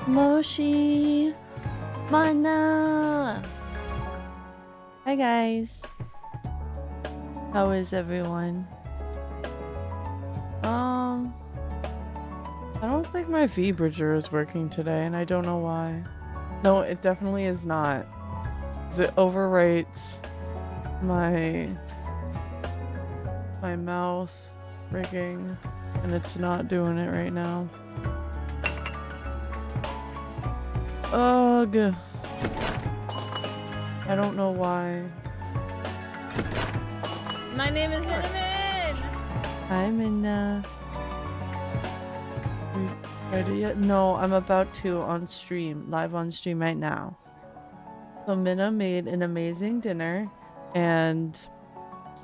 Moshi Mana. Hi guys. How is everyone? I don't think my V-Bridger is working today, and I don't know why. No, it definitely is not. 'Cause it overwrites my mouth rigging, and it's not doing it right now. Ugh. I don't know why. My name is Minnamin! Hi, Minna. Ready yet? No, I'm about to on stream, live on stream right now. So Minna made an amazing dinner, and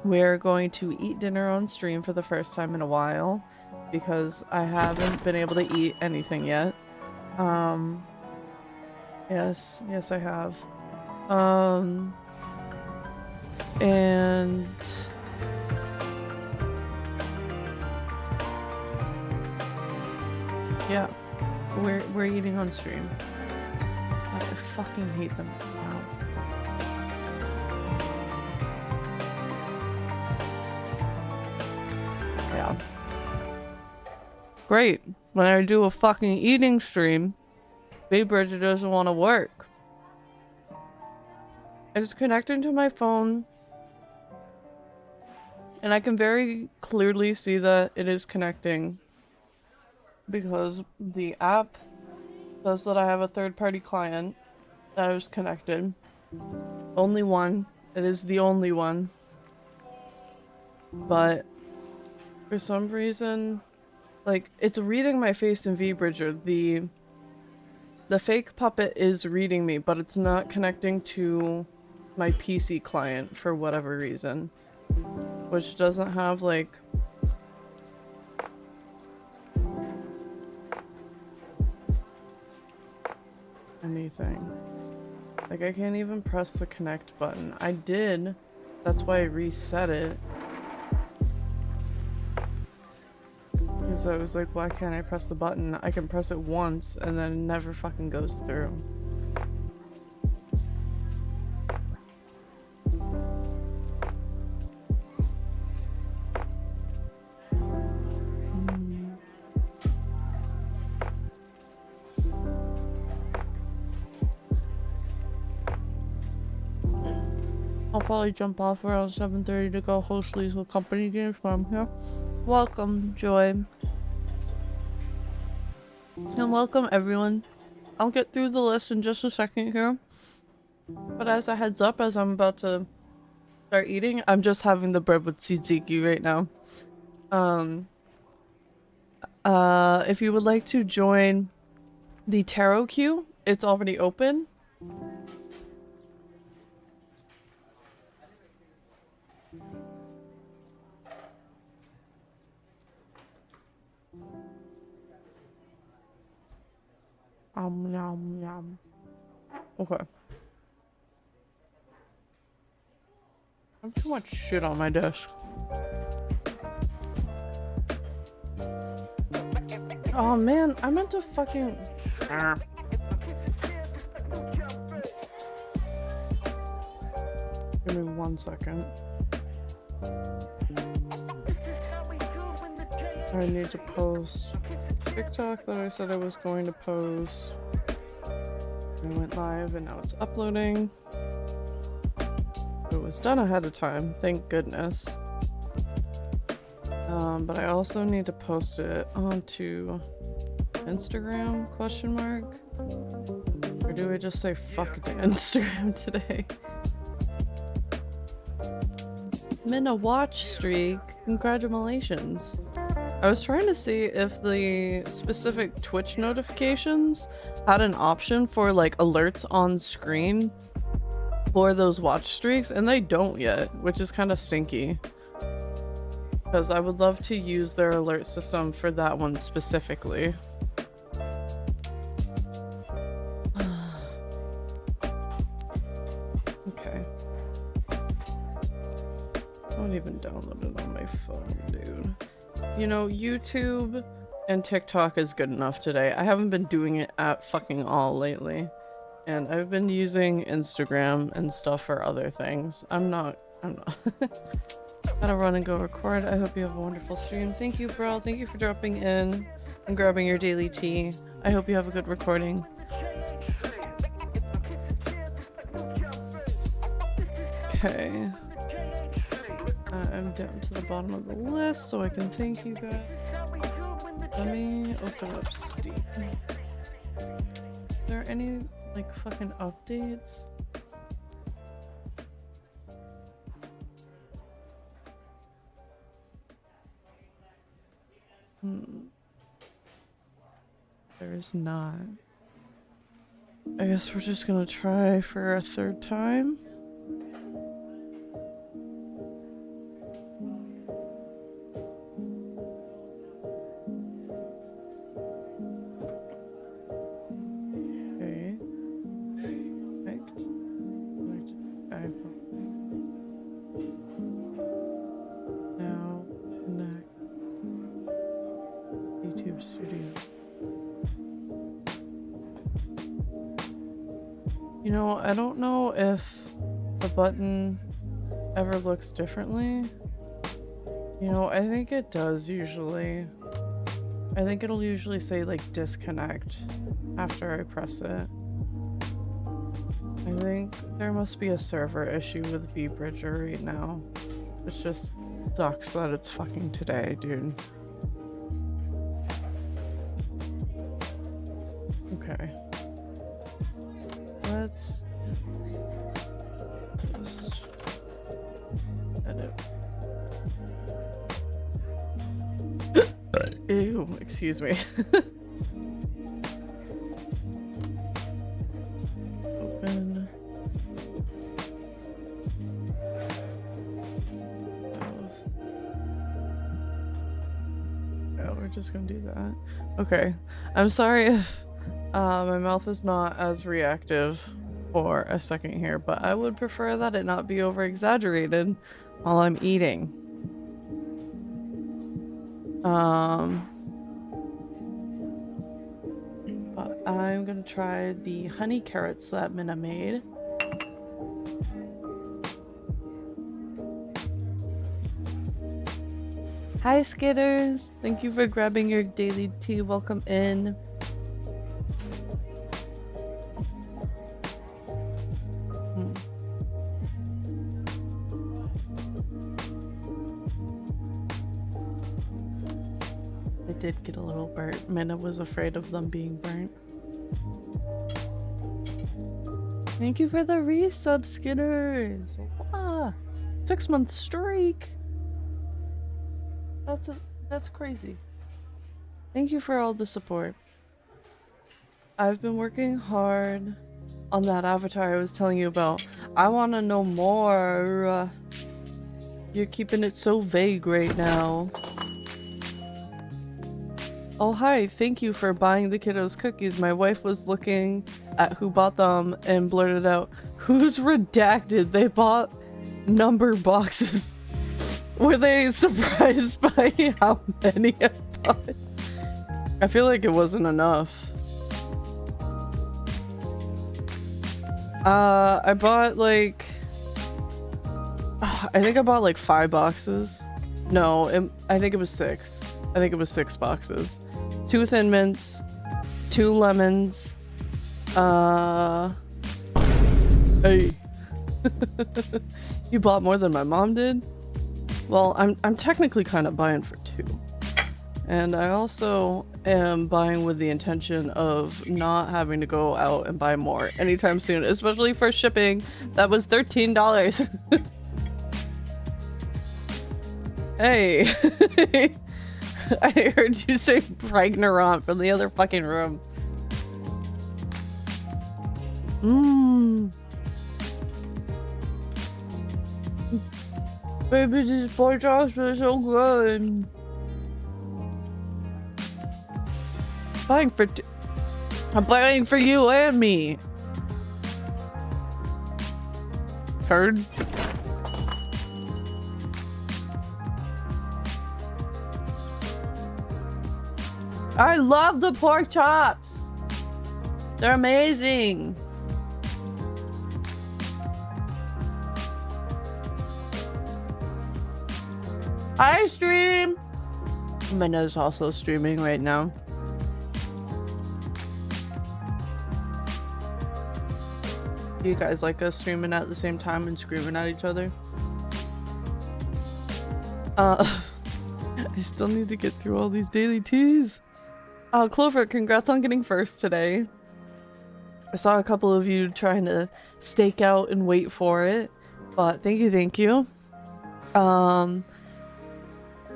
we're going to eat dinner on stream for the first time in a while because I haven't been able to eat anything yet. Yes, I have. And yeah, we're eating on stream. I fucking hate them. Wow. Yeah. Great. When I do a fucking eating stream, V-Bridger doesn't want to work. It's connecting to my phone, and I can very clearly see that it is connecting because the app says that I have a third-party client that is connected. Only one. It is the only one. But for some reason, like, it's reading my face in V-Bridger. The fake puppet is reading me, but it's not connecting to my PC client for whatever reason. Which doesn't have, like... anything. Like, I can't even press the connect button. I did. That's why I reset it. Because I was like, why can't I press the button? I can press it once and then it never fucking goes through. I'll probably jump off around 7:30 to go host Lethal Company games from here. Welcome, Joy. And welcome, everyone. I'll get through the list in just a second here. But as a heads up, as I'm about to start eating, I'm just having the bread with tzatziki right now. If you would like to join the tarot queue, it's already open. Yum, yum. Okay. I have too much shit on my desk. Oh man, I meant to fucking... Give me 1 second. I need to post TikTok that I said I was going to post. I went live and now it's uploading. It was done ahead of time, thank goodness. But I also need to post it onto Instagram, question mark? Or do we just say fuck to Instagram today? I'm in a watch streak. Congratulations. I was trying to see if the specific Twitch notifications had an option for like alerts on screen for those watch streaks, and they don't yet, which is kind of stinky. Because I would love to use their alert system for that one specifically. Okay. I don't even download it on my phone, dude. You know, YouTube And TikTok is good enough today. I haven't been doing it at fucking all lately. And I've been using Instagram and stuff for other things. I'm not. Gotta run and go record. I hope you have a wonderful stream. Thank you, bro. Thank you for dropping in and grabbing your daily tea. I hope you have a good recording. Okay. I'm down to the bottom of the list so I can thank you guys. Let me open up Steam. Are there any, like, fucking updates? There is not. I guess we're just gonna try for a third time. Okay. Perfect. Now, connect. YouTube Studio. You know, I don't know if the button ever looks differently. You know, I think it does usually. I think it'll usually say like disconnect after I press it. I think there must be a server issue with vBridger right now. It just sucks that it's fucking today, dude. Okay. Let's just edit. Ew, excuse me. Open. Oh, we're just gonna do that. Okay. I'm sorry if my mouth is not as reactive for a second here, but I would prefer that it not be over exaggerated while I'm eating. But I'm gonna try the honey carrots that Minna made. Hi Skitters! Thank you for grabbing your daily tea. Welcome in. Did get a little burnt. Minna was afraid of them being burnt. Thank you for the resub, Skitters. Wow. 6-month streak. That's crazy. Thank you for all the support. I've been working hard on that avatar I was telling you about. I want to know more. You're keeping it so vague right now. Oh hi, thank you for buying the kiddos cookies. My wife was looking at who bought them and blurted out, "Who's redacted? They bought number boxes." Were they surprised by how many I bought? I feel like it wasn't enough. I bought like... I think I bought like 5 boxes. No, I think it was 6. I think it was 6 boxes. 2 Thin Mints, 2 lemons, hey. You bought more than my mom did? Well, I'm technically kind of buying for 2. And I also am buying with the intention of not having to go out and buy more anytime soon, especially for shipping. That was $13. Hey. I heard you say pregnant from the other fucking room. Baby, this pork chops are so good. I'm buying for you and me. Turd. I love the pork chops. They're amazing. Hi, stream. Minna's also streaming right now. You guys like us streaming at the same time and screaming at each other? I still need to get through all these daily teas. Clover, congrats on getting first today. I saw a couple of you trying to stake out and wait for it, but thank you, thank you.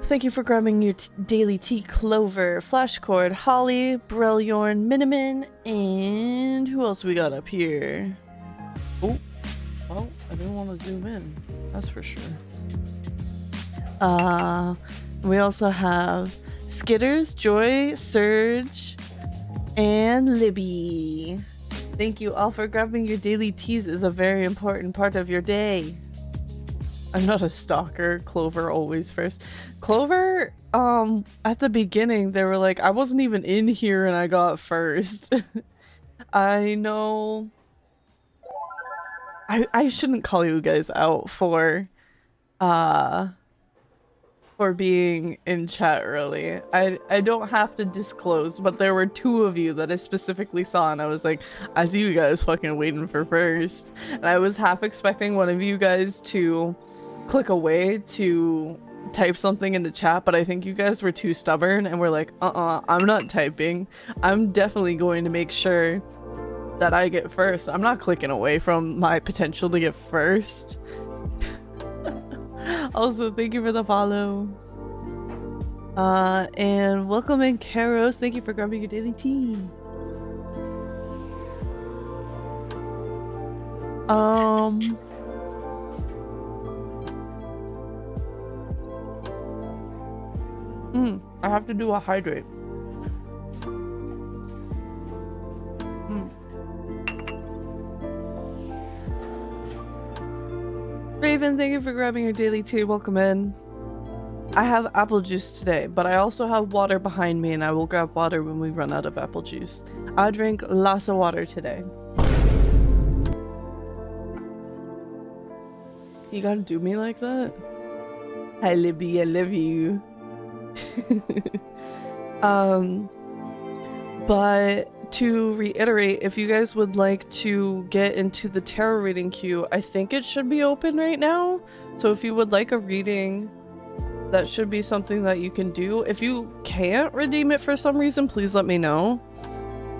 Thank you for grabbing your daily tea, Clover, Flashcord, Holly, Brelyorn, Miniman, and who else we got up here? Oh, well, I didn't want to zoom in, that's for sure. We also have Skitters, Joy, Surge, and Libby. Thank you all for grabbing your daily teas. Is a very important part of your day. I'm not a stalker. Clover always first. Clover, at the beginning, they were like, I wasn't even in here and I got first. I know. I shouldn't call you guys out for being in chat early. I don't have to disclose, but there were two of you that I specifically saw and I was like, I see you guys fucking waiting for first. And I was half expecting one of you guys to click away to type something in the chat, but I think you guys were too stubborn and were like, I'm not typing. I'm definitely going to make sure that I get first. I'm not clicking away from my potential to get first. Also, thank you for the follow. And welcome in, Karos. Thank you for grabbing your daily tea. I have to do a hydrate. Raven, thank you for grabbing your daily tea. Welcome in. I have apple juice today, but I also have water behind me and I will grab water when we run out of apple juice. I drink lots of water today. You gotta do me like that? Hi Libby, I love you. But to reiterate, if you guys would like to get into the tarot reading queue, I think it should be open right now. So if you would like a reading, that should be something that you can do. If you can't redeem it for some reason, please let me know.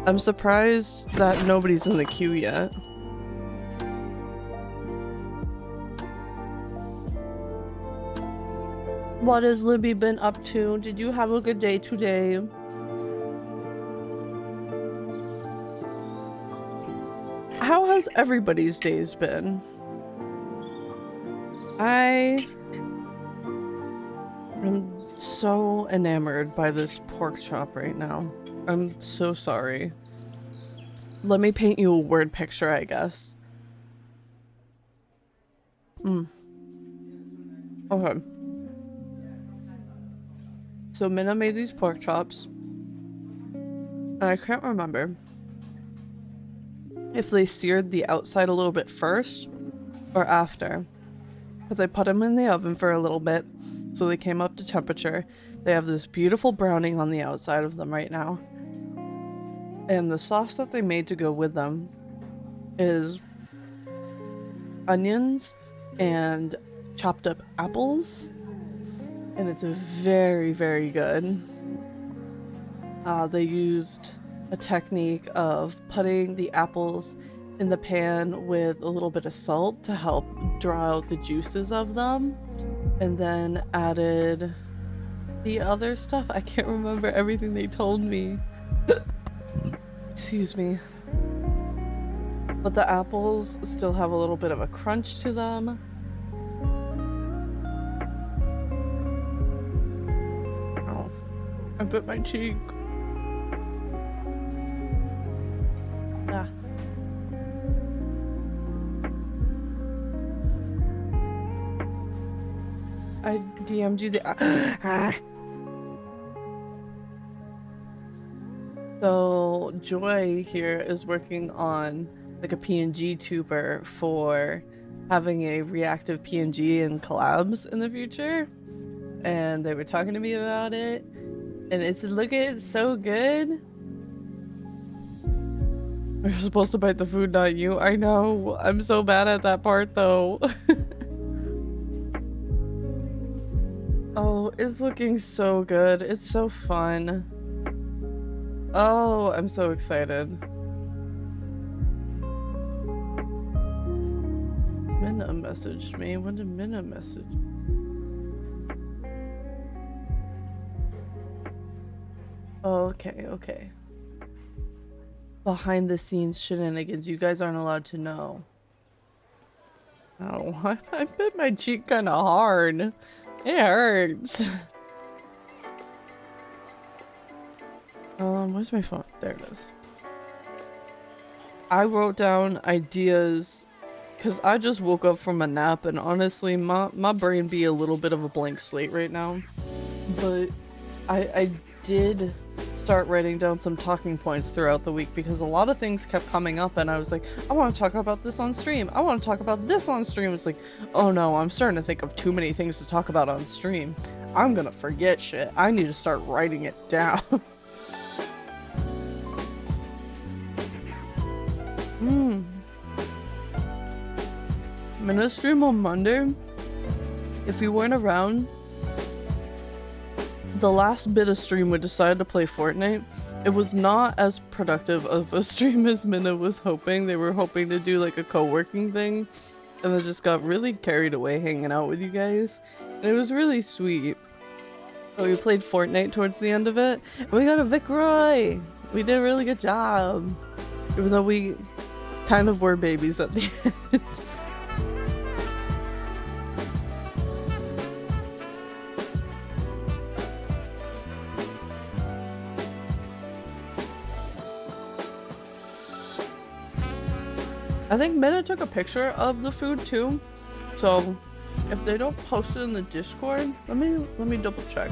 I'm surprised that nobody's in the queue yet. What has Libby been up to? Did you have a good day today? How has everybody's days been? I am so enamored by this pork chop right now. I'm so sorry. Let me paint you a word picture, I guess. Okay. So Minna made these pork chops. And I can't remember if they seared the outside a little bit first or after. But they put them in the oven for a little bit so they came up to temperature. They have this beautiful browning on the outside of them right now. And the sauce that they made to go with them is onions and chopped up apples. And it's very, very good. They used a technique of putting the apples in the pan with a little bit of salt to help draw out the juices of them, and then added the other stuff. I can't remember everything they told me. Excuse me. But the apples still have a little bit of a crunch to them. Oh, I bit my cheek. Ah. I DM'd you the Joy here is working on like a PNG tuber for having a reactive PNG and collabs in the future, and they were talking to me about it, and it's looking so good. You're supposed to bite the food, not you. I know. I'm so bad at that part though. Oh, it's looking so good. It's so fun. Oh, I'm so excited. Minna messaged me. When did Minna message? Oh, okay, okay. Behind the scenes shenanigans you guys aren't allowed to know. Oh, I bit my cheek kind of hard. It hurts. Where's my phone? There it is. I wrote down ideas because I just woke up from a nap, and honestly, my brain be a little bit of a blank slate right now. But I did start writing down some talking points throughout the week because a lot of things kept coming up, and I was like, I want to talk about this on stream. I want to talk about this on stream. It's like, oh no, I'm starting to think of too many things to talk about on stream. I'm gonna forget shit. I need to start writing it down. I'm gonna stream on Monday. If you weren't around, the last bit of stream we decided to play Fortnite. It was not as productive of a stream as Minna was hoping. They were hoping to do like a co-working thing, and they just got really carried away hanging out with you guys. And it was really sweet. So we played Fortnite towards the end of it, and we got a Vic Roy! We did a really good job. Even though we kind of were babies at the end. I think Minna took a picture of the food too, so if they don't post it in the Discord, let me double check.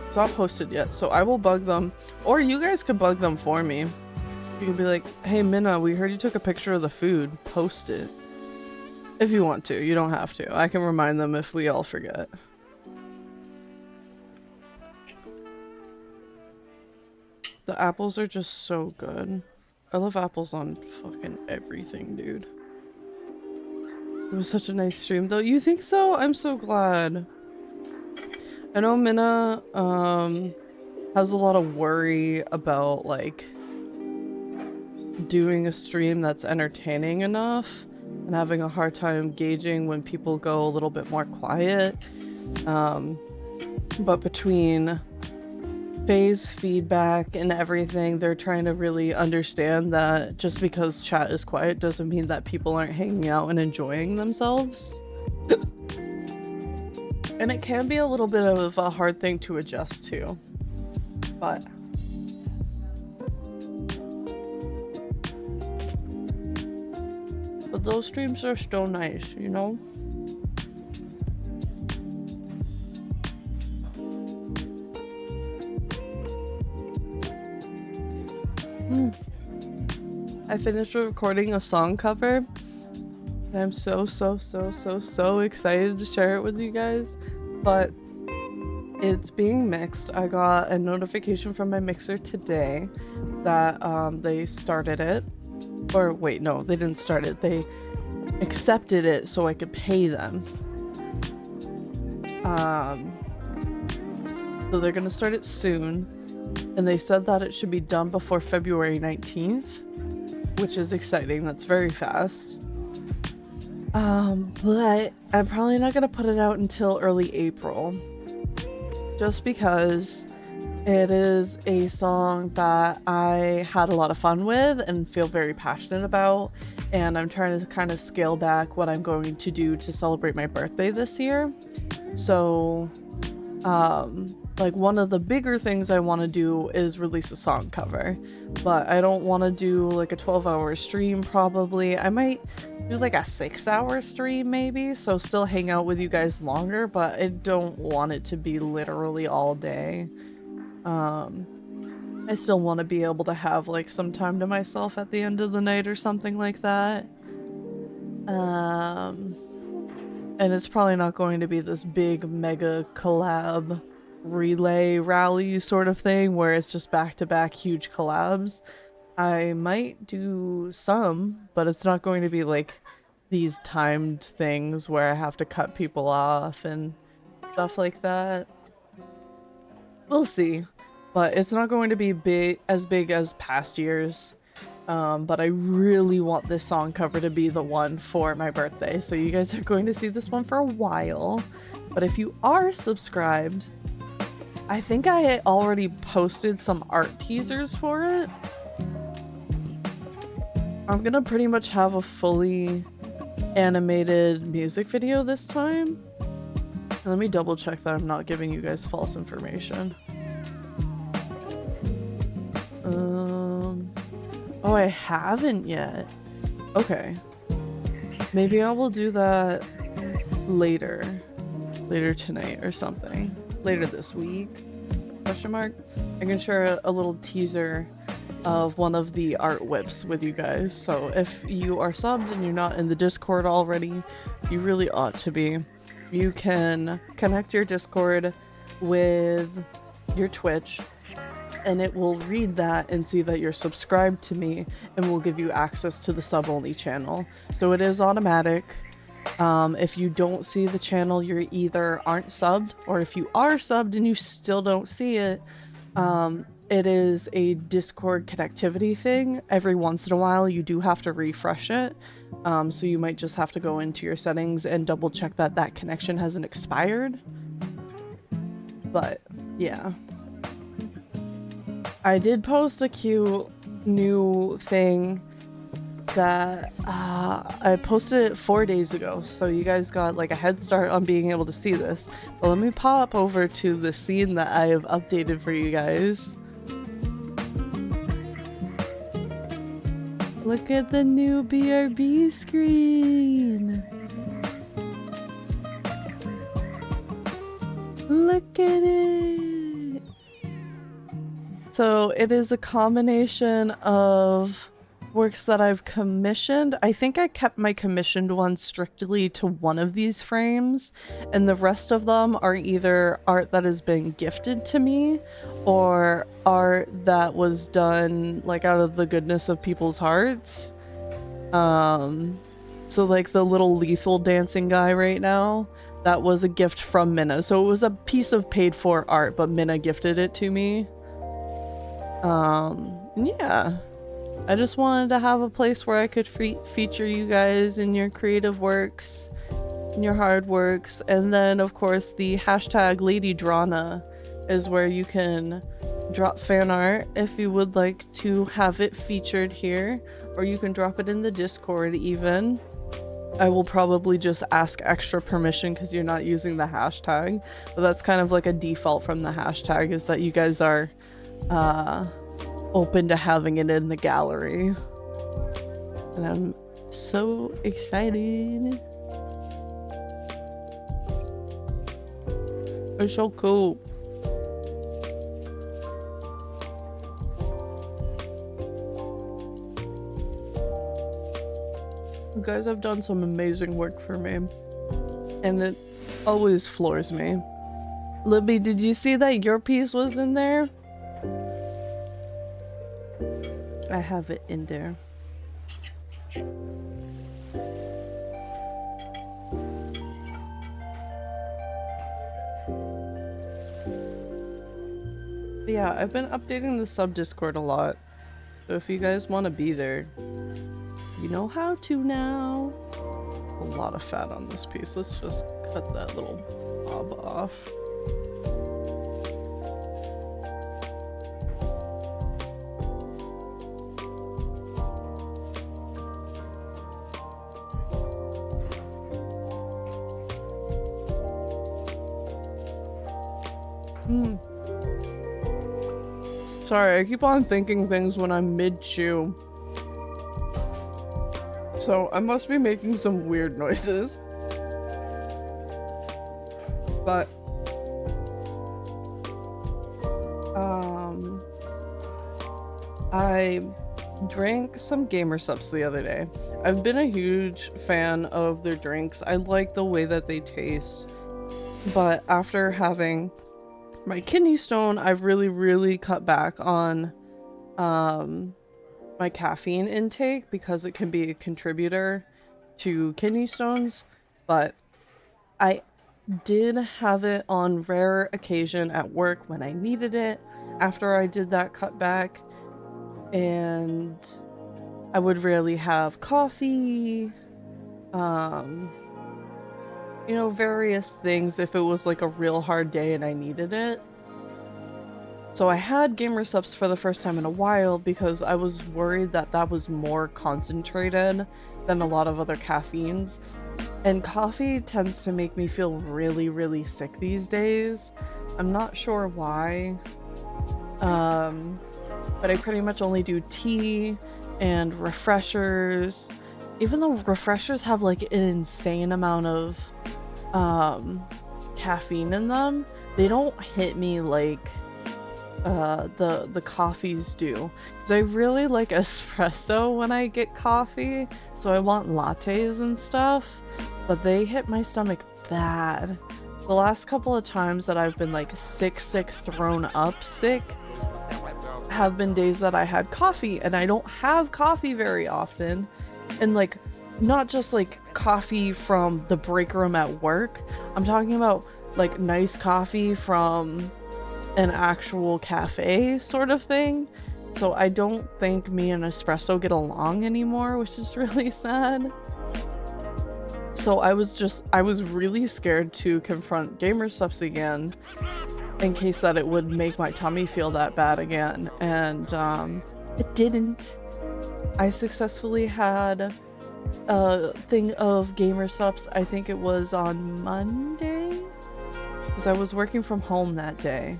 It's not posted yet, so I will bug them, or you guys could bug them for me. You can be like, hey Minna, we heard you took a picture of the food. Post it. If you want to, you don't have to. I can remind them if we all forget. The apples are just so good. I love apples on fucking everything, dude. It was such a nice stream though. You think so? I'm so glad. I know Minna has a lot of worry about like doing a stream that's entertaining enough and having a hard time gauging when people go a little bit more quiet. But between phase feedback and everything, they're trying to really understand that just because chat is quiet doesn't mean that people aren't hanging out and enjoying themselves. And it can be a little bit of a hard thing to adjust to, but those streams are still nice, you know? I finished recording a song cover. I'm so excited to share it with you guys, but it's being mixed. I got a notification from my mixer today that they started it. Or wait, no, they didn't start it. They accepted it so I could pay them. So they're gonna start it soon, and they said that it should be done before February 19th, which is exciting. That's very fast. But I'm probably not gonna put it out until early April, just because it is a song that I had a lot of fun with and feel very passionate about, and I'm trying to kind of scale back what I'm going to do to celebrate my birthday this year. So, like one of the bigger things I want to do is release a song cover, but I don't want to do like a 12-hour stream probably. I might do like a 6-hour stream maybe, so still hang out with you guys longer, but I don't want it to be literally all day. I still want to be able to have like some time to myself at the end of the night or something like that. And it's probably not going to be this big mega collab relay rally sort of thing where it's just back-to-back huge collabs. I might do some, but it's not going to be like these timed things where I have to cut people off and stuff like that. We'll see. But it's not going to be big as past years. But I really want this song cover to be the one for my birthday, so you guys are going to see this one for a while. But if you are subscribed, I think I already posted some art teasers for it. I'm gonna pretty much have a fully animated music video this time. Let me double check that I'm not giving you guys false information. Oh, I haven't yet. Okay. Maybe I will do that later. Later tonight or something. Later this week? Question mark? I can share a little teaser of one of the art whips with you guys. So if you are subbed and you're not in the Discord already, you really ought to be. You can connect your Discord with your Twitch, and it will read that and see that you're subscribed to me and will give you access to the sub-only channel. So it is automatic. If you don't see the channel, you either aren't subbed, or if you are subbed and you still don't see it, it is a Discord connectivity thing. Every once in a while you do have to refresh it. So you might just have to go into your settings and double check that that connection hasn't expired. But yeah. I did post a cute new thing that I posted it 4 days ago, so you guys got like a head start on being able to see this. But let me pop over to the scene that I have updated for you guys. Look at the new BRB screen. Look at it. So it is a combination of works that I've commissioned. I think I kept my commissioned ones strictly to one of these frames, and the rest of them are either art that has been gifted to me or art that was done like out of the goodness of people's hearts. So like the little lethal dancing guy right now, that was a gift from Minna. So it was a piece of paid for art, but Minna gifted it to me. Yeah, I just wanted to have a place where I could feature you guys in your creative works, in your hard works, and then of course the hashtag Lady Drana is where you can drop fan art if you would like to have it featured here, or you can drop it in the Discord even. I will probably just ask extra permission because you're not using the hashtag, but that's kind of like a default from the hashtag, is that you guys are open to having it in the gallery. And I'm so excited. It's so cool. You guys have done some amazing work for me, and it always floors me. Libby, did you see that your piece was in there? I have it in there. But yeah, I've been updating the sub Discord a lot, so if you guys want to be there, you know how to now. A lot of fat on this piece. Let's just cut that little bob off. Sorry, I keep on thinking things when I'm mid-chew. So I must be making some weird noises. But I drank some Gamer Subs the other day. I've been a huge fan of their drinks. I like the way that they taste. But after having my kidney stone, I've really cut back on my caffeine intake because it can be a contributor to kidney stones. But I did have it on rare occasion at work when I needed it after I did that cutback, and I would rarely have coffee, you know, various things if it was like a real hard day and I needed it. So I had Gamer Subs for the first time in a while because I was worried that that was more concentrated than a lot of other caffeines. And coffee tends to make me feel really sick these days. I'm not sure why. But I pretty much only do tea and refreshers. Even though refreshers have like an insane amount of caffeine in them, they don't hit me like the coffees do. Because I really like espresso when I get coffee, so I want lattes and stuff, but they hit my stomach bad. The last couple of times that I've been like sick, thrown up sick, have been days that I had coffee, and I don't have coffee very often. And like, not just like coffee from the break room at work, I'm talking about like nice coffee from an actual cafe sort of thing. So I don't think me and espresso get along anymore, which is really sad. So I was really scared to confront Gamer Subs again in case that it would make my tummy feel that bad again, and it didn't. I successfully had a thing of Gamer Subs, I think it was on Monday, because I was working from home that day.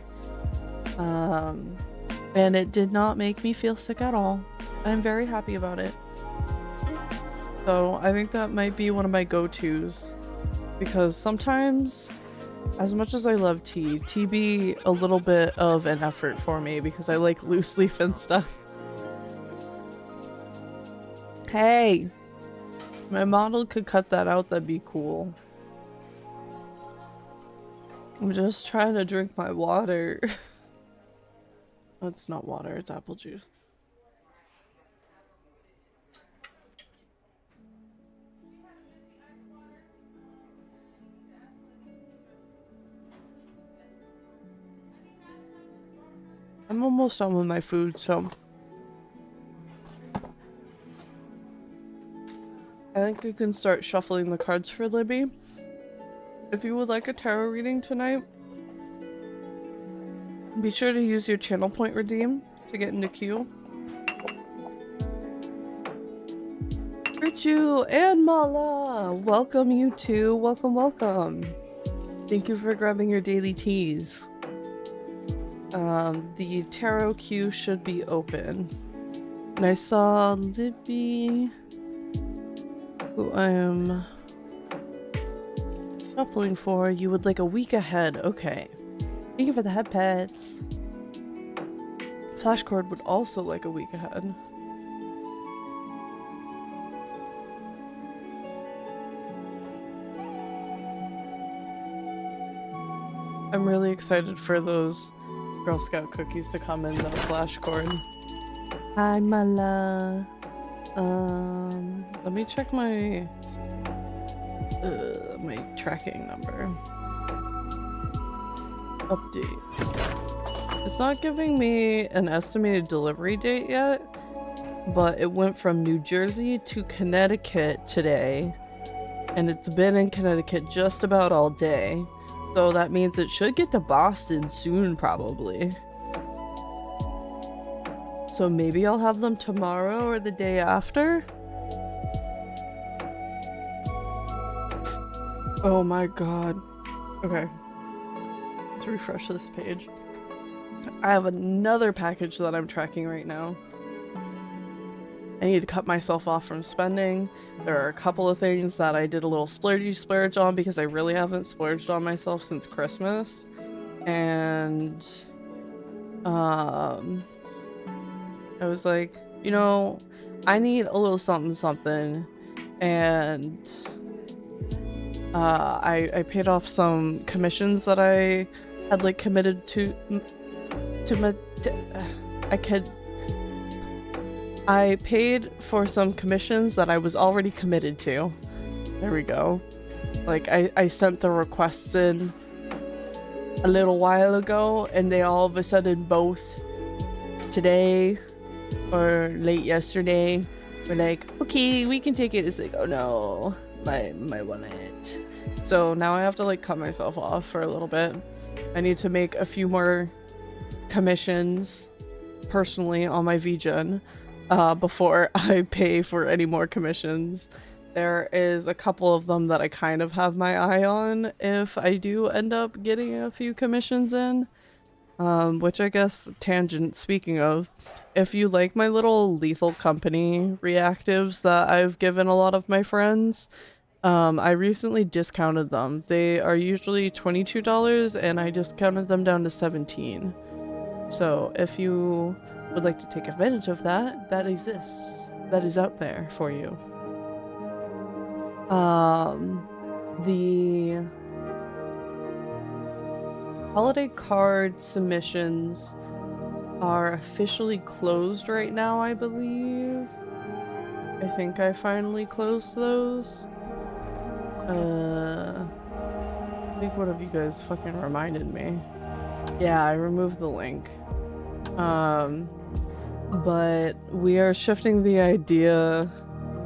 And it did not make me feel sick at all. I'm very happy about it. So I think that might be one of my go-tos, because sometimes, as much as I love tea be a little bit of an effort for me because I like loose leaf and stuff. Hey! My model could cut that out, that'd be cool. I'm just trying to drink my water. That's not water, it's apple juice. I'm almost done with my food, so I think I can start shuffling the cards for Libby. If you would like a tarot reading tonight, be sure to use your channel point redeem to get into queue. Richu and Mala! Welcome, you two. Welcome. Thank you for grabbing your daily teas. The tarot queue should be open. And I saw Libby, who I am shuffling for. You would like a week ahead. Okay. Thank you for the head pets. Flashcord would also like a week ahead. I'm really excited for those Girl Scout cookies to come in the Flashcord. Hi, Mala. Let me check my my tracking number. Update. It's not giving me an estimated delivery date yet, but it went from New Jersey to Connecticut today, and it's been in Connecticut just about all day. So that means it should get to Boston soon, probably. So maybe I'll have them tomorrow or the day after? Oh my god. Okay. Let's refresh this page. I have another package that I'm tracking right now. I need to cut myself off from spending. There are a couple of things that I did a little splurge on because I really haven't splurged on myself since Christmas. And I was like, you know, I need a little something something, and I paid off some commissions that I had like committed I paid for some commissions that I was already committed to. There we go. Like I sent the requests in a little while ago, and they all of a sudden both today or late yesterday were like, okay, we can take it. It's like, oh no, my wallet. So now I have to like cut myself off for a little bit. I need to make a few more commissions personally on my VGen before I pay for any more commissions. There is a couple of them that I kind of have my eye on if I do end up getting a few commissions in. Which I guess, tangent, speaking of, if you like my little Lethal Company reactives that I've given a lot of my friends, I recently discounted them. They are usually $22 and I discounted them down to $17. So if you would like to take advantage of that, that exists. That is out there for you. The holiday card submissions are officially closed right now, I believe. I think I finally closed those. I think one of you guys fucking reminded me. Yeah, I removed the link. But we are shifting the idea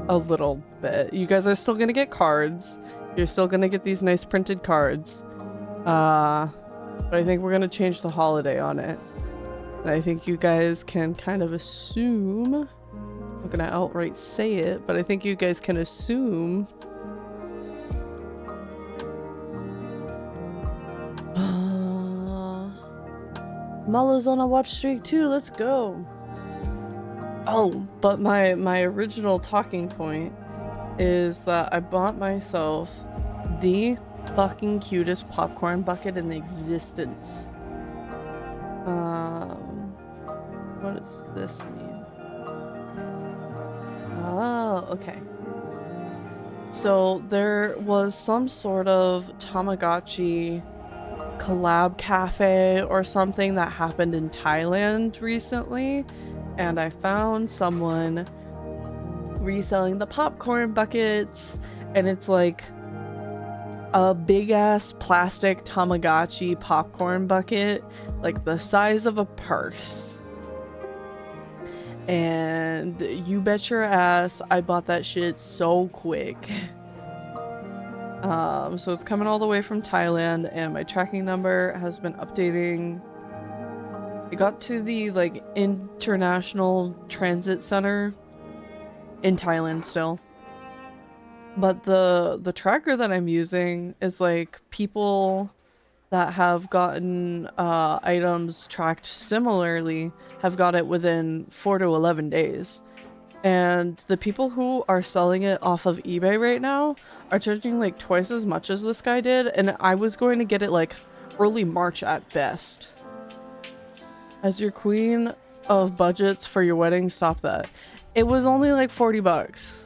a little bit. You guys are still gonna get cards. You're still gonna get these nice printed cards. But I think we're gonna change the holiday on it. And I think you guys can kind of assume, I'm not gonna outright say it, but I think you guys can assume Mala's on a watch streak too, let's go. Oh, but my original talking point is that I bought myself the fucking cutest popcorn bucket in existence. What does this mean? Oh, okay. So there was some sort of Tamagotchi collab cafe or something that happened in Thailand recently, and I found someone reselling the popcorn buckets, and it's like a big ass plastic Tamagotchi popcorn bucket, like the size of a purse. And you bet your ass I bought that shit so quick. So it's coming all the way from Thailand, and my tracking number has been updating. It got to the like international transit center in Thailand still. But the tracker that I'm using is like people that have gotten items tracked similarly have got it within 4 to 11 days. And the people who are selling it off of eBay right now are charging like twice as much as this guy did, and I was going to get it like early March at best. As your queen of budgets for your wedding, stop that. It was only like 40 bucks.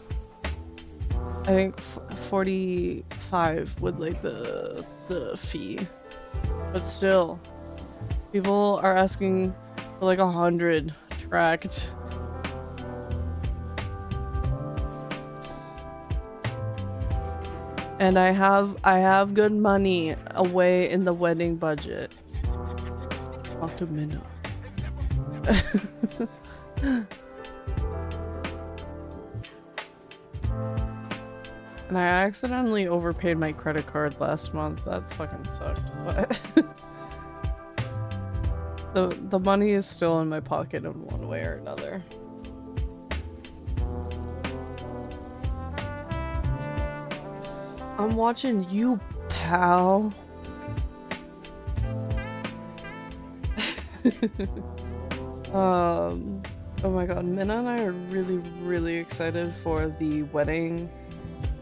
I think 45 with like the fee. But still, people are asking for like 100 tracked. And I have good money away in the wedding budget. Talk to Minna. And I accidentally overpaid my credit card last month. That fucking sucked. But the money is still in my pocket in one way or another. I'm watching you, pal. Oh my god, Minna and I are really, really excited for the wedding.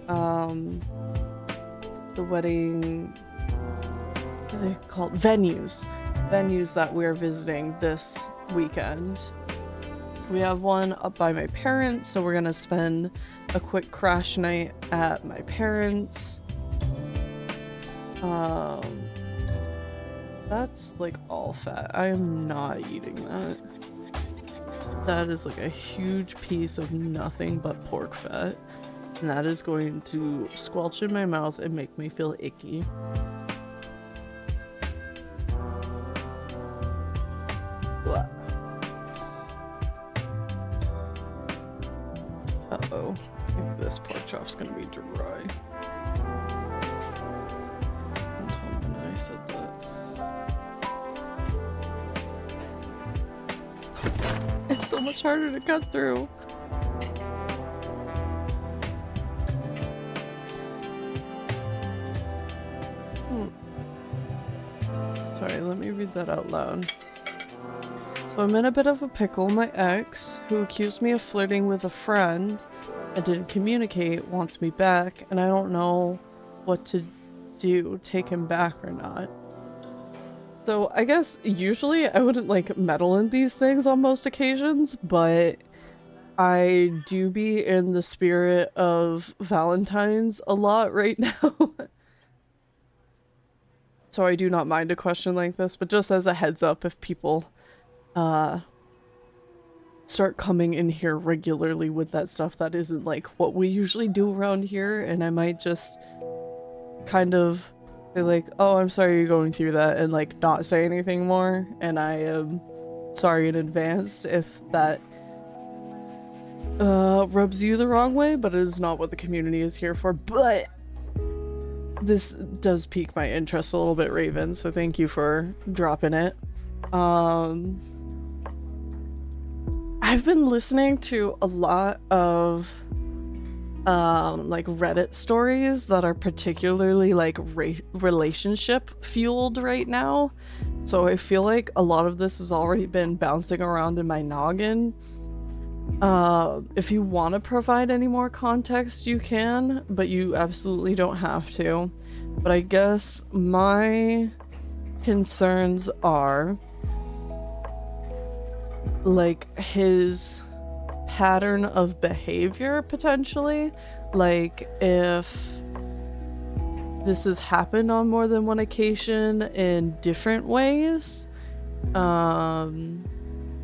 The wedding, what are they called? Venues that we're visiting this weekend. We have one up by my parents, so we're gonna spend a quick crash night at my parents. That's like all fat. I am not eating that. That is like a huge piece of nothing but pork fat. And that is going to squelch in my mouth and make me feel icky. Blah. Uh-oh. I think this pork chop's gonna be dry. Don't tell me I said that. It's so much harder to cut through. Sorry, let me read that out loud. So I'm in a bit of a pickle. My ex, who accused me of flirting with a friend and didn't communicate, wants me back, and I don't know what to do, take him back or not. So I guess usually I wouldn't like meddle in these things on most occasions, but I do be in the spirit of Valentines a lot right now. So I do not mind a question like this, but just as a heads up, if people start coming in here regularly with that stuff, that isn't like what we usually do around here, and I might just kind of be like, oh, I'm sorry you're going through that, and like not say anything more, and I am sorry in advance if that rubs you the wrong way, but it is not what the community is here for. But this does pique my interest a little bit, Raven, so thank you for dropping it. I've been listening to a lot of like Reddit stories that are particularly like relationship fueled right now, so I feel like a lot of this has already been bouncing around in my noggin. If you want to provide any more context, you can, but you absolutely don't have to. But I guess my concerns are like his pattern of behavior, potentially. Like if this has happened on more than one occasion in different ways.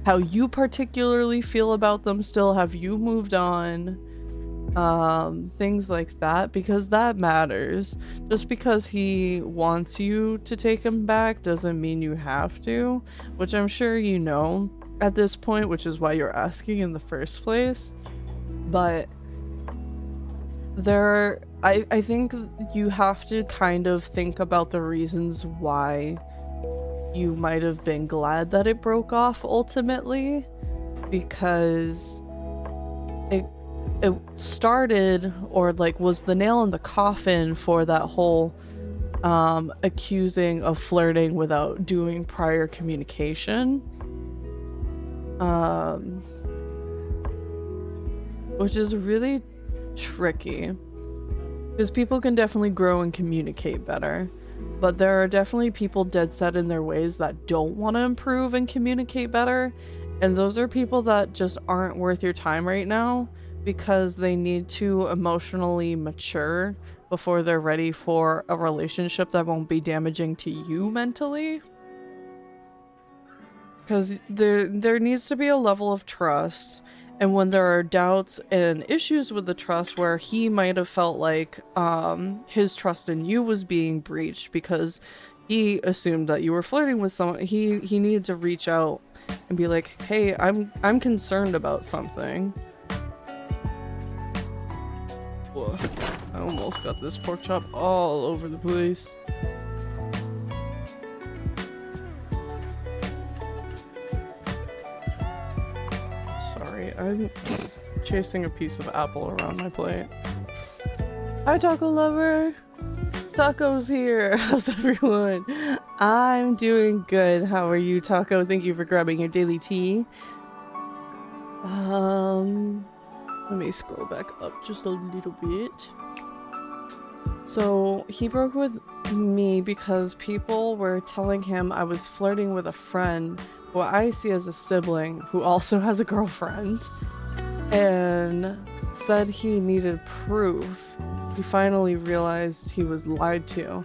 How you particularly feel about them still. Have you moved on? Things like that, because that matters. Just because he wants you to take him back doesn't mean you have to, which I'm sure you know at this point, which is why you're asking in the first place. But I think you have to kind of think about the reasons why you might have been glad that it broke off ultimately, because it started, or like was the nail in the coffin for that whole accusing of flirting without doing prior communication, which is really tricky because people can definitely grow and communicate better. But there are definitely people dead set in their ways that don't want to improve and communicate better. And those are people that just aren't worth your time right now, because they need to emotionally mature before they're ready for a relationship that won't be damaging to you mentally. Because there needs to be a level of trust. And when there are doubts and issues with the trust, where he might have felt like his trust in you was being breached because he assumed that you were flirting with someone, he needed to reach out and be like, hey, I'm concerned about something. Whoa, I almost got this pork chop all over the place. Sorry, I'm chasing a piece of apple around my plate. Hi, taco lover! Taco's here! How's everyone? I'm doing good. How are you, Taco? Thank you for grabbing your daily tea. Let me scroll back up just a little bit. So he broke with me because people were telling him I was flirting with a friend what I see as a sibling who also has a girlfriend and said he needed proof. He finally realized he was lied to.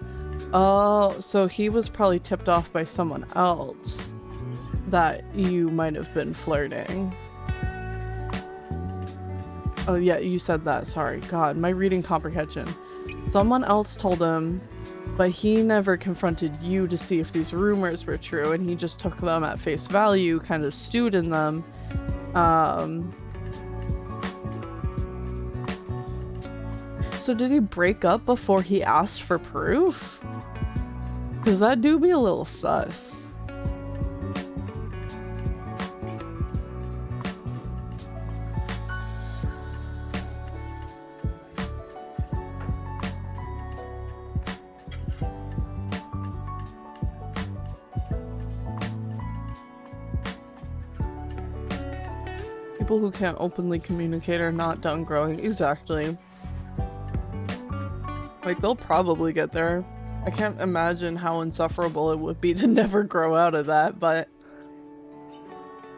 Oh, so he was probably tipped off by someone else that you might have been flirting. Oh yeah, you said that, sorry. God, my reading comprehension. Someone else told him, but he never confronted you to see if these rumors were true, and he just took them at face value, kind of stewed in them. So did he break up before he asked for proof? Because that do be a little sus. People who can't openly communicate are not done growing. Exactly. Like, they'll probably get there. I can't imagine how insufferable it would be to never grow out of that, but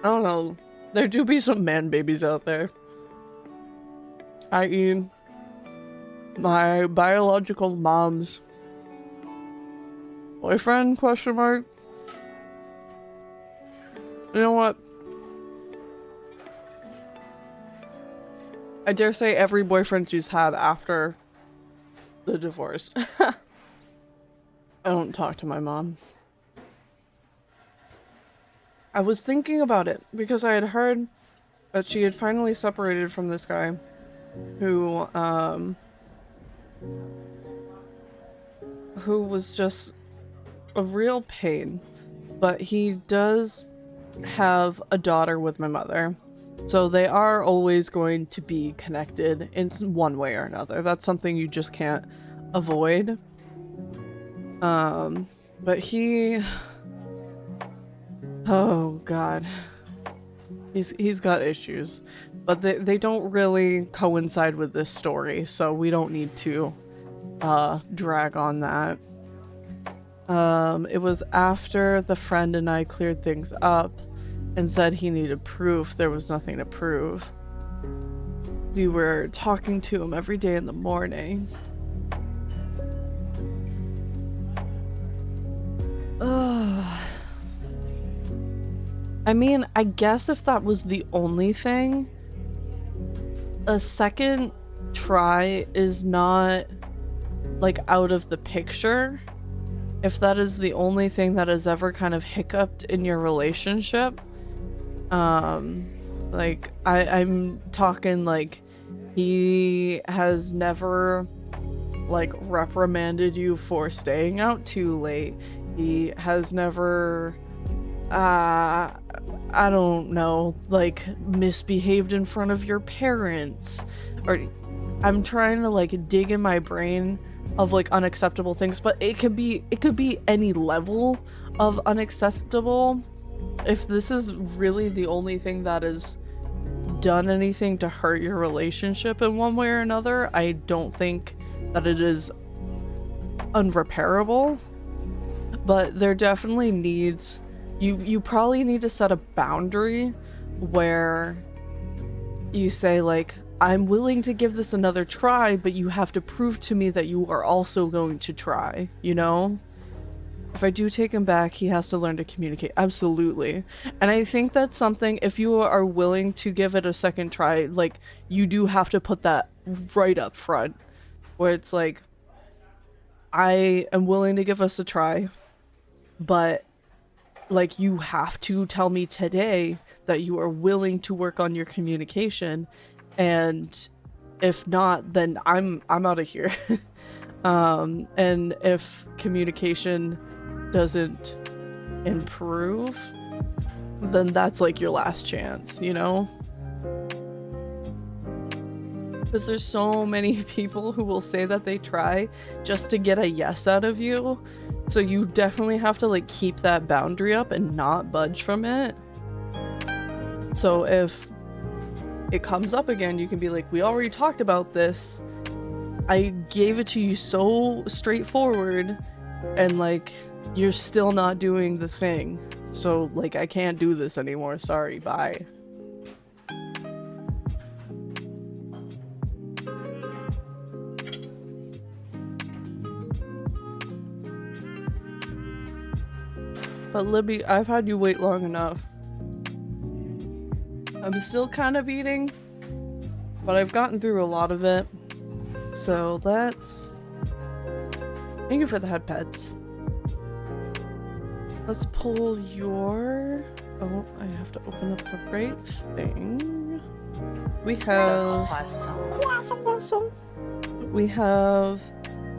I don't know. There do be some man babies out there. I.e., my biological mom's boyfriend, question mark. You know what? I dare say every boyfriend she's had after the divorce. I don't talk to my mom. I was thinking about it because I had heard that she had finally separated from this guy who was just a real pain, but he does have a daughter with my mother. So they are always going to be connected in one way or another. That's something you just can't avoid. But he... Oh god. He's got issues. But they don't really coincide with this story, so we don't need to drag on that. It was after the friend and I cleared things up and said he needed proof. There was nothing to prove. We were talking to him every day in the morning. Ugh. I mean, I guess if that was the only thing, a second try is not, like, out of the picture. If that is the only thing that has ever kind of hiccuped in your relationship, like, I'm talking, like, he has never, like, reprimanded you for staying out too late. He has never, I don't know, like, misbehaved in front of your parents. Or, I'm trying to, like, dig in my brain of, like, unacceptable things, but it could be any level of unacceptable. If this is really the only thing that has done anything to hurt your relationship in one way or another, I don't think that it is unrepairable. But there definitely needs, you probably need to set a boundary where you say, like, I'm willing to give this another try, but you have to prove to me that you are also going to try, you know? If I do take him back, he has to learn to communicate. Absolutely. And I think that's something, if you are willing to give it a second try, like, you do have to put that right up front. Where it's like, I am willing to give us a try, but, like, you have to tell me today that you are willing to work on your communication. And if not, then I'm out of here. And if communication doesn't improve, then that's like your last chance, you know? Because there's so many people who will say that they try just to get a yes out of you. So you definitely have to, like, keep that boundary up and not budge from it. So if it comes up again, you can be like, we already talked about this. I gave it to you so straightforward, and, like, you're still not doing the thing. So, like, I can't do this anymore. Sorry, bye. But Libby, I've had you wait long enough. I'm still kind of eating, but I've gotten through a lot of it. So let's... Thank you for the head pets. Let's pull your... Oh, I have to open up the right thing. We have... Croissant. We have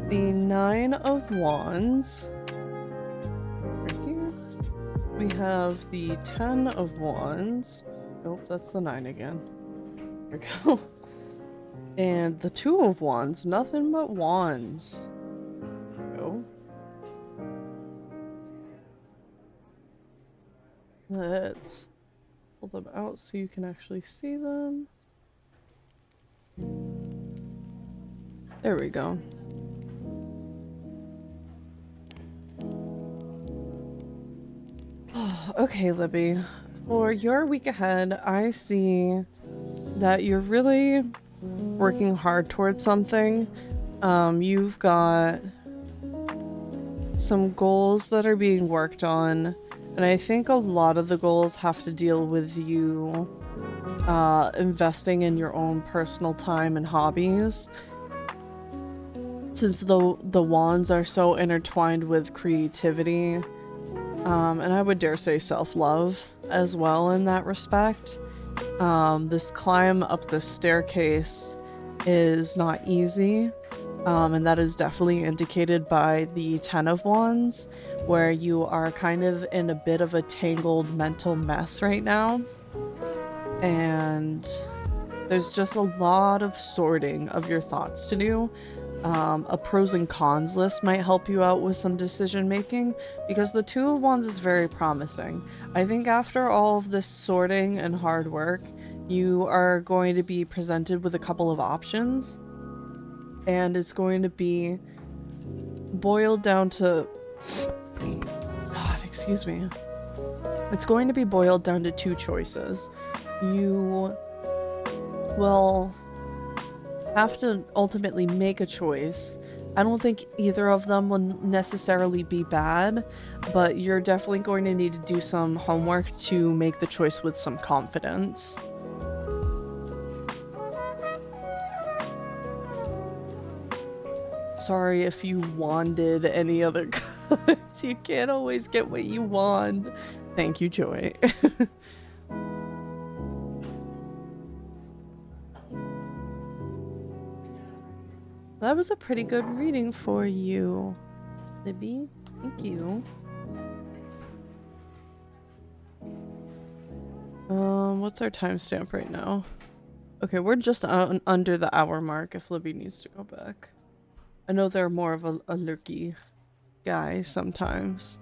the 9 of Wands. Right here. We have the 10 of Wands. Nope, that's the 9 again. There we go. And the 2 of Wands. Nothing but wands. There we go. Let's pull them out so you can actually see them. There we go. Okay, Libby. For your week ahead, I see that you're really working hard towards something. You've got some goals that are being worked on, and I think a lot of the goals have to deal with you investing in your own personal time and hobbies. Since the wands are so intertwined with creativity, and I would dare say self-love as well in that respect. This climb up the staircase is not easy, and that is definitely indicated by the 10 of Wands, where you are kind of in a bit of a tangled mental mess right now. And there's just a lot of sorting of your thoughts to do. A pros and cons list might help you out with some decision making, because the 2 of Wands is very promising. I think after all of this sorting and hard work, you are going to be presented with a couple of options, and it's going to be boiled down to... God, excuse me. It's going to be boiled down to 2 choices. You will have to ultimately make a choice. I don't think either of them will necessarily be bad, but you're definitely going to need to do some homework to make the choice with some confidence. Sorry if you wanded any other cards. You can't always get what you want. Thank you, Joy. That was a pretty good reading for you, Libby. Thank you. What's our timestamp right now? Okay, we're just under the hour mark if Libby needs to go back. I know they're more of a lurky guy sometimes.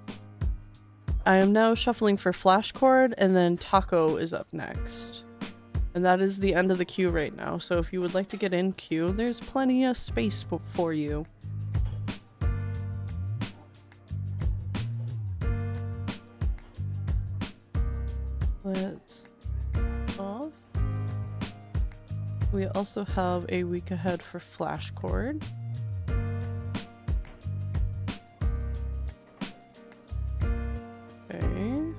I am now shuffling for Flashcord, and then Taco is up next. And that is the end of the queue right now, so if you would like to get in queue, there's plenty of space for you. Let's off. We also have a week ahead for Flashcord. Okay.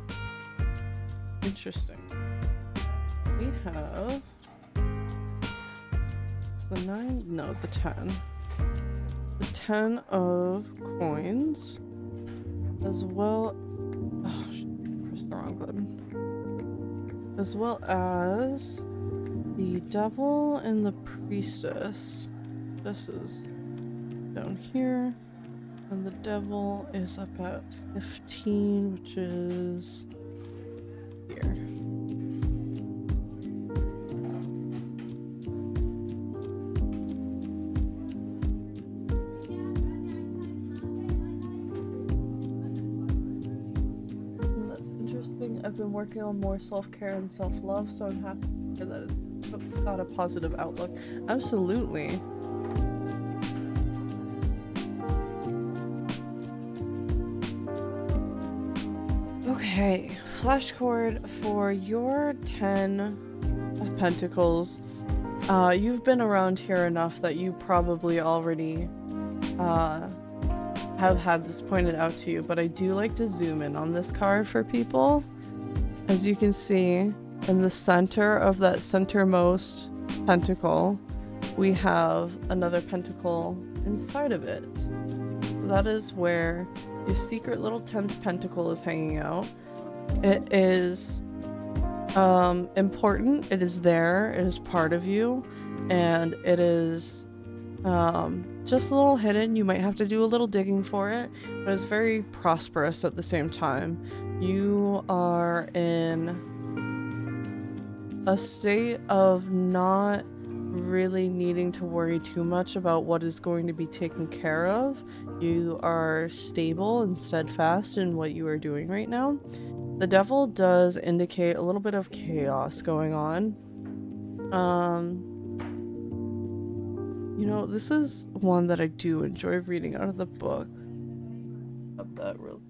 Interesting. We have... It's the 9? No, the 10. The 10 of coins. As well... Oh, shit, pressed the wrong button. As well as... the devil and the priestess. This is down here. And the devil is up at 15, which is... here. I've been working on more self-care and self-love, so I'm happy that it's got a positive outlook. Absolutely. Okay. Okay, flash chord for your 10 of Pentacles. You've been around here enough that you probably already have had this pointed out to you, but I do like to zoom in on this card for people. As you can see, in the center of that centermost pentacle, we have another pentacle inside of it. That is where your secret little 10th pentacle is hanging out. It is important, it is there, it is part of you, and it is just a little hidden. You might have to do a little digging for it, but it's very prosperous at the same time. You are in a state of not really needing to worry too much about what is going to be taken care of. You are stable and steadfast in what you are doing right now. The devil does indicate a little bit of chaos going on. You know, this is one that I do enjoy reading out of the book. Up that real.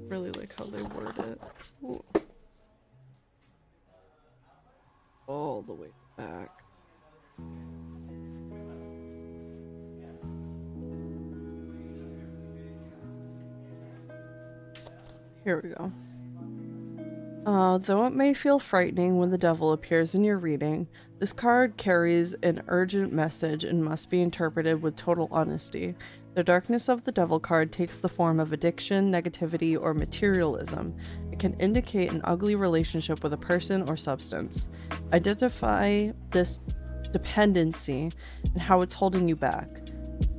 Really like how they word it. Ooh. All the way back. Here we go. Though it may feel frightening when the devil appears in your reading, this card carries an urgent message and must be interpreted with total honesty. The darkness of the devil card takes the form of addiction, negativity, or materialism. It can indicate an ugly relationship with a person or substance. Identify this dependency and how it's holding you back.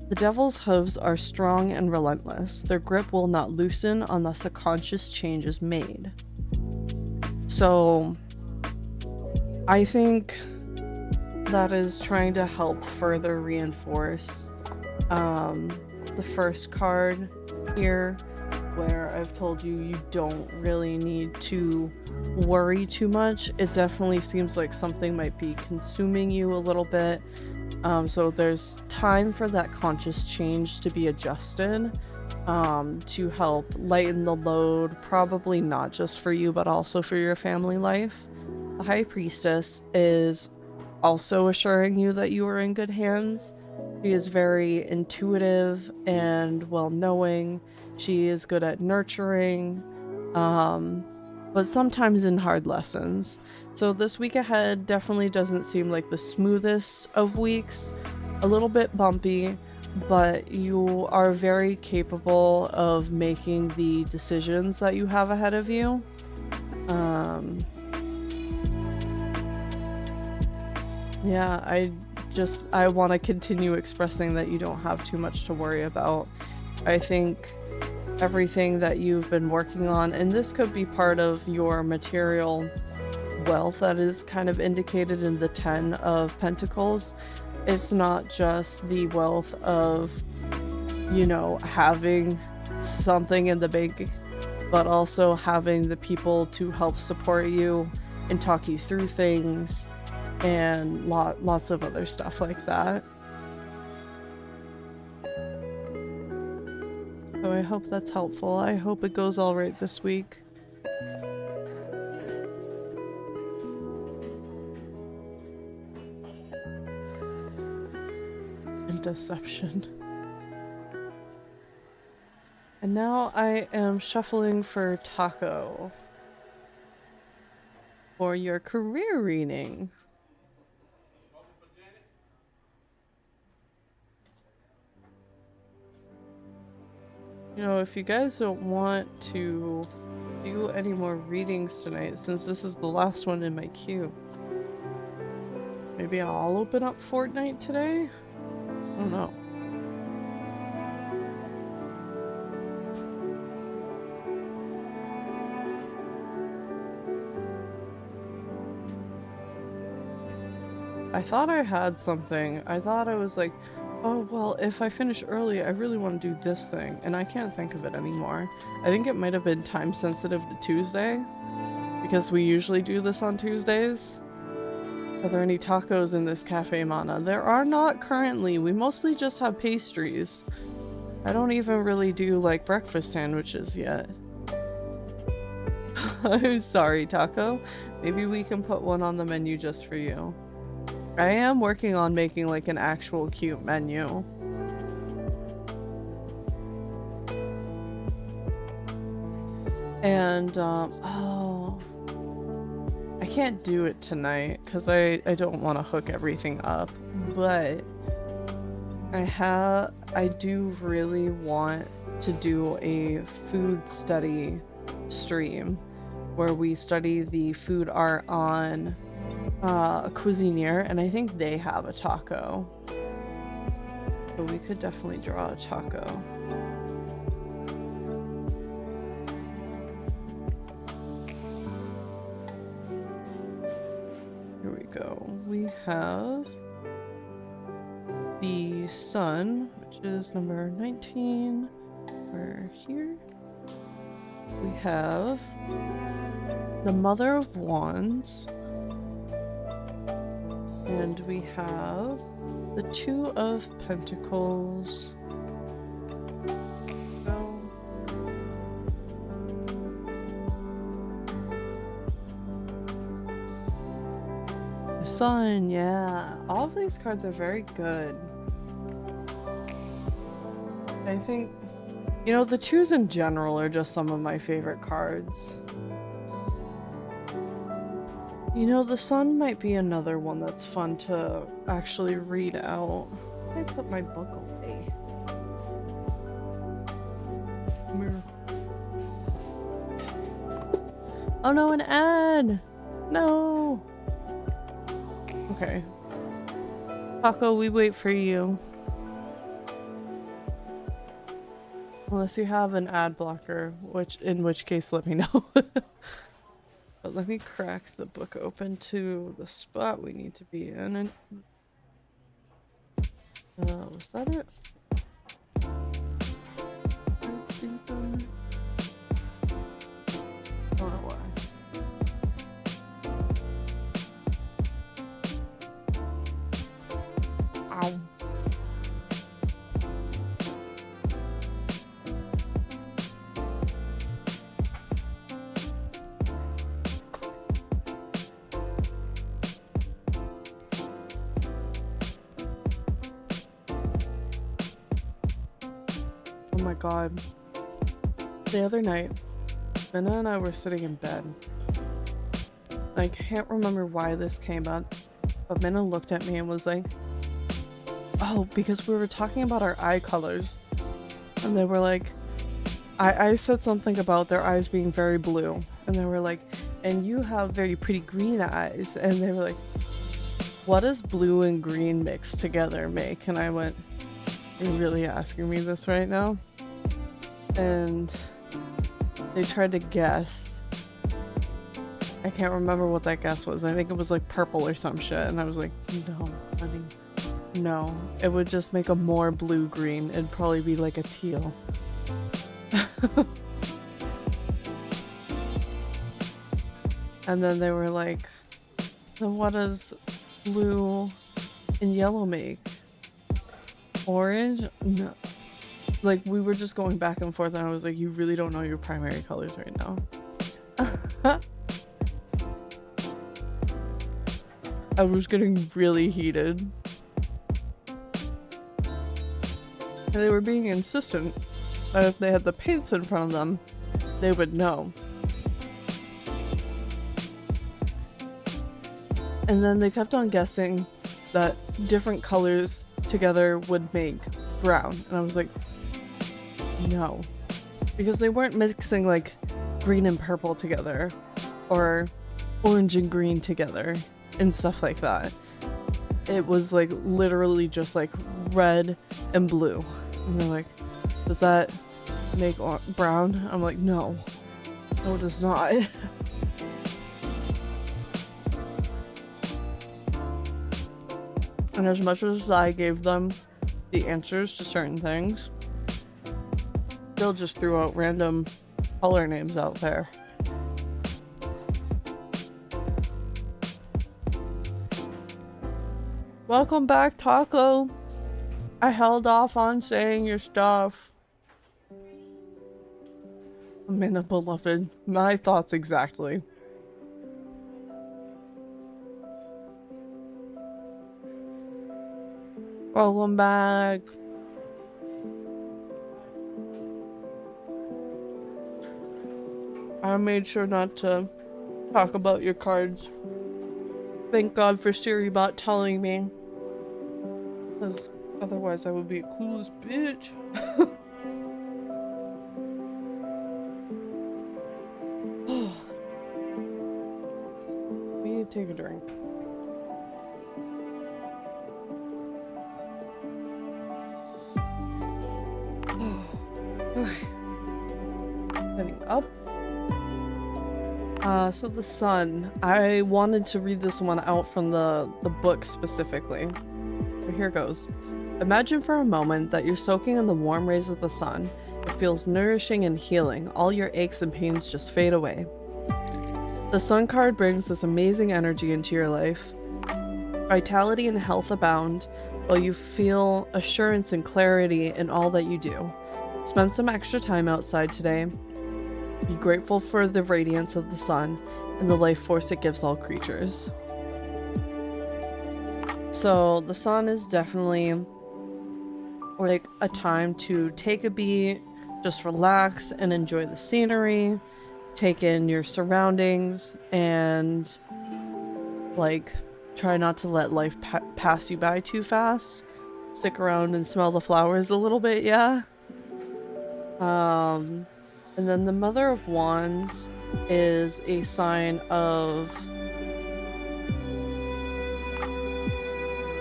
The devil's hooves are strong and relentless. Their grip will not loosen unless a conscious change is made. So, I think that is trying to help further reinforce the first card here, where I've told you you don't really need to worry too much. It definitely seems like something might be consuming you a little bit. So there's time for that conscious change to be adjusted to help lighten the load, probably not just for you, but also for your family life. The High Priestess is also assuring you that you are in good hands. She is very intuitive and well-knowing. She is good at nurturing, but sometimes in hard lessons. So this week ahead definitely doesn't seem like the smoothest of weeks. A little bit bumpy, but you are very capable of making the decisions that you have ahead of you. Yeah, I want to continue expressing that you don't have too much to worry about. I think everything that you've been working on, and this could be part of your material wealth that is kind of indicated in the 10 of Pentacles. It's not just the wealth of, you know, having something in the bank, but also having the people to help support you and talk you through things, and lots of other stuff like that. So I hope that's helpful. I hope it goes all right this week. And deception. And now I am shuffling for Taco for your career reading. You know, if you guys don't want to do any more readings tonight, since this is the last one in my queue, maybe I'll open up Fortnite today? I don't know. I thought I had something. I thought I was like, oh, well, if I finish early, I really want to do this thing, and I can't think of it anymore. I think it might have been time sensitive to Tuesday, because we usually do this on Tuesdays. Are there any tacos in this Cafe Mana? There are not currently. We mostly just have pastries. I don't even really do like breakfast sandwiches yet. I'm sorry, Taco. Maybe we can put one on the menu just for you. I am working on making like an actual cute menu. And, oh, I can't do it tonight because I don't want to hook everything up, but I do really want to do a food study stream where we study the food art on Cuisinier, and I think they have a taco. So we could definitely draw a taco. Here we go. We have the sun, which is number 19. We're here. We have the Mother of Wands. And we have the Two of Pentacles. The Sun, yeah. All of these cards are very good. I think, you know, the twos in general are just some of my favorite cards. You know, the Sun might be another one that's fun to actually read out. I put my book away. Come here. Oh no, an ad! No! Okay. Taco, we wait for you. Unless you have an ad blocker, in which case let me know. But let me crack the book open to the spot we need to be in. And was that it? I don't know why. Ow. Oh my god. The other night, Minna and I were sitting in bed. I can't remember why this came up, but Minna looked at me and was like, oh, because we were talking about our eye colors. And they were like, I said something about their eyes being very blue. And they were like, and you have very pretty green eyes. And they were like, what does blue and green mixed together make? And I went, are you really asking me this right now? And they tried to guess. I can't remember what that guess was. I think it was like purple or some shit. And I was like, no, honey. No, it would just make a more blue-green. It'd probably be like a teal. And then they were like, then what does blue and yellow make? Orange? No. Like, we were just going back and forth and I was like, you really don't know your primary colors right now. I was getting really heated. And they were being insistent that if they had the paints in front of them, they would know. And then they kept on guessing that different colors together would make brown. And I was like, no. Because they weren't mixing like green and purple together or orange and green together and stuff like that. It was like literally just like red and blue. And they're like, does that make brown? I'm like, no. No, it does not. And as much as I gave them the answers to certain things, they'll just threw out random color names out there. Welcome back, Taco. I held off on saying your stuff. Minna beloved. My thoughts exactly. Welcome back. I made sure not to talk about your cards. Thank God for SiriBot telling me. Because otherwise I would be a clueless bitch. We need to take a drink. Okay. Heading up. So the sun. I wanted to read this one out from the book specifically. But here goes. Imagine for a moment that you're soaking in the warm rays of the sun. It feels nourishing and healing. All your aches and pains just fade away. The sun card brings this amazing energy into your life. Vitality and health abound, while you feel assurance and clarity in all that you do. Spend some extra time outside today. Be grateful for the radiance of the sun and the life force it gives all creatures. So the sun is definitely like a time to take a beat, just relax and enjoy the scenery, take in your surroundings, and like try not to let life pass you by too fast. Stick around and smell the flowers a little bit, yeah? And then the Mother of Wands is a sign of,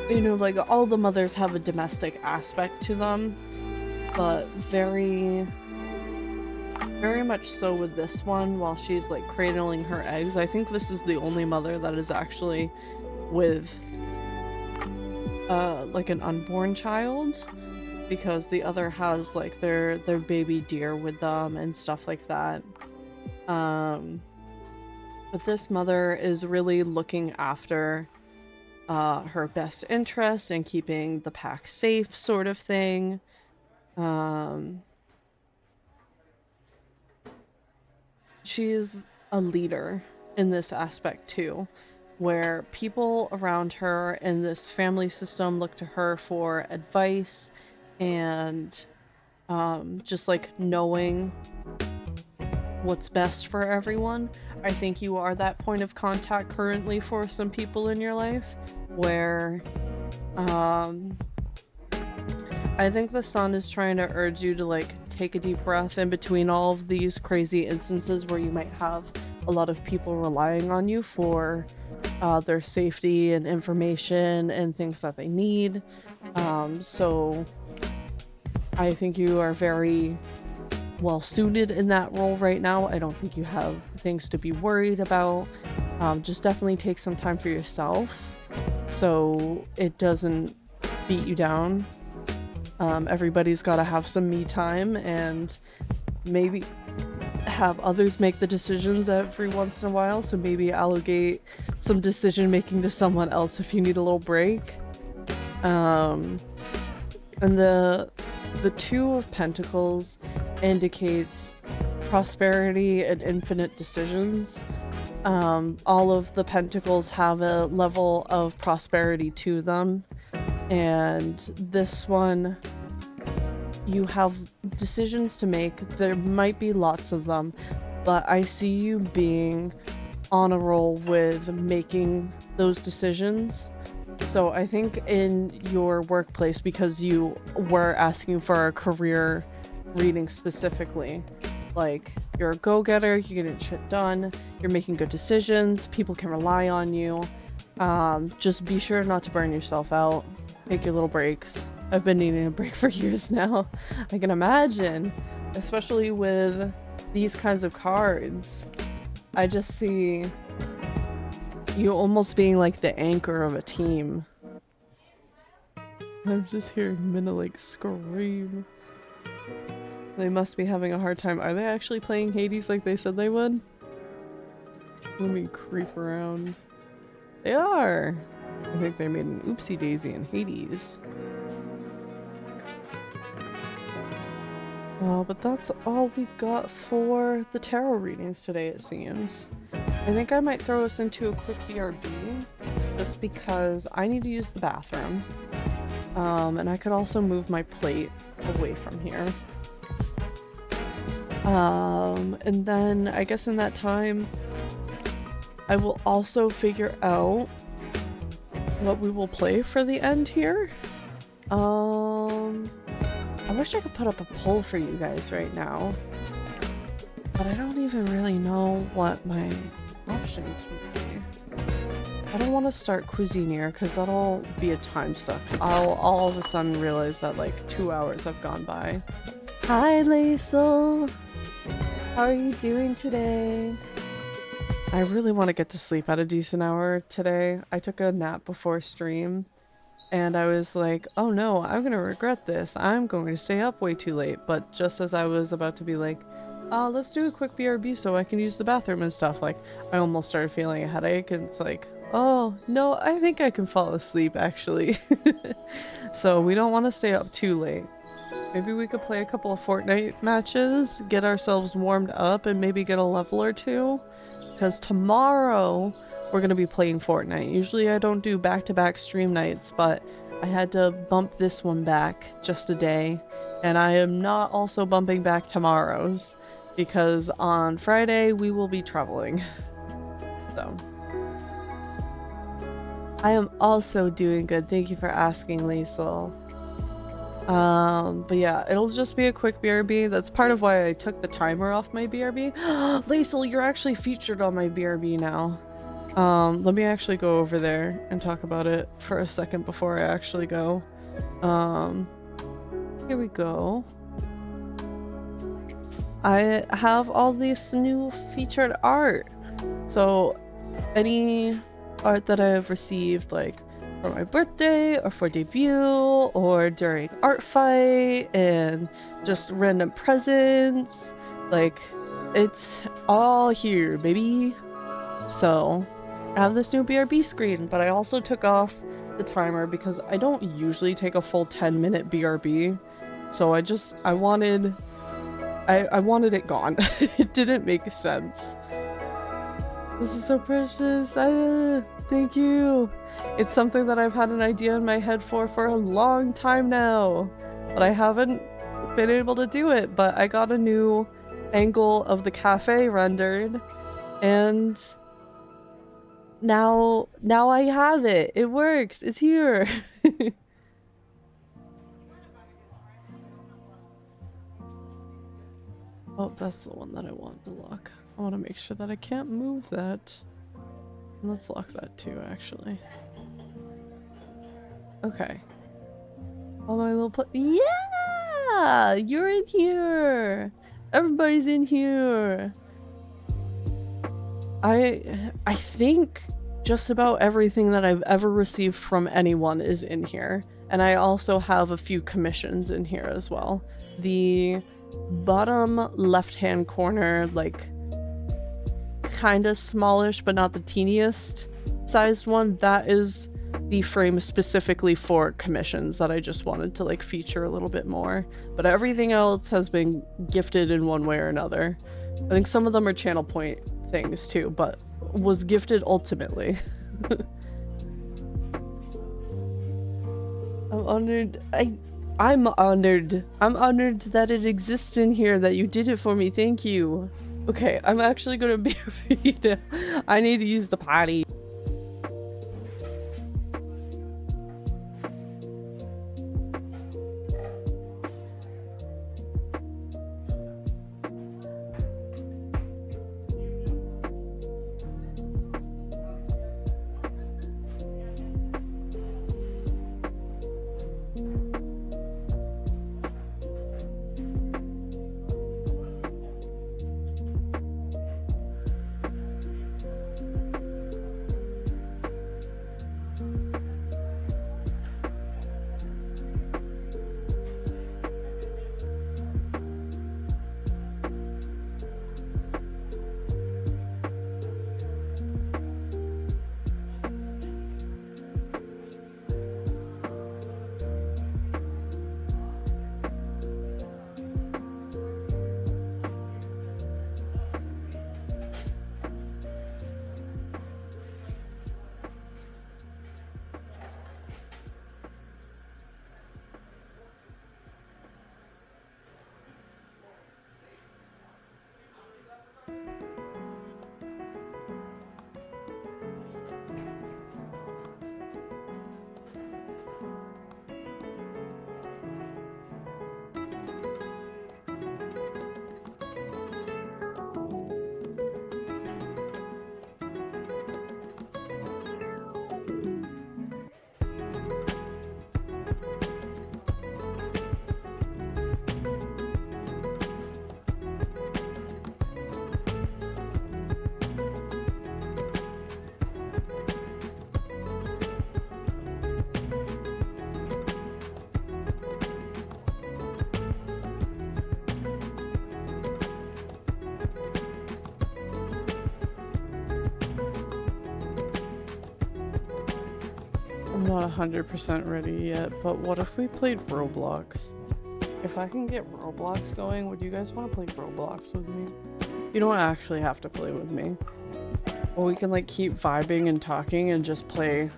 you know, like all the mothers have a domestic aspect to them, but very much so with this one while she's like cradling her eggs. I think this is the only mother that is actually with like an unborn child, because the other has like their baby deer with them and stuff like that. But this mother is really looking after her best interest and keeping the pack safe, sort of thing. She is a leader in this aspect too, where people around her in this family system look to her for advice and just like knowing what's best for everyone. I think you are that point of contact currently for some people in your life where I think the sun is trying to urge you to like take a deep breath in between all of these crazy instances where you might have a lot of people relying on you for their safety and information and things that they need. So I think you are very well suited in that role right now. I don't think you have things to be worried about. Just definitely take some time for yourself so it doesn't beat you down. Everybody's got to have some me time and maybe have others make the decisions every once in a while, so maybe allocate some decision making to someone else if you need a little break. And the Two of Pentacles indicates prosperity and infinite decisions. All of the pentacles have a level of prosperity to them, and this one, you have decisions to make. There might be lots of them, but I see you being on a roll with making those decisions. So I think in your workplace, because you were asking for a career reading specifically, like you're a go-getter, you're getting shit done, you're making good decisions, people can rely on you. Just be sure not to burn yourself out. Take your little breaks. I've been needing a break for years now. I can imagine, especially with these kinds of cards. I just see you almost being like the anchor of a team. I'm just hearing Minna like scream. They must be having a hard time. Are they actually playing Hades like they said they would? Let me creep around. They are! I think they made an oopsie daisy in Hades. But that's all we got for the tarot readings today, it seems. I think I might throw us into a quick BRB, just because I need to use the bathroom. And I could also move my plate away from here. And then I guess in that time, I will also figure out what we will play for the end here. I wish I could put up a poll for you guys right now, but I don't even really know what my options would be. I don't want to start Cuisinier because that'll be a time suck. I'll all of a sudden realize that like 2 hours have gone by. Hi, Laisel! How are you doing today? I really want to get to sleep at a decent hour today. I took a nap before stream. And I was like, oh no, I'm gonna regret this. I'm going to stay up way too late. But just as I was about to be like, let's do a quick BRB so I can use the bathroom and stuff, like, I almost started feeling a headache. And it's like, oh, no, I think I can fall asleep, actually. So we don't want to stay up too late. Maybe we could play a couple of Fortnite matches, get ourselves warmed up, and maybe get a level or two. Because tomorrow we're gonna be playing Fortnite. Usually I don't do back-to-back stream nights, but I had to bump this one back just a day. And I am not also bumping back tomorrow's, because on Friday we will be traveling. So. I am also doing good. Thank you for asking, Liesel. But yeah, it'll just be a quick BRB. That's part of why I took the timer off my BRB. Liesel, you're actually featured on my BRB now. Let me actually go over there and talk about it for a second before I actually go. Here we go. I have all this new featured art. So any art that I have received, like for my birthday or for debut or during art fight and just random presents, like it's all here, baby. So I have this new BRB screen, but I also took off the timer because I don't usually take a full 10-minute BRB. So I wanted it gone. It didn't make sense. This is so precious. Thank you. It's something that I've had an idea in my head for a long time now, but I haven't been able to do it. But I got a new angle of the cafe rendered, and now I have it. It works. It's here. Oh, that's the one that I want to lock. I want to make sure that I can't move that. Let's lock that too, actually. Okay. All my little yeah! You're in here! Everybody's in here! I think just about everything that I've ever received from anyone is in here. And I also have a few commissions in here as well. The bottom left-hand corner, like, kind of smallish, but not the teeniest sized one, that is the frame specifically for commissions that I just wanted to, like, feature a little bit more. But everything else has been gifted in one way or another. I think some of them are channel point things too, but was gifted ultimately. I'm honored. I'm honored. I'm honored that it exists in here, that you did it for me. Thank you. Okay, I'm actually gonna be I need to use the potty. I'm not 100% ready yet, but what if we played Roblox? If I can get Roblox going, would you guys want to play Roblox with me? You don't actually have to play with me. Or we can like keep vibing and talking and just play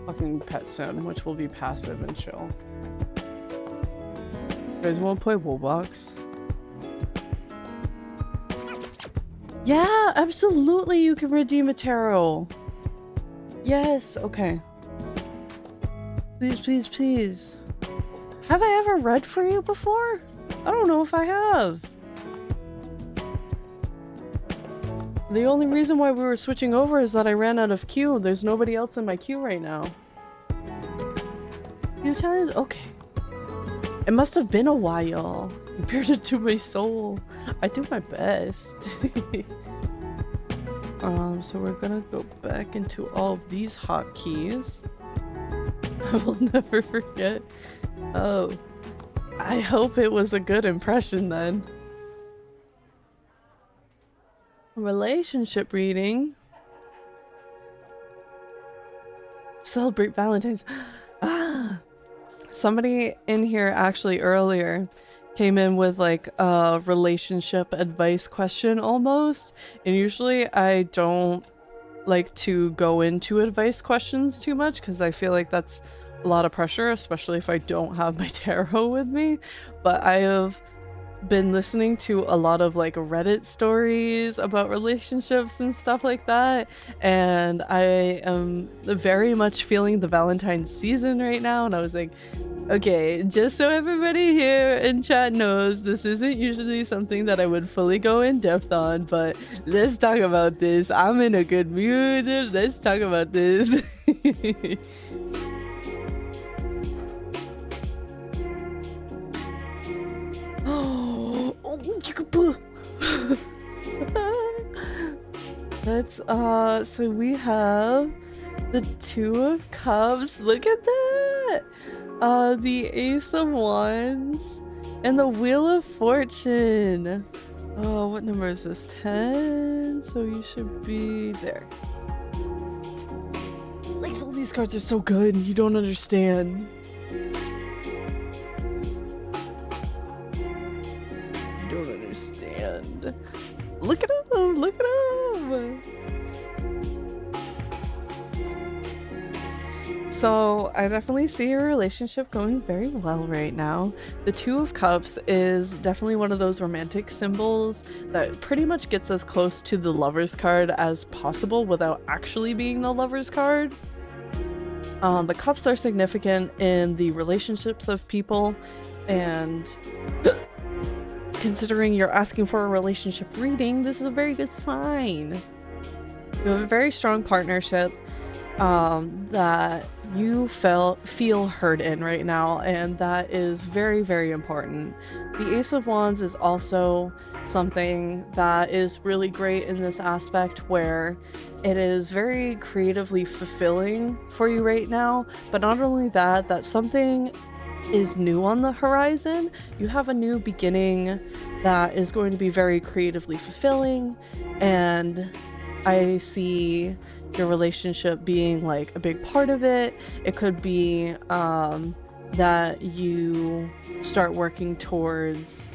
fucking Pet Sim, which will be passive and chill. You guys want to play Roblox? Yeah, absolutely you can redeem a tarot. Yes, okay. Please, please, please. Have I ever read for you before? I don't know if I have. The only reason why we were switching over is that I ran out of queue. There's nobody else in my queue right now. Few times? Okay. It must have been a while. You peered into my soul. I do my best. So we're gonna go back into all of these hotkeys. I will never forget. Oh. I hope it was a good impression then. Relationship reading. Celebrate Valentines. Ah. Somebody in here actually earlier came in with like a relationship advice question almost. And usually I don't like to go into advice questions too much because I feel like that's a lot of pressure, especially if I don't have my tarot with me. But I have been listening to a lot of like Reddit stories about relationships and stuff like that, and I am very much feeling the Valentine's season right now, and I was like, okay, just so everybody here in chat knows, this isn't usually something that I would fully go in depth on, but let's talk about this. I'm in a good mood. Let's talk about this. Let's so we have the Two of Cups. Look at that. The Ace of Wands and the Wheel of Fortune. Oh, what number is this? 10. So you should be there. Like, all these cards are so good. You don't understand. Don't understand. Look at him! Look at him! So I definitely see your relationship going very well right now. The Two of Cups is definitely one of those romantic symbols that pretty much gets as close to the Lover's card as possible without actually being the Lover's card. The cups are significant in the relationships of people, and considering you're asking for a relationship reading, this is a very good sign. You have a very strong partnership that you feel heard in right now, and that is very, very important. The Ace of Wands is also something that is really great in this aspect where it is very creatively fulfilling for you right now, but not only that, that something is new on the horizon. You have a new beginning that is going to be very creatively fulfilling, and I see your relationship being like a big part of it. It could be that you start working towards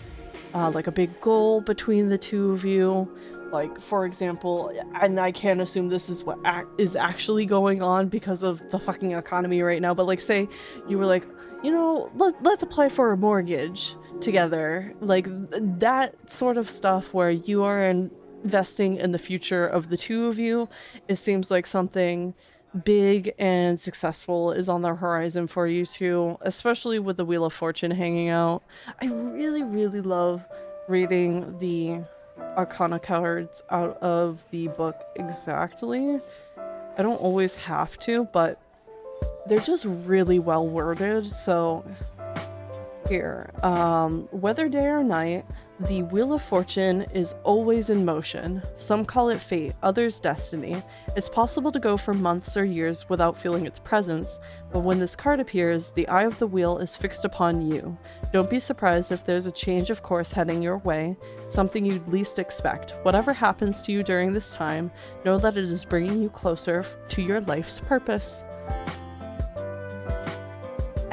like a big goal between the two of you. Like, for example, and I can't assume this is what is actually going on because of the fucking economy right now, but like, say you were like, you know, let's apply for a mortgage together. Like, that sort of stuff where you are investing in the future of the two of you. It seems like something big and successful is on the horizon for you two, especially with the Wheel of Fortune hanging out. I really, really love reading the Arcana cards out of the book exactly. I don't always have to, but they're just really well worded. So here, whether day or night, the Wheel of Fortune is always in motion. Some call it fate, others destiny. It's possible to go for months or years without feeling its presence, but when this card appears, the eye of the wheel is fixed upon you. Don't be surprised if there's a change of course heading your way, something you'd least expect. Whatever happens to you during this time, know that it is bringing you closer to your life's purpose.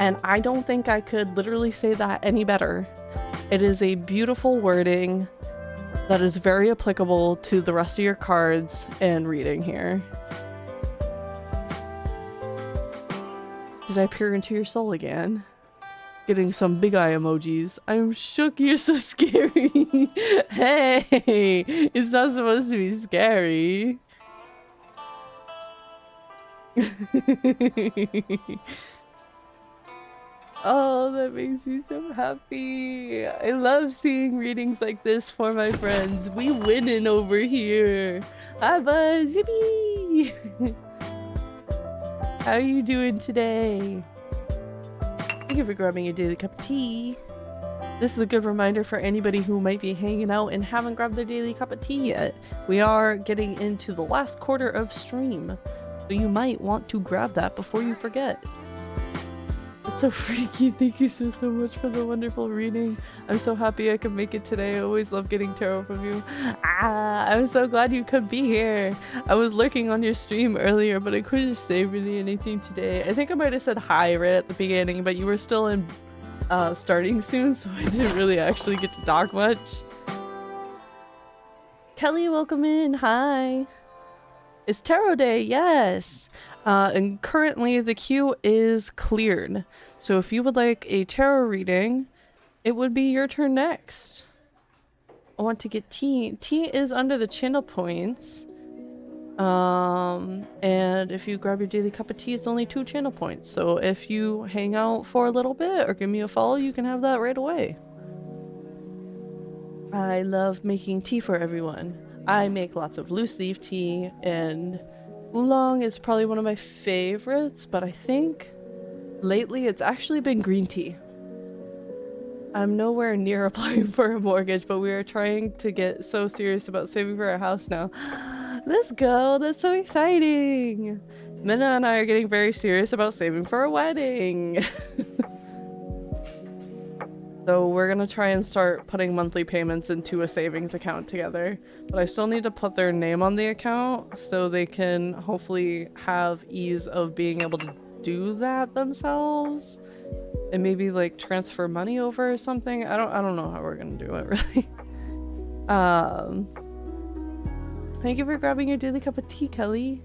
And I don't think I could literally say that any better. It is a beautiful wording that is very applicable to the rest of your cards and reading here. Did I peer into your soul again? Getting some big eye emojis. I'm shook, you're so scary. Hey, it's not supposed to be scary. Oh, that makes me so happy. I love seeing readings like this for my friends. We winning over here. Hi, Buzz. Yippee! How are you doing today? Thank you for grabbing your daily cup of tea. This is a good reminder for anybody who might be hanging out and haven't grabbed their daily cup of tea yet. We are getting into the last quarter of stream, so you might want to grab that before you forget. That's so freaky. Thank you so much for the wonderful reading. I'm so happy I could make it today. I always love getting tarot from you. I'm so glad you could be here. I was lurking on your stream earlier, but I couldn't say really anything today. I think I might have said hi right at the beginning, but you were still in starting soon, so I didn't really actually get to talk much. Kelly, welcome in. Hi. It's Tarot Day, yes! And currently the queue is cleared. So if you would like a tarot reading, it would be your turn next. I want to get tea. Tea is under the channel points. And if you grab your daily cup of tea, it's only 2 channel points. So if you hang out for a little bit or give me a follow, you can have that right away. I love making tea for everyone. I make lots of loose leaf tea, and oolong is probably one of my favorites, but I think lately it's actually been green tea. I'm nowhere near applying for a mortgage, but we are trying to get so serious about saving for a house now. Let's go! That's so exciting! Minna and I are getting very serious about saving for a wedding. So we're gonna try and start putting monthly payments into a savings account together. But I still need to put their name on the account so they can hopefully have ease of being able to do that themselves. And maybe like transfer money over or something. I don't know how we're gonna do it really. Thank you for grabbing your daily cup of tea, Kelly.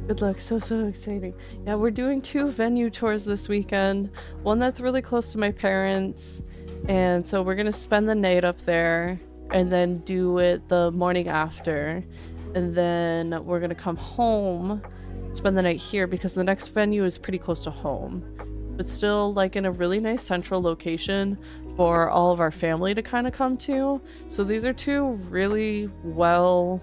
Good luck, so exciting. Yeah, we're doing 2 venue tours this weekend. One that's really close to my parents, and so we're gonna spend the night up there and then do it the morning after. And then we're gonna come home, spend the night here because the next venue is pretty close to home. But still like in a really nice central location for all of our family to kind of come to. So these are 2 really well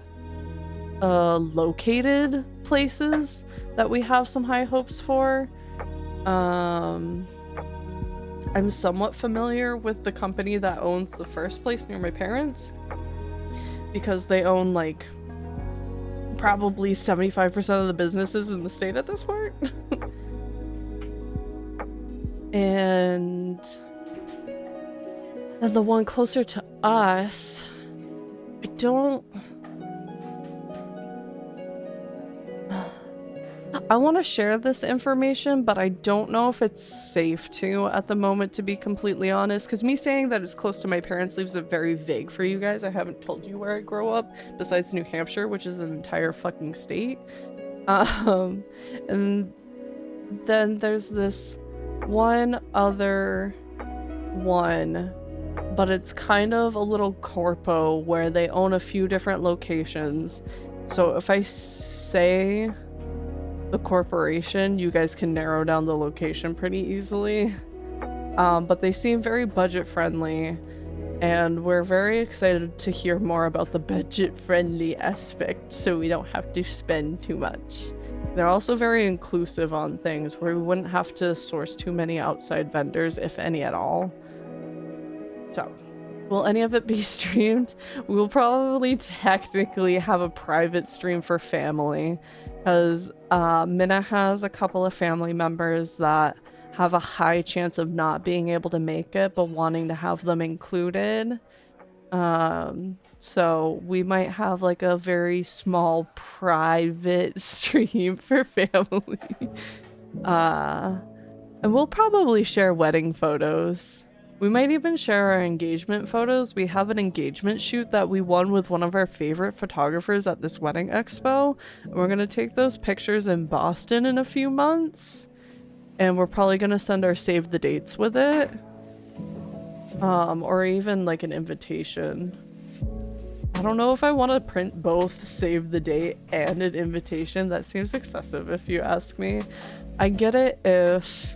located places that we have some high hopes for. I'm somewhat familiar with the company that owns the first place near my parents because they own like probably 75% of the businesses in the state at this point. and the one closer to us, I want to share this information, but I don't know if it's safe to at the moment, to be completely honest, because me saying that it's close to my parents leaves it very vague for you guys. I haven't told you where I grow up, besides New Hampshire, which is an entire fucking state. And then there's this one other one, but it's kind of a little corpo where they own a few different locations. So if I say the corporation, you guys can narrow down the location pretty easily. But they seem very budget friendly, and we're very excited to hear more about the budget friendly aspect so we don't have to spend too much. They're also very inclusive on things where we wouldn't have to source too many outside vendors, if any at all. So, will any of it be streamed? We will probably technically have a private stream for family, because Minna has a couple of family members that have a high chance of not being able to make it, but wanting to have them included. So we might have like a very small private stream for family. And we'll probably share wedding photos. We might even share our engagement photos. We have an engagement shoot that we won with one of our favorite photographers at this wedding expo. And we're gonna take those pictures in Boston in a few months. And we're probably gonna send our save the dates with it. Or even like an invitation. I don't know if I want to print both save the date and an invitation. That seems excessive if you ask me. I get it if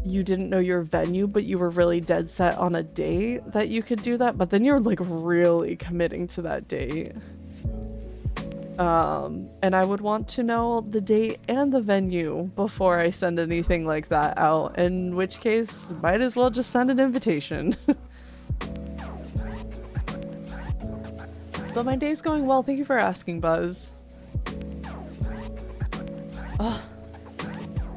you didn't know your venue, but you were really dead set on a date that you could do that, but then you're like really committing to that date. And I would want to know the date and the venue before I send anything like that out, in which case, might as well just send an invitation. But my day's going well, thank you for asking, Buzz. Oh.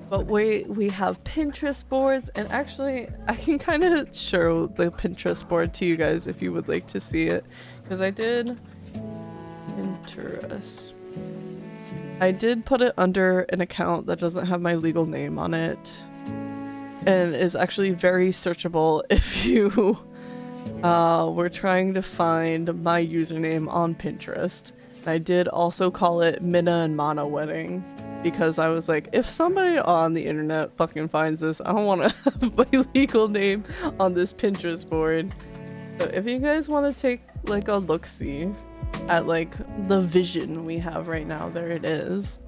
But we have Pinterest boards, and actually I can kind of show the Pinterest board to you guys if you would like to see it, because I did Pinterest. I did put it under an account that doesn't have my legal name on it, and is actually very searchable if you were trying to find my username on Pinterest. And I did also call it Minna and Mana Wedding, because I was like, if somebody on the internet fucking finds this, I don't want to have my legal name on this Pinterest board. So if you guys want to take like a look-see at like the vision we have right now, there it is.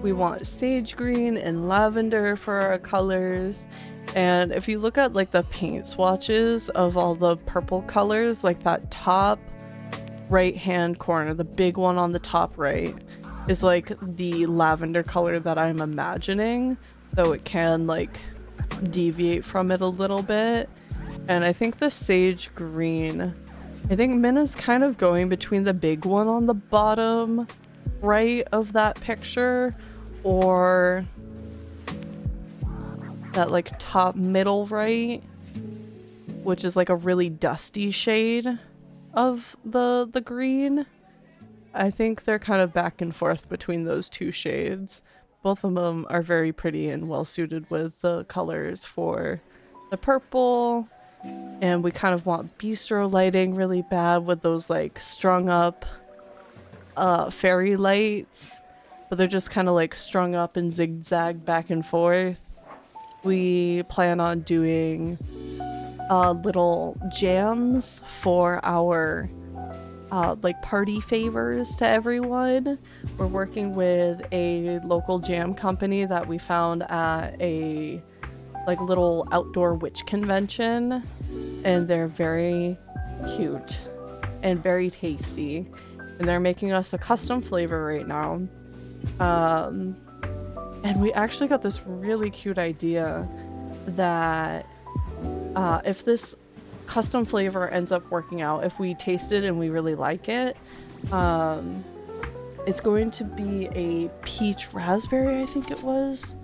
We want sage green and lavender for our colors. And if you look at like the paint swatches of all the purple colors, like that top right hand corner, the big one on the top right, is like the lavender color that I'm imagining, though it can like deviate from it a little bit. And I think the sage green, I think Minna's kind of going between the big one on the bottom right of that picture or that like top middle right, which is like a really dusty shade of the green. I think they're kind of back and forth between those two shades. Both of them are very pretty and well suited with the colors for the purple. And we kind of want bistro lighting really bad with those like strung up fairy lights, but they're just kind of like strung up and zigzag back and forth. We plan on doing little jams for our like party favors to everyone. We're working with a local jam company that we found at a like little outdoor witch convention, and they're very cute and very tasty, and they're making us a custom flavor right now. And we actually got this really cute idea that if this custom flavor ends up working out, if we taste it and we really like it, it's going to be a peach raspberry, I think it was.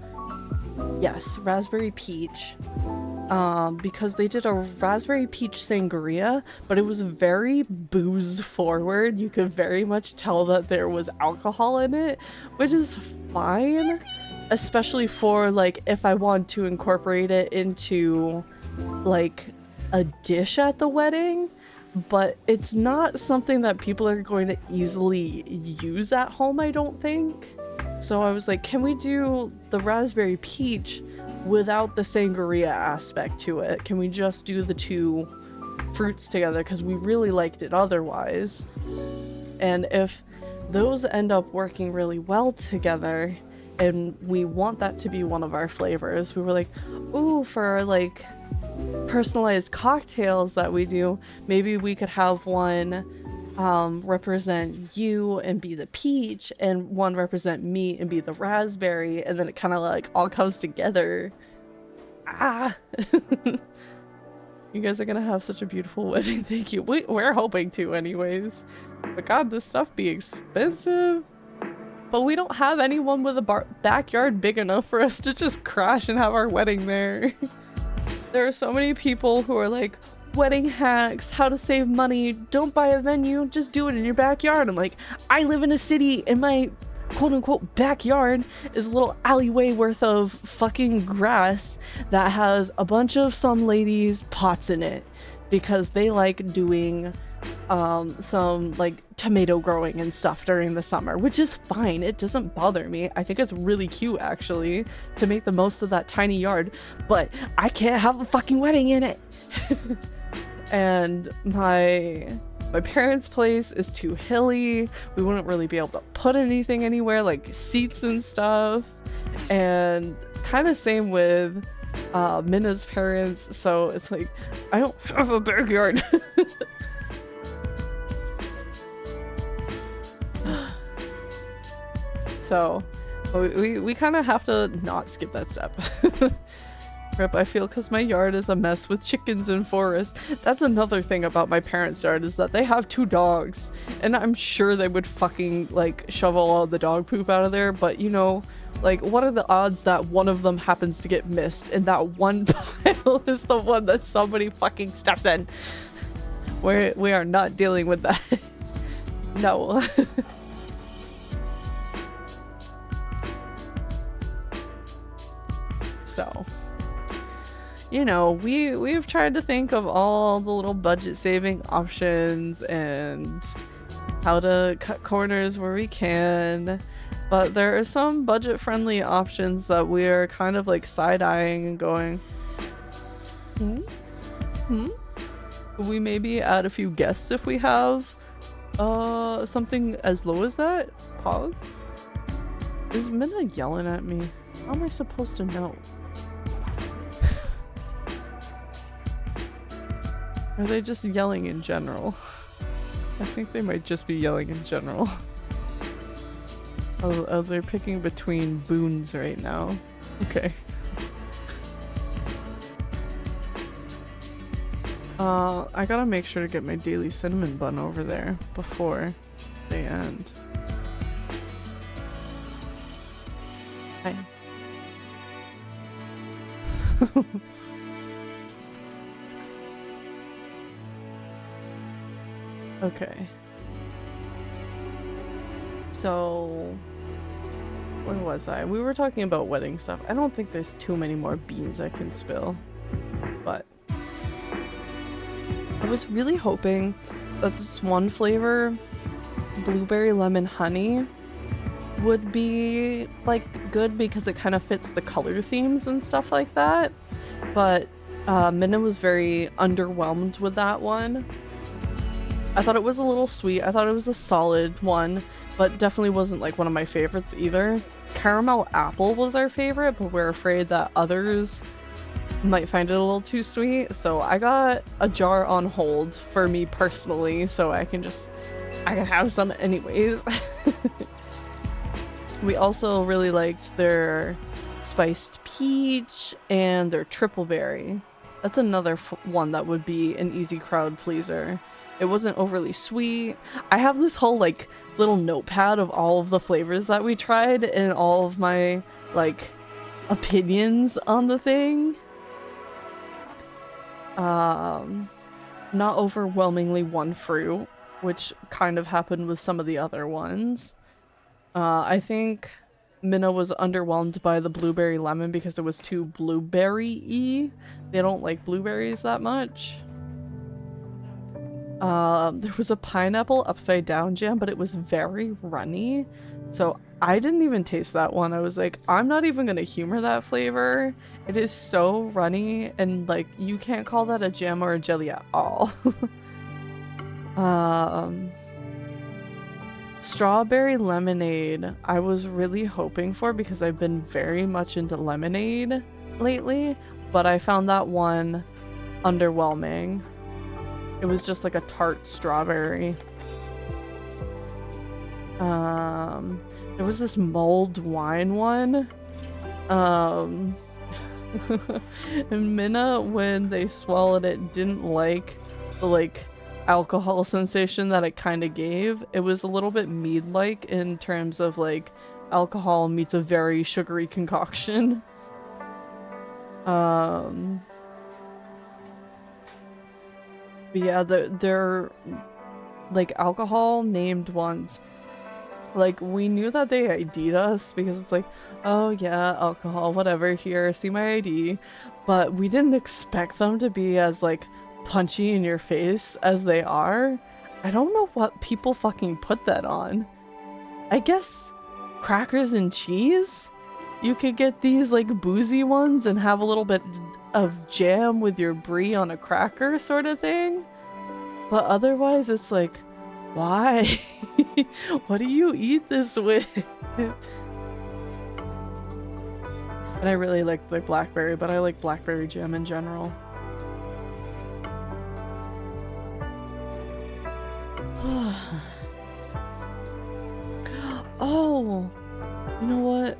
Yes, raspberry peach. Because they did a raspberry peach sangria, but it was very booze forward. You could very much tell that there was alcohol in it, which is fine, especially for like if I want to incorporate it into like a dish at the wedding, but it's not something that people are going to easily use at home, I don't think. So I was like, can we do the raspberry peach without the sangria aspect to it? Can we just do the two fruits together? Because we really liked it otherwise. And if those end up working really well together, and we want that to be one of our flavors, we were like, ooh, for like personalized cocktails that we do, maybe we could have one represent you and be the peach, and one represent me and be the raspberry, and then it kind of like all comes together. You guys are gonna have such a beautiful wedding. Thank you. We're hoping to anyways, but god, this stuff be expensive. But we don't have anyone with a backyard big enough for us to just crash and have our wedding there. There are so many people who are like, wedding hacks, how to save money, don't buy a venue, just do it in your backyard. I'm like, I live in a city and my quote-unquote backyard is a little alleyway worth of fucking grass that has a bunch of some ladies' pots in it because they like doing some like tomato growing and stuff during the summer, which is fine. It doesn't bother me. I think it's really cute actually to make the most of that tiny yard, but I can't have a fucking wedding in it. And my parents' place is too hilly. We wouldn't really be able to put anything anywhere, like seats and stuff. And kind of same with Minna's parents, so it's like I don't have a backyard. So we kind of have to not skip that step. Rip, I feel because my yard is a mess with chickens and forests. That's another thing about my parents' yard is that they have 2 dogs, and I'm sure they would fucking like shovel all the dog poop out of there, but you know, like what are the odds that one of them happens to get missed and that one pile is the one that somebody fucking steps in? We are not dealing with that. No. So, you know, we've tried to think of all the little budget saving options and how to cut corners where we can, but there are some budget friendly options that we are kind of like side-eyeing and going, Could we maybe add a few guests if we have something as low as that? Pog? Is Minna yelling at me? How am I supposed to know? Are they just yelling in general? I think they might just be yelling in general. Oh, they're picking between boons right now. Okay. I gotta make sure to get my daily cinnamon bun over there before they end. Hi. Okay. So, where was I? We were talking about wedding stuff. I don't think there's too many more beans I can spill, but I was really hoping that this one flavor, blueberry lemon honey, would be like good because it kind of fits the color themes and stuff like that, but Minna was very underwhelmed with that one. I thought it was a little sweet. I thought it was a solid one, but definitely wasn't like one of my favorites either. Caramel apple was our favorite, but we're afraid that others might find it a little too sweet. So I got a jar on hold for me personally, so I can have some anyways. We also really liked their spiced peach and their triple berry. That's another one that would be an easy crowd pleaser. It wasn't overly sweet. I have this whole like little notepad of all of the flavors that we tried and all of my like opinions on the thing. Not overwhelmingly one fruit, which kind of happened with some of the other ones. I think Minna was underwhelmed by the blueberry lemon because it was too blueberry-y. They don't like blueberries that much. There was a pineapple upside down jam, but it was very runny, so I didn't even taste that one. I was like, I'm not even gonna humor that flavor. It is so runny, and like, you can't call that a jam or a jelly at all. Strawberry lemonade I was really hoping for because I've been very much into lemonade lately, but I found that one underwhelming. It was just like a tart strawberry. There was this mulled wine one. And Minna, when they swallowed it, didn't like the alcohol sensation that it kind of gave. It was a little bit mead-like in terms of like alcohol meets a very sugary concoction. But yeah, they're like alcohol named ones Like, we knew that they ID'd us because it's like, oh yeah, alcohol, whatever, here, see my ID. But we didn't expect them to be as, like, punchy in your face as they are. I don't know what people fucking put that on. I guess crackers and cheese? You could get these, like, boozy ones and have a little bit of jam with your brie on a cracker sort of thing. But otherwise, it's like, why? What do you eat this with? And I really like the blackberry, but I like blackberry jam in general. Oh, you know what?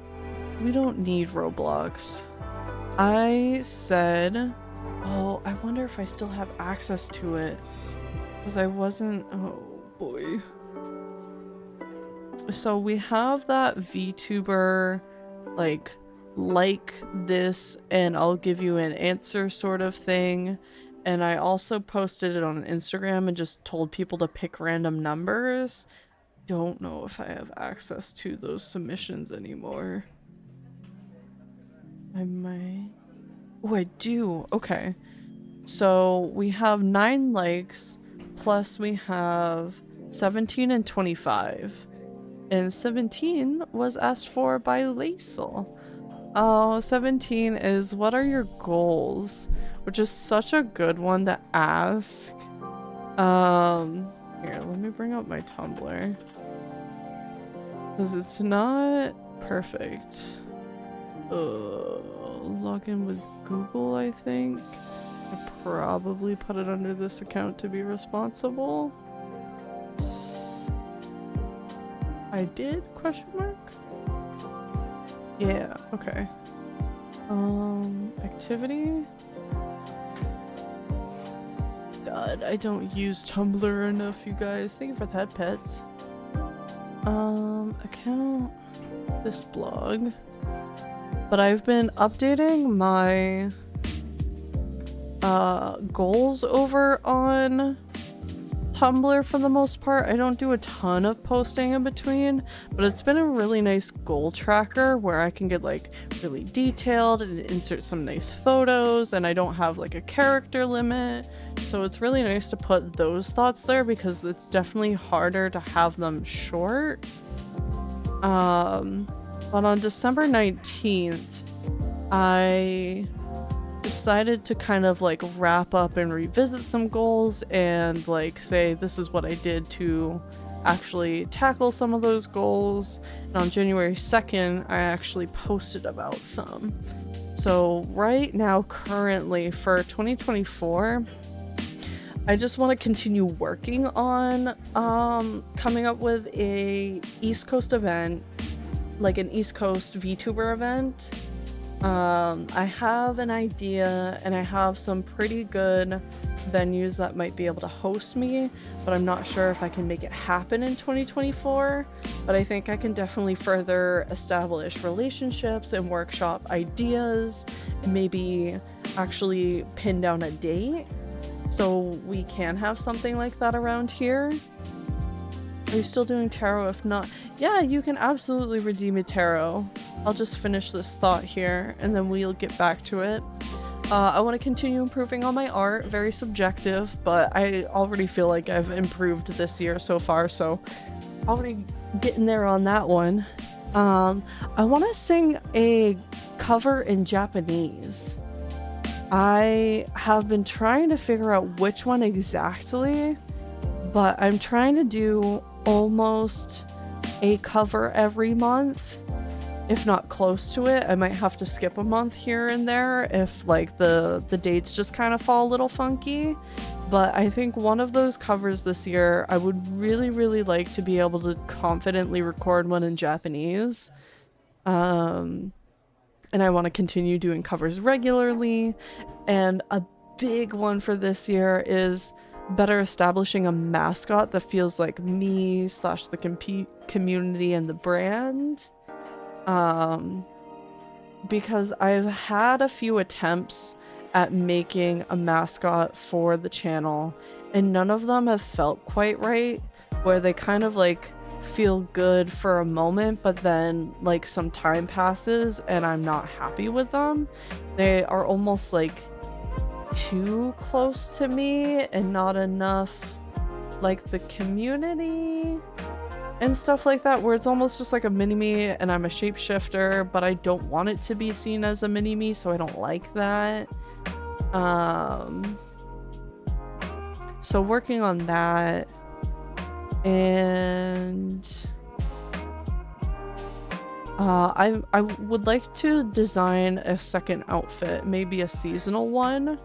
We don't need Roblox. I said, oh, I wonder if I still have access to it. Because I wasn't, oh boy. So we have that VTuber, like this and I'll give you an answer sort of thing. And I also posted it on Instagram and just told people to pick random numbers. Don't know if I have access to those submissions anymore. I might. Oh, I do. Okay. So we have 9 likes, plus we have 17 and 25. And 17 was asked for by Laisel. Oh, 17 is, what are your goals? Which is such a good one to ask. Here, let me bring up my Tumblr. Because it's not perfect. Log in with Google, I think. I probably put it under this account to be responsible. I did? Question mark? Yeah, okay. Activity? God, I don't use Tumblr enough, you guys. Thank you for that, pets. Account, this blog. But I've been updating my goals over on Tumblr for the most part. I don't do a ton of posting in between, but it's been a really nice goal tracker where I can get like really detailed and insert some nice photos, and I don't have like a character limit. So it's really nice to put those thoughts there because it's definitely harder to have them short. But on December 19th, I decided to kind of like wrap up and revisit some goals and like say this is what I did to actually tackle some of those goals. And on January 2nd, I actually posted about some. So right now, currently for 2024, I just want to continue working on coming up with a East Coast event, like an East Coast VTuber event. I have an idea and I have some pretty good venues that might be able to host me, but I'm not sure if I can make it happen in 2024. But I think I can definitely further establish relationships and workshop ideas, maybe actually pin down a date so we can have something like that around here. Are you still doing tarot? If not, yeah, you can absolutely redeem a tarot. I'll just finish this thought here and then we'll get back to it. I want to continue improving on my art. Very subjective, but I already feel like I've improved this year so far, so already getting there on that one. I want to sing a cover in Japanese. I have been trying to figure out which one exactly, but I'm trying to do almost a cover every month, if not close to it. I might have to skip a month here and there if like the dates just kind of fall a little funky. But I think one of those covers this year, I would really, really like to be able to confidently record one in Japanese. And I want to continue doing covers regularly. And a big one for this year is better establishing a mascot that feels like me / the community and the brand. Because I've had a few attempts at making a mascot for the channel and none of them have felt quite right, where they kind of like feel good for a moment, but then like some time passes and I'm not happy with them. They are almost like too close to me and not enough like the community and stuff like that, where it's almost just like a mini-me and I'm a shapeshifter, but I don't want it to be seen as a mini-me, so I don't like that. So working on that, and I would like to design a second outfit, maybe a seasonal one.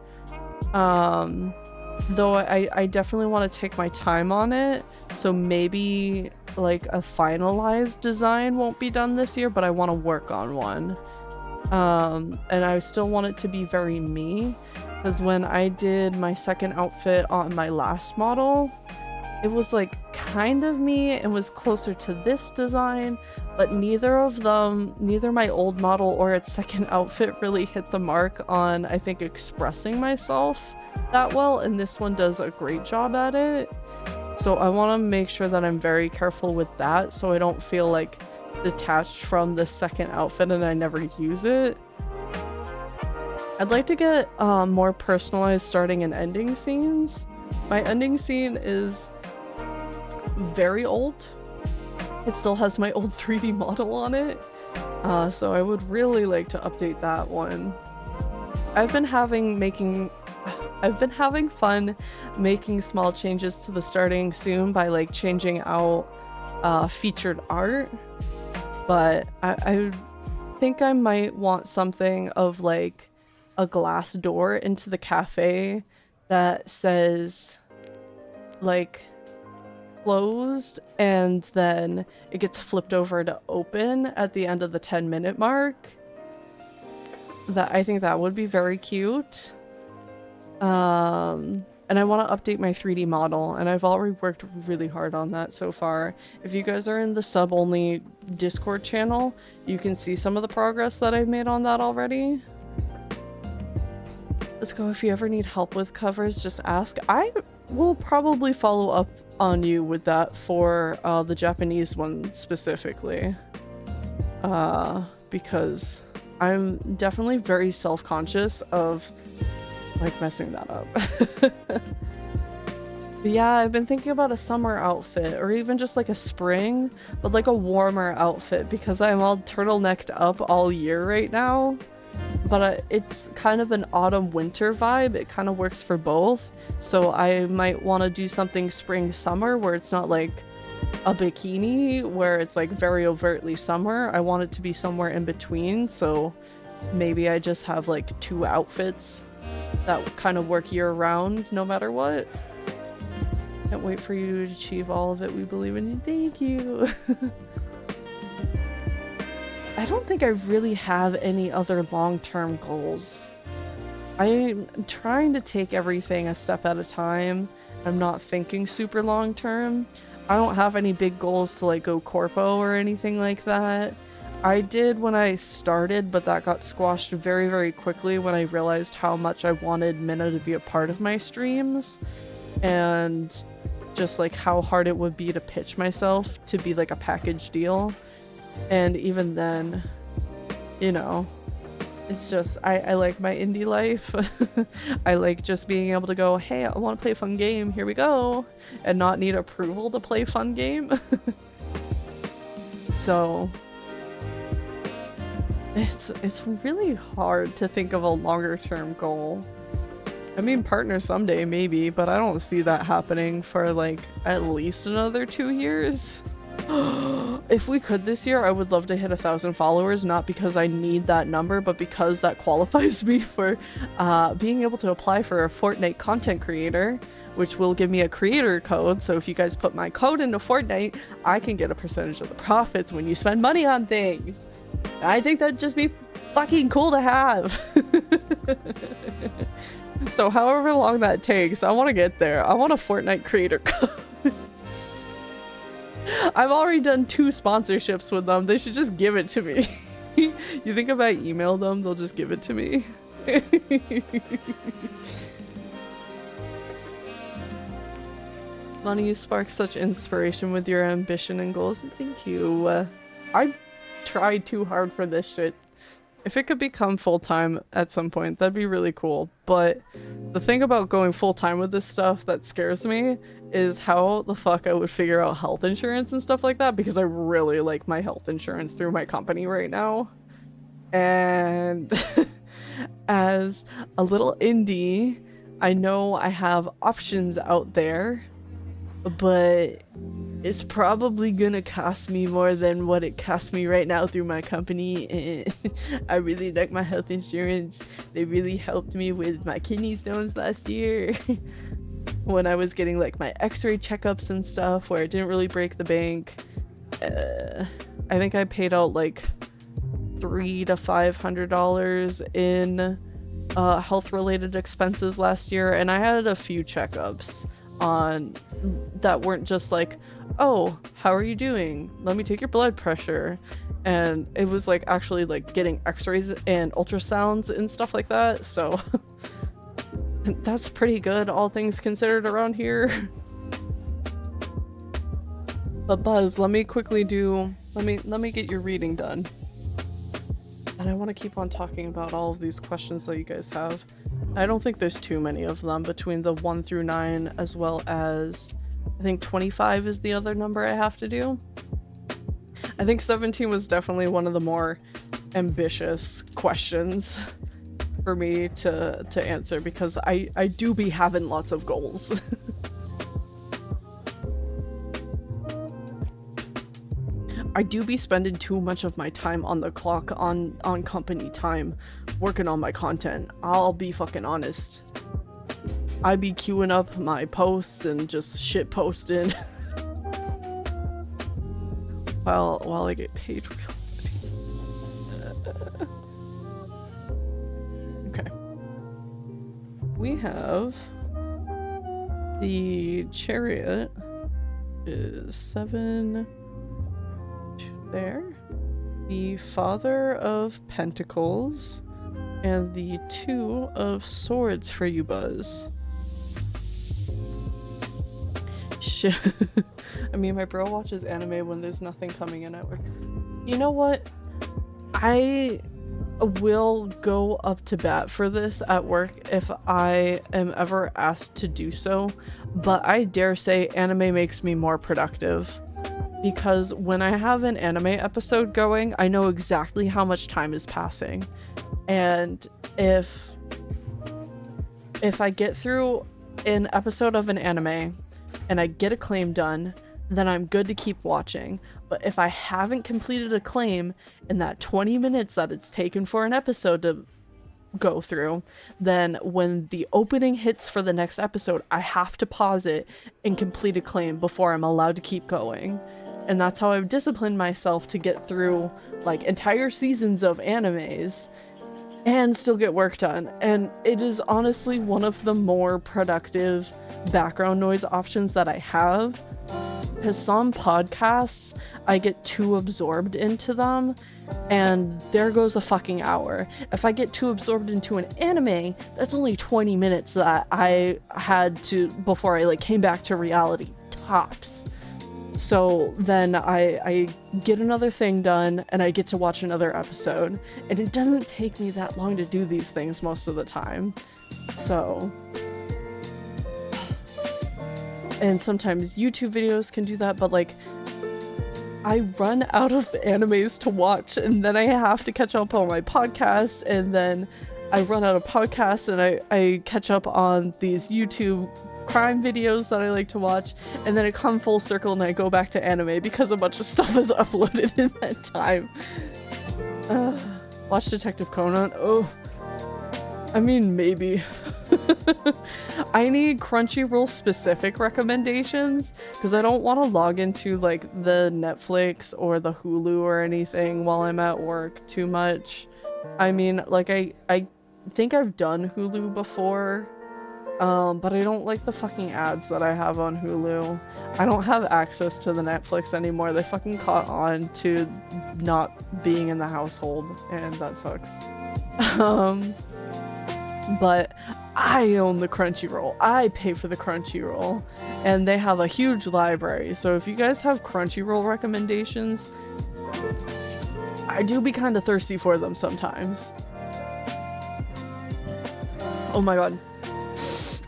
Though I definitely want to take my time on it, so maybe like a finalized design won't be done this year, but I want to work on one. And I still want it to be very me, because when I did my second outfit on my last model, it was like kind of me and was closer to this design, but neither of them, neither my old model or its second outfit really hit the mark on, I think, expressing myself that well, and this one does a great job at it. So I want to make sure that I'm very careful with that, so I don't feel like detached from the second outfit and I never use it. I'd like to get more personalized starting and ending scenes. My ending scene is very old. It still has my old 3D model on it, so I would really like to update that one. I've been having fun making small changes to the starting soon by like changing out featured art, but I think I might want something of like a glass door into the cafe that says like closed, and then it gets flipped over to open at the end of the 10-minute mark. That I think that would be very cute. And I want to update my 3D model, and I've already worked really hard on that so far. If you guys are in the sub-only Discord channel, you can see some of the progress that I've made on that already. Let's go. If you ever need help with covers, just ask. I will probably follow up on you with that for the Japanese one specifically. Because I'm definitely very self-conscious of like messing that up. But yeah, I've been thinking about a summer outfit, or even just like a spring, but like a warmer outfit, because I'm all turtlenecked up all year right now. But it's kind of an autumn-winter vibe. It kind of works for both. So I might want to do something spring-summer where it's not like a bikini, where it's like very overtly summer. I want it to be somewhere in between. So maybe I just have like 2 outfits that kind of work year-round no matter what. Can't wait for you to achieve all of it. We believe in you. Thank you. I don't think I really have any other long-term goals. I'm trying to take everything a step at a time. I'm not thinking super long-term. I don't have any big goals to like go corpo or anything like that. I did when I started, but that got squashed very, very quickly when I realized how much I wanted Minna to be a part of my streams, and just like how hard it would be to pitch myself to be like a package deal. And even then, you know, it's just, I like my indie life. I like just being able to go, hey, I want to play a fun game, here we go, and not need approval to play fun game. So it's really hard to think of a longer term goal. I mean, partner someday maybe, but I don't see that happening for like at least another 2 years. If we could this year, I would love to hit 1,000 followers, not because I need that number, but because that qualifies me for being able to apply for a Fortnite content creator, which will give me a creator code. So if you guys put my code into Fortnite, I can get a percentage of the profits when you spend money on things. I think that'd just be fucking cool to have. So however long that takes, I want to get there. I want a Fortnite creator code. I've already done 2 sponsorships with them. They should just give it to me. You think if I email them, they'll just give it to me? Money sparks such inspiration with your ambition and goals. Thank you. I tried too hard for this shit. If it could become full-time at some point, that'd be really cool. But the thing about going full-time with this stuff that scares me is how the fuck I would figure out health insurance and stuff like that, because I really like my health insurance through my company right now. And as a little indie, I know I have options out there, but it's probably gonna cost me more than what it costs me right now through my company. And I really like my health insurance. They really helped me with my kidney stones last year when I was getting like my x-ray checkups and stuff where it didn't really break the bank. I think I paid out like $300 to $500 in health related expenses last year, and I had a few checkups on that weren't just like, oh, how are you doing? Let me take your blood pressure. And it was like actually like getting x-rays and ultrasounds and stuff like that. So that's pretty good, all things considered around here. But Buzz, let me quickly do, let me get your reading done. And I want to keep on talking about all of these questions that you guys have. I don't think there's too many of them between the 1 through 9, as well as I think 25 is the other number I have to do. I think 17 was definitely one of the more ambitious questions for me to answer, because I do be having lots of goals. I do be spending too much of my time on the clock on company time working on my content. I'll be fucking honest. I be queuing up my posts and just shit posting while I get paid real money. Okay. We have the Chariot is 7 there. The Father of Pentacles and the 2 of Swords for you, Buzz. Shit. I mean, my bro watches anime when there's nothing coming in at work. You know what? I will go up to bat for this at work if I am ever asked to do so, but I dare say anime makes me more productive. Because when I have an anime episode going, I know exactly how much time is passing. And if I get through an episode of an anime and I get a claim done, then I'm good to keep watching. But if I haven't completed a claim in that 20 minutes that it's taken for an episode to go through, then when the opening hits for the next episode, I have to pause it and complete a claim before I'm allowed to keep going. And that's how I've disciplined myself to get through like entire seasons of animes and still get work done. And it is honestly one of the more productive background noise options that I have, because some podcasts I get too absorbed into them and there goes a fucking hour. If I get too absorbed into an anime, that's only 20 minutes that I had to before I like came back to reality, tops. So then I get another thing done and I get to watch another episode, and it doesn't take me that long to do these things most of the time. So, and sometimes YouTube videos can do that, but like I run out of animes to watch and then I have to catch up on my podcast, and then I run out of podcasts and I catch up on these YouTube crime videos that I like to watch, and then I come full circle and I go back to anime because a bunch of stuff is uploaded in that time. Watch Detective Conan? Oh, I mean, maybe. I need Crunchyroll specific recommendations because I don't want to log into like the Netflix or the Hulu or anything while I'm at work too much. I mean, like I think I've done Hulu before, but I don't like the fucking ads that I have on Hulu. I don't have access to the Netflix anymore. They fucking caught on to not being in the household, and that sucks. But I own the Crunchyroll. I pay for the Crunchyroll. And they have a huge library. So if you guys have Crunchyroll recommendations, I do be kind of thirsty for them sometimes. Oh my god.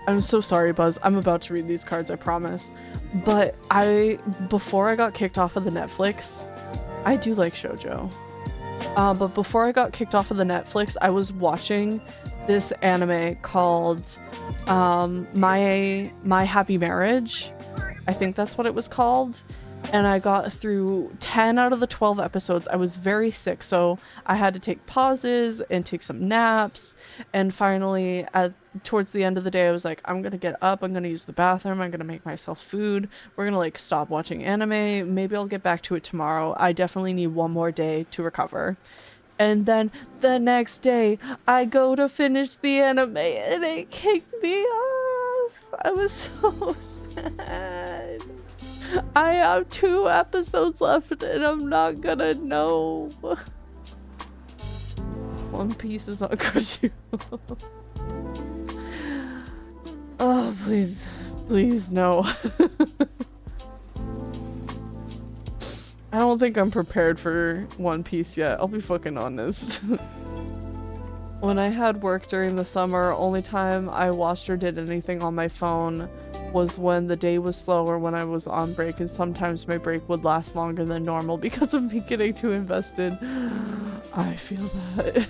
I'm so sorry, Buzz. I'm about to read these cards, I promise. But before I got kicked off of the Netflix, I do like shoujo. But before I got kicked off of the Netflix, I was watching this anime called My Happy Marriage. I think that's what it was called. And I got through 10 out of the 12 episodes. I was very sick, so I had to take pauses and take some naps. And finally, towards the end of the day, I was like, I'm gonna get up, I'm gonna use the bathroom, I'm gonna make myself food. We're gonna like stop watching anime. Maybe I'll get back to it tomorrow. I definitely need one more day to recover. And then the next day, I go to finish the anime and it kicked me off. I was so sad. I have 2 episodes left and I'm not gonna know. One Piece is on Crunchyroll. Oh, please. Please, no. I don't think I'm prepared for One Piece yet. I'll be fucking honest. When I had work during the summer, only time I watched or did anything on my phone was when the day was slow or when I was on break, and sometimes my break would last longer than normal because of me getting too invested. I feel that.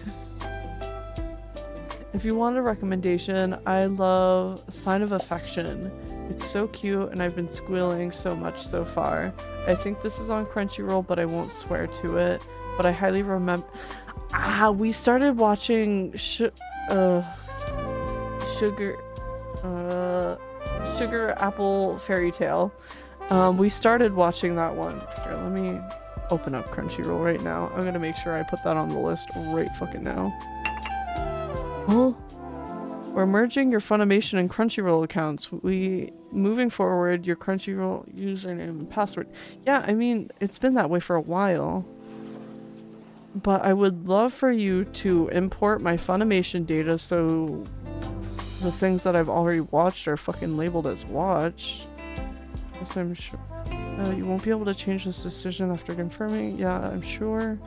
If you want a recommendation, I love Sign of Affection. It's so cute and I've been squealing so much so far. I think this is on Crunchyroll, but I won't swear to it. But I highly remember... we started watching Sugar Apple Fairy Tale. We started watching that one. Here, let me open up Crunchyroll right now. I'm gonna make sure I put that on the list right fucking now. Huh? We're merging your Funimation and Crunchyroll accounts. Moving forward, your Crunchyroll username and password. Yeah, I mean, it's been that way for a while. But I would love for you to import my Funimation data so the things that I've already watched are fucking labeled as watched. Yes, I'm sure. You won't be able to change this decision after confirming. Yeah, I'm sure.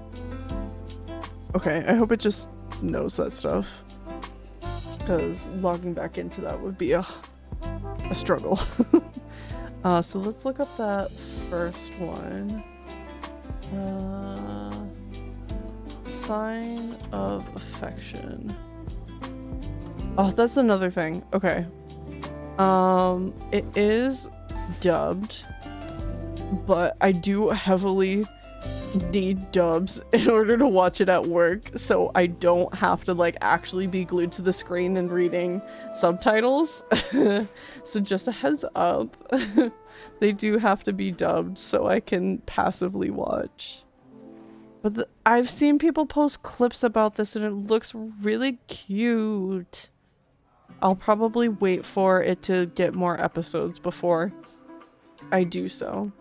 Okay, I hope it just knows that stuff. Because logging back into that would be a struggle. So let's look up that first one. Sign of Affection. Oh, that's another thing. Okay. It is dubbed, but I do heavily need dubs in order to watch it at work, so I don't have to like actually be glued to the screen and reading subtitles. So just a heads up. They do have to be dubbed so I can passively watch. But I've seen people post clips about this and it looks really cute. I'll probably wait for it to get more episodes before I do so.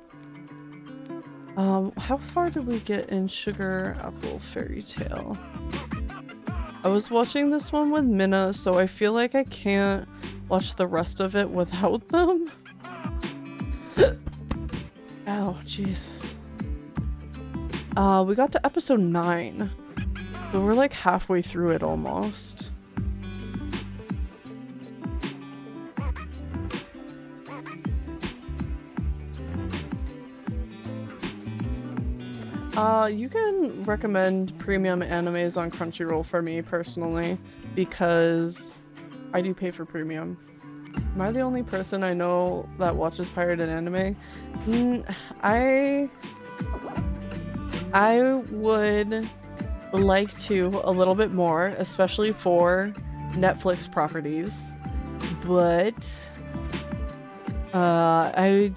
How far did we get in Sugar Apple Fairy Tale? I was watching this one with Minna, so I feel like I can't watch the rest of it without them. Ow, Jesus. We got to episode 9. So we're like halfway through it almost. You can recommend premium animes on Crunchyroll for me personally, because I do pay for premium. Am I the only person I know that watches pirated anime? I would like to a little bit more, especially for Netflix properties, but I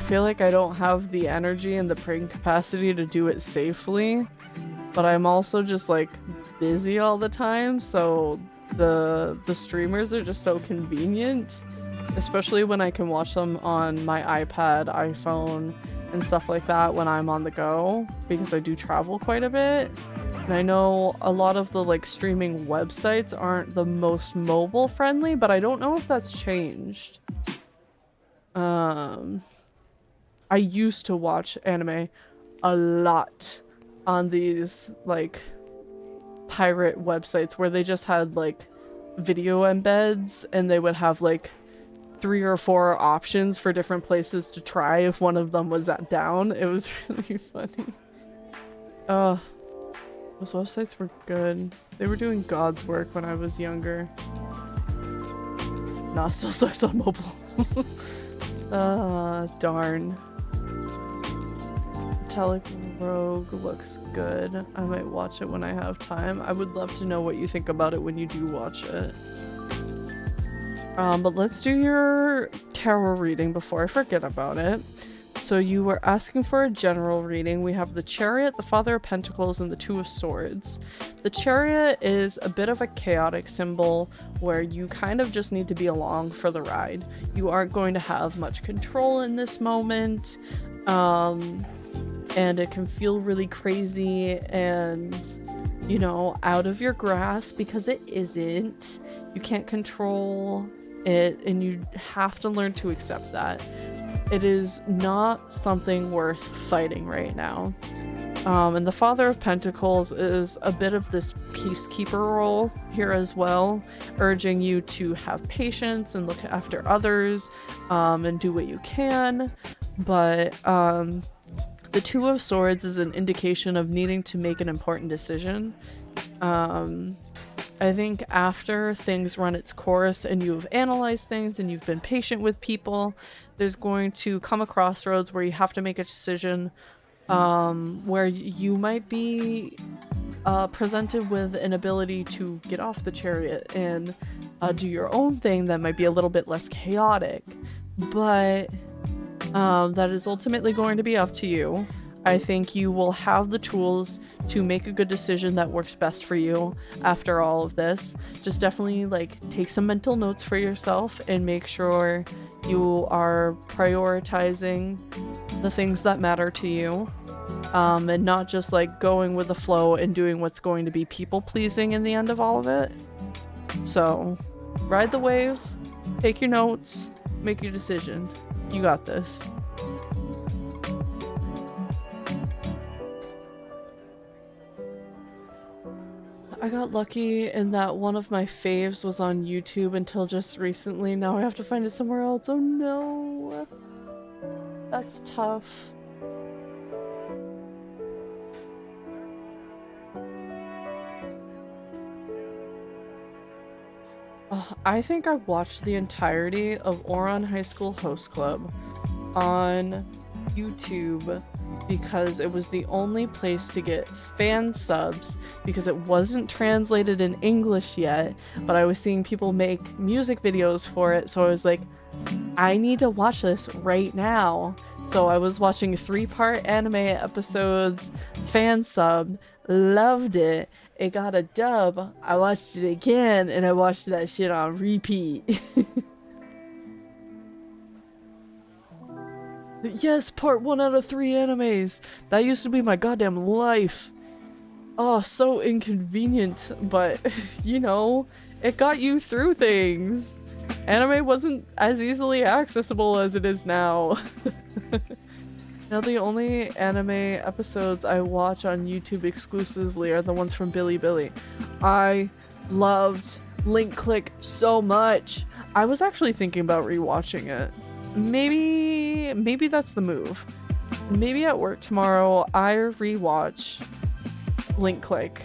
feel like I don't have the energy and the brain capacity to do it safely, but I'm also just like busy all the time, so the streamers are just so convenient, especially when I can watch them on my iPad, iPhone, and stuff like that when I'm on the go, because I do travel quite a bit. And I know a lot of the like streaming websites aren't the most mobile friendly, but I don't know if that's changed. I used to watch anime a lot on these like pirate websites where they just had like video embeds, and they would have like 3 or 4 options for different places to try if one of them was down. It was really funny. Those websites were good. They were doing God's work when I was younger. Nah, still sucks on mobile. Darn. Metallic Rogue looks good. I might watch it when I have time. I would love to know what you think about it when you do watch it. But let's do your tarot reading before I forget about it. So you were asking for a general reading. We have the Chariot, the Father of Pentacles, and the Two of Swords. The Chariot is a bit of a chaotic symbol where you kind of just need to be along for the ride. You aren't going to have much control in this moment. And it can feel really crazy and, you know, out of your grasp, because it isn't. You can't control it, and you have to learn to accept that. It is not something worth fighting right now. And the Father of Pentacles is a bit of this peacekeeper role here as well, urging you to have patience and look after others, and do what you can. But the Two of Swords is an indication of needing to make an important decision. I think after things run its course and you've analyzed things and you've been patient with people, there's going to come a crossroads where you have to make a decision, where you might be presented with an ability to get off the chariot and do your own thing that might be a little bit less chaotic. But that is ultimately going to be up to you. I think you will have the tools to make a good decision that works best for you after all of this. Just definitely like take some mental notes for yourself and make sure you are prioritizing the things that matter to you, and not just like going with the flow and doing what's going to be people pleasing in the end of all of it. So ride the wave, take your notes, make your decision. You got this. I got lucky in that one of my faves was on YouTube until just recently. Now I have to find it somewhere else. Oh no. That's tough. I think I watched the entirety of Ouran High School Host Club on YouTube because it was the only place to get fan subs, because it wasn't translated in English yet, but I was seeing people make music videos for it, so I was like, I need to watch this right now. So I was watching 3-part anime episodes, fan subbed, loved it. It got a dub. I watched it again, and I watched that shit on repeat. Yes, part 1 out of 3 animes. That used to be my goddamn life. Oh, so inconvenient, but you know, it got you through things. Anime wasn't as easily accessible as it is now. Now the only anime episodes I watch on YouTube exclusively are the ones from Bilibili. I loved Link Click so much. I was actually thinking about rewatching it. Maybe that's the move. Maybe at work tomorrow I rewatch Link Click.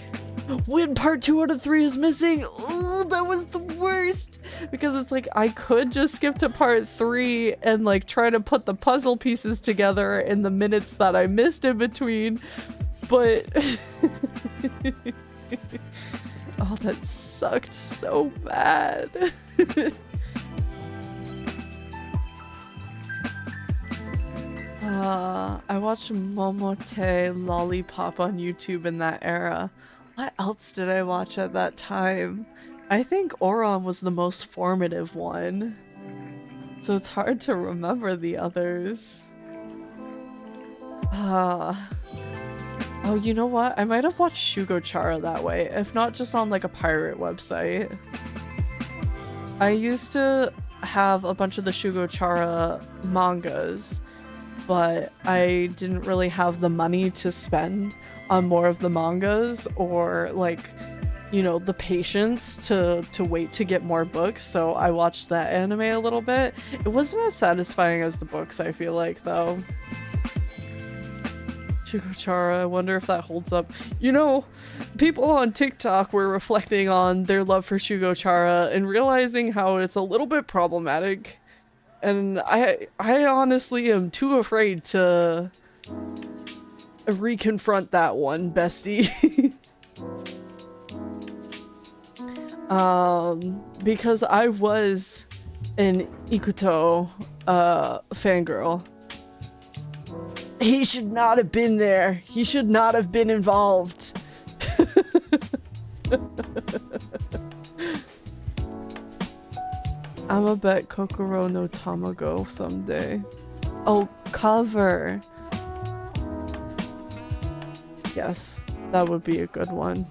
When part 2 out of 3 is missing! Oh, that was the worst! Because it's like, I could just skip to part 3 and like try to put the puzzle pieces together in the minutes that I missed in between, but... Oh, that sucked so bad. I watched Momote Lollipop on YouTube in that era. What else did I watch at that time? I think Ouran was the most formative one, so it's hard to remember the others. Oh, you know what? I might have watched Shugochara that way, if not just on like a pirate website. I used to have a bunch of the Shugochara mangas, but I didn't really have the money to spend on more of the mangas or like, you know, the patience to wait to get more books, so I watched that anime a little bit. It wasn't as satisfying as the books, I feel like, though. Shugochara, I wonder if that holds up. You know, people on TikTok were reflecting on their love for Shugochara and realizing how it's a little bit problematic. And I honestly am too afraid to reconfront that one, bestie. Because I was an Ikuto fangirl. He should not have been there. He should not have been involved. I'ma bet Kokoro no Tamago someday. Oh, cover. Yes, that would be a good one.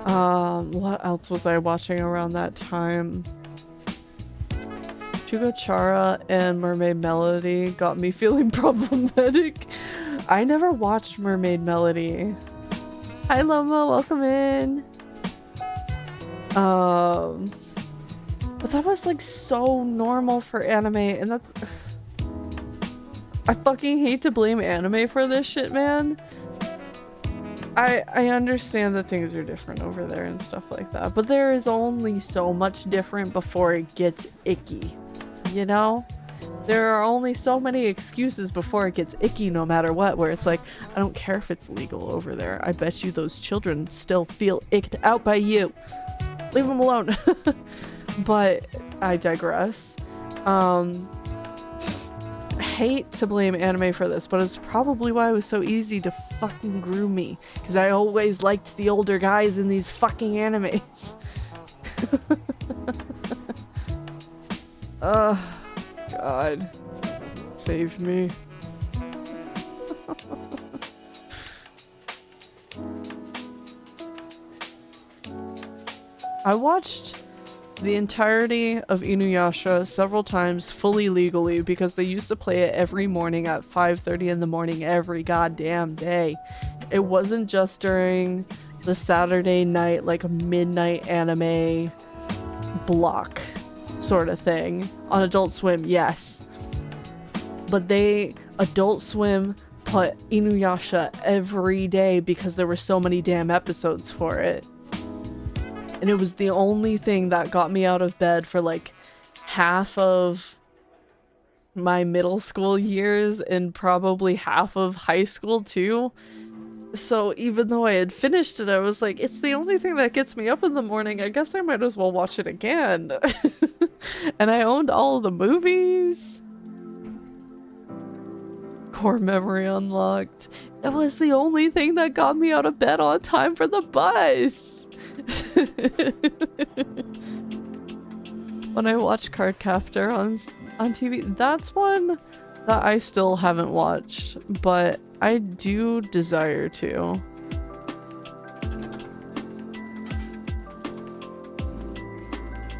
What else was I watching around that time? Shugochara and Mermaid Melody got me feeling problematic. I never watched Mermaid Melody. Hi Loma, welcome in. But that was like so normal for anime, and that's... I fucking hate to blame anime for this shit, man. I understand that things are different over there and stuff like that, but there is only so much different before it gets icky. You know? There are only so many excuses before it gets icky no matter what, where it's like, I don't care if it's legal over there. I bet you those children still feel icked out by you. Leave them alone. But I digress. I hate to blame anime for this, but it's probably why it was so easy to fucking groom me. Because I always liked the older guys in these fucking animes. God. Save me. I watched the entirety of Inuyasha several times fully legally because they used to play it every morning at 5:30 in the morning every goddamn day. It wasn't just during the Saturday night, like midnight anime block sort of thing. On Adult Swim, yes. But Adult Swim put Inuyasha every day because there were so many damn episodes for it. And it was the only thing that got me out of bed for like half of my middle school years and probably half of high school too. So even though I had finished it, I was like, it's the only thing that gets me up in the morning. I guess I might as well watch it again. And I owned all of the movies. Core memory unlocked. It was the only thing that got me out of bed on time for the bus. When I watched Cardcaptor on TV, that's one that I still haven't watched, but I do desire to.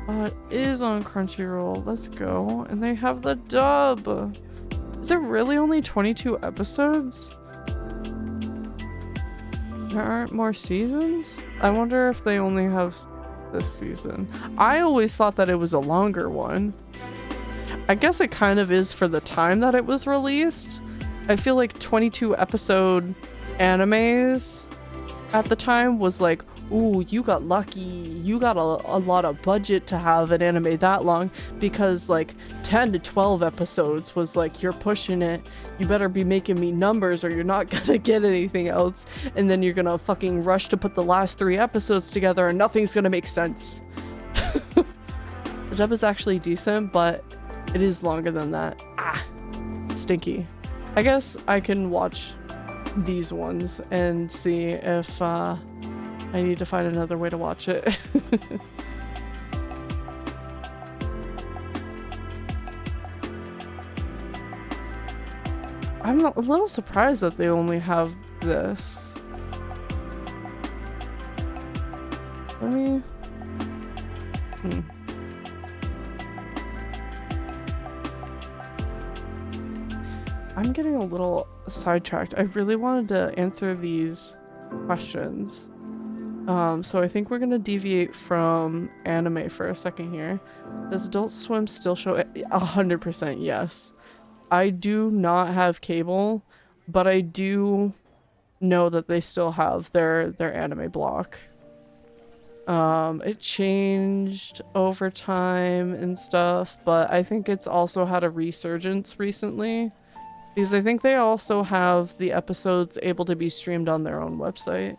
It is on Crunchyroll. Let's go. And they have the dub. Is it really only 22 episodes? There aren't more seasons? I wonder if they only have this season. I always thought that it was a longer one. I guess it kind of is for the time that it was released. I feel like 22 episode animes at the time was like, ooh, you got lucky. You got a lot of budget to have an anime that long, because like 10 to 12 episodes was like, you're pushing it. You better be making me numbers or you're not gonna get anything else. And then you're gonna fucking rush to put the last 3 episodes together and nothing's gonna make sense. The dub is actually decent, but it is longer than that. Stinky. I guess I can watch these ones and see if I need to find another way to watch it. I'm a little surprised that they only have this. Let me... I'm getting a little sidetracked. I really wanted to answer these questions. So I think we're gonna deviate from anime for a second here. Does Adult Swim still show 100% yes. I do not have cable, but I do know that they still have their anime block. It changed over time and stuff, but I think it's also had a resurgence recently. Because I think they also have the episodes able to be streamed on their own website.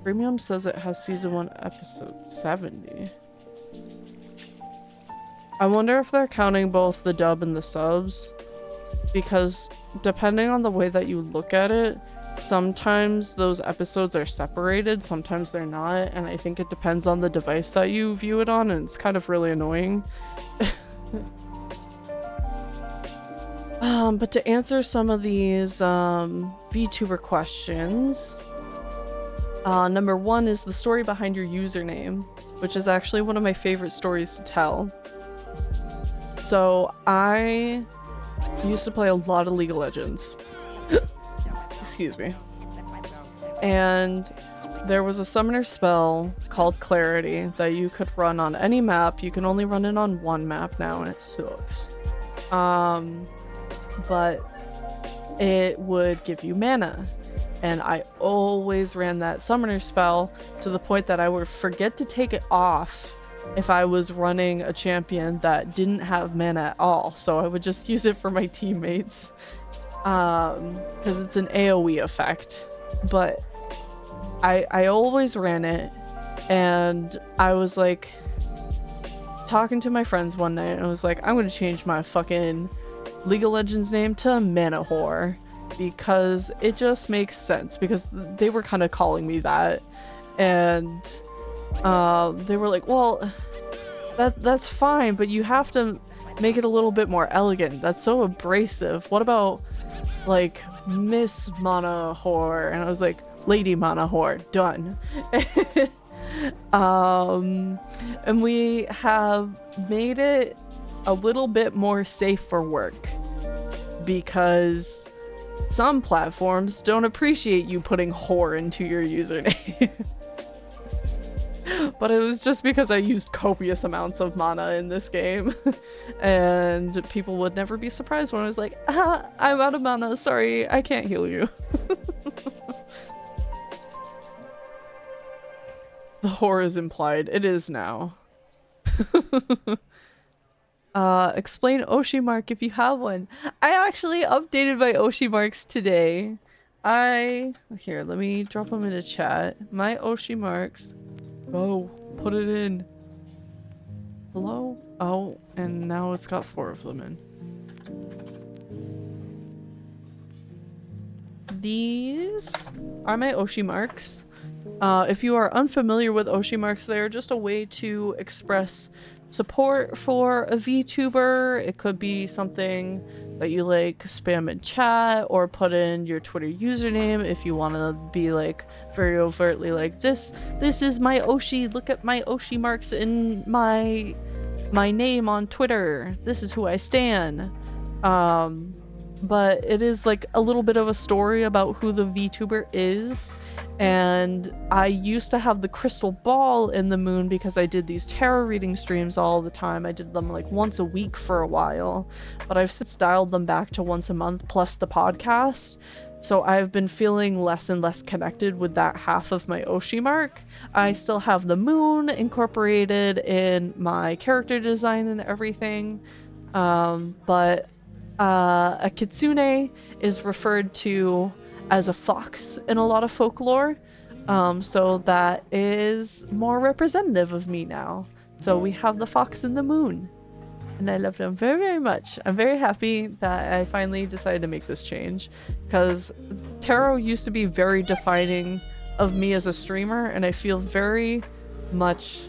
Premium says it has season 1 episode 70. I wonder if they're counting both the dub and the subs. Because depending on the way that you look at it, sometimes those episodes are separated, sometimes they're not, and I think it depends on the device that you view it on, and it's kind of really annoying. But to answer some of these VTuber questions, number 1 is the story behind your username, which is actually one of my favorite stories to tell. So I used to play a lot of League of Legends. Excuse me. And there was a summoner spell called Clarity that you could run on any map. You can only run it on one map now, and it sucks. But it would give you mana. And I always ran that summoner spell to the point that I would forget to take it off if I was running a champion that didn't have mana at all. So I would just use it for my teammates. Because it's an AoE effect. But I always ran it, and I was like talking to my friends one night, and I was like, I'm gonna change my fucking League of Legends name to Mana Whore, because it just makes sense, because they were kind of calling me that, and they were like, well, that's fine, but you have to make it a little bit more elegant. That's so abrasive. What about like Miss Mana Whore? And I was like, Lady Mana Whore, done. And we have made it a little bit more safe for work, because some platforms don't appreciate you putting whore into your username. But it was just because I used copious amounts of mana in this game. And people would never be surprised when I was like, I'm out of mana, sorry, I can't heal you. The whore is implied. It is now. Explain Oshi mark if you have one. I actually updated my Oshi marks today. Here, let me drop them in a chat. My Oshi marks. Oh, put it in. Hello? Oh, and now it's got 4 of them in. These are my Oshi marks. If you are unfamiliar with Oshi marks, they are just a way to express support for a VTuber. It could be something that you like spam in chat, or put in your Twitter username if you want to be like very overtly like, this is my Oshi, look at my Oshi marks in my name on Twitter, this is who I stan. But it is like a little bit of a story about who the VTuber is. And I used to have the crystal ball in the moon because I did these tarot reading streams all the time. I did them like once a week for a while, but I've since dialed them back to once a month plus the podcast. So I've been feeling less and less connected with that half of my Oshi mark. I still have the moon incorporated in my character design and everything. But a kitsune is referred to as a fox in a lot of folklore, so that is more representative of me now. So we have the fox and the moon, and I love them very, very much. I'm very happy that I finally decided to make this change, because tarot used to be very defining of me as a streamer, and I feel very much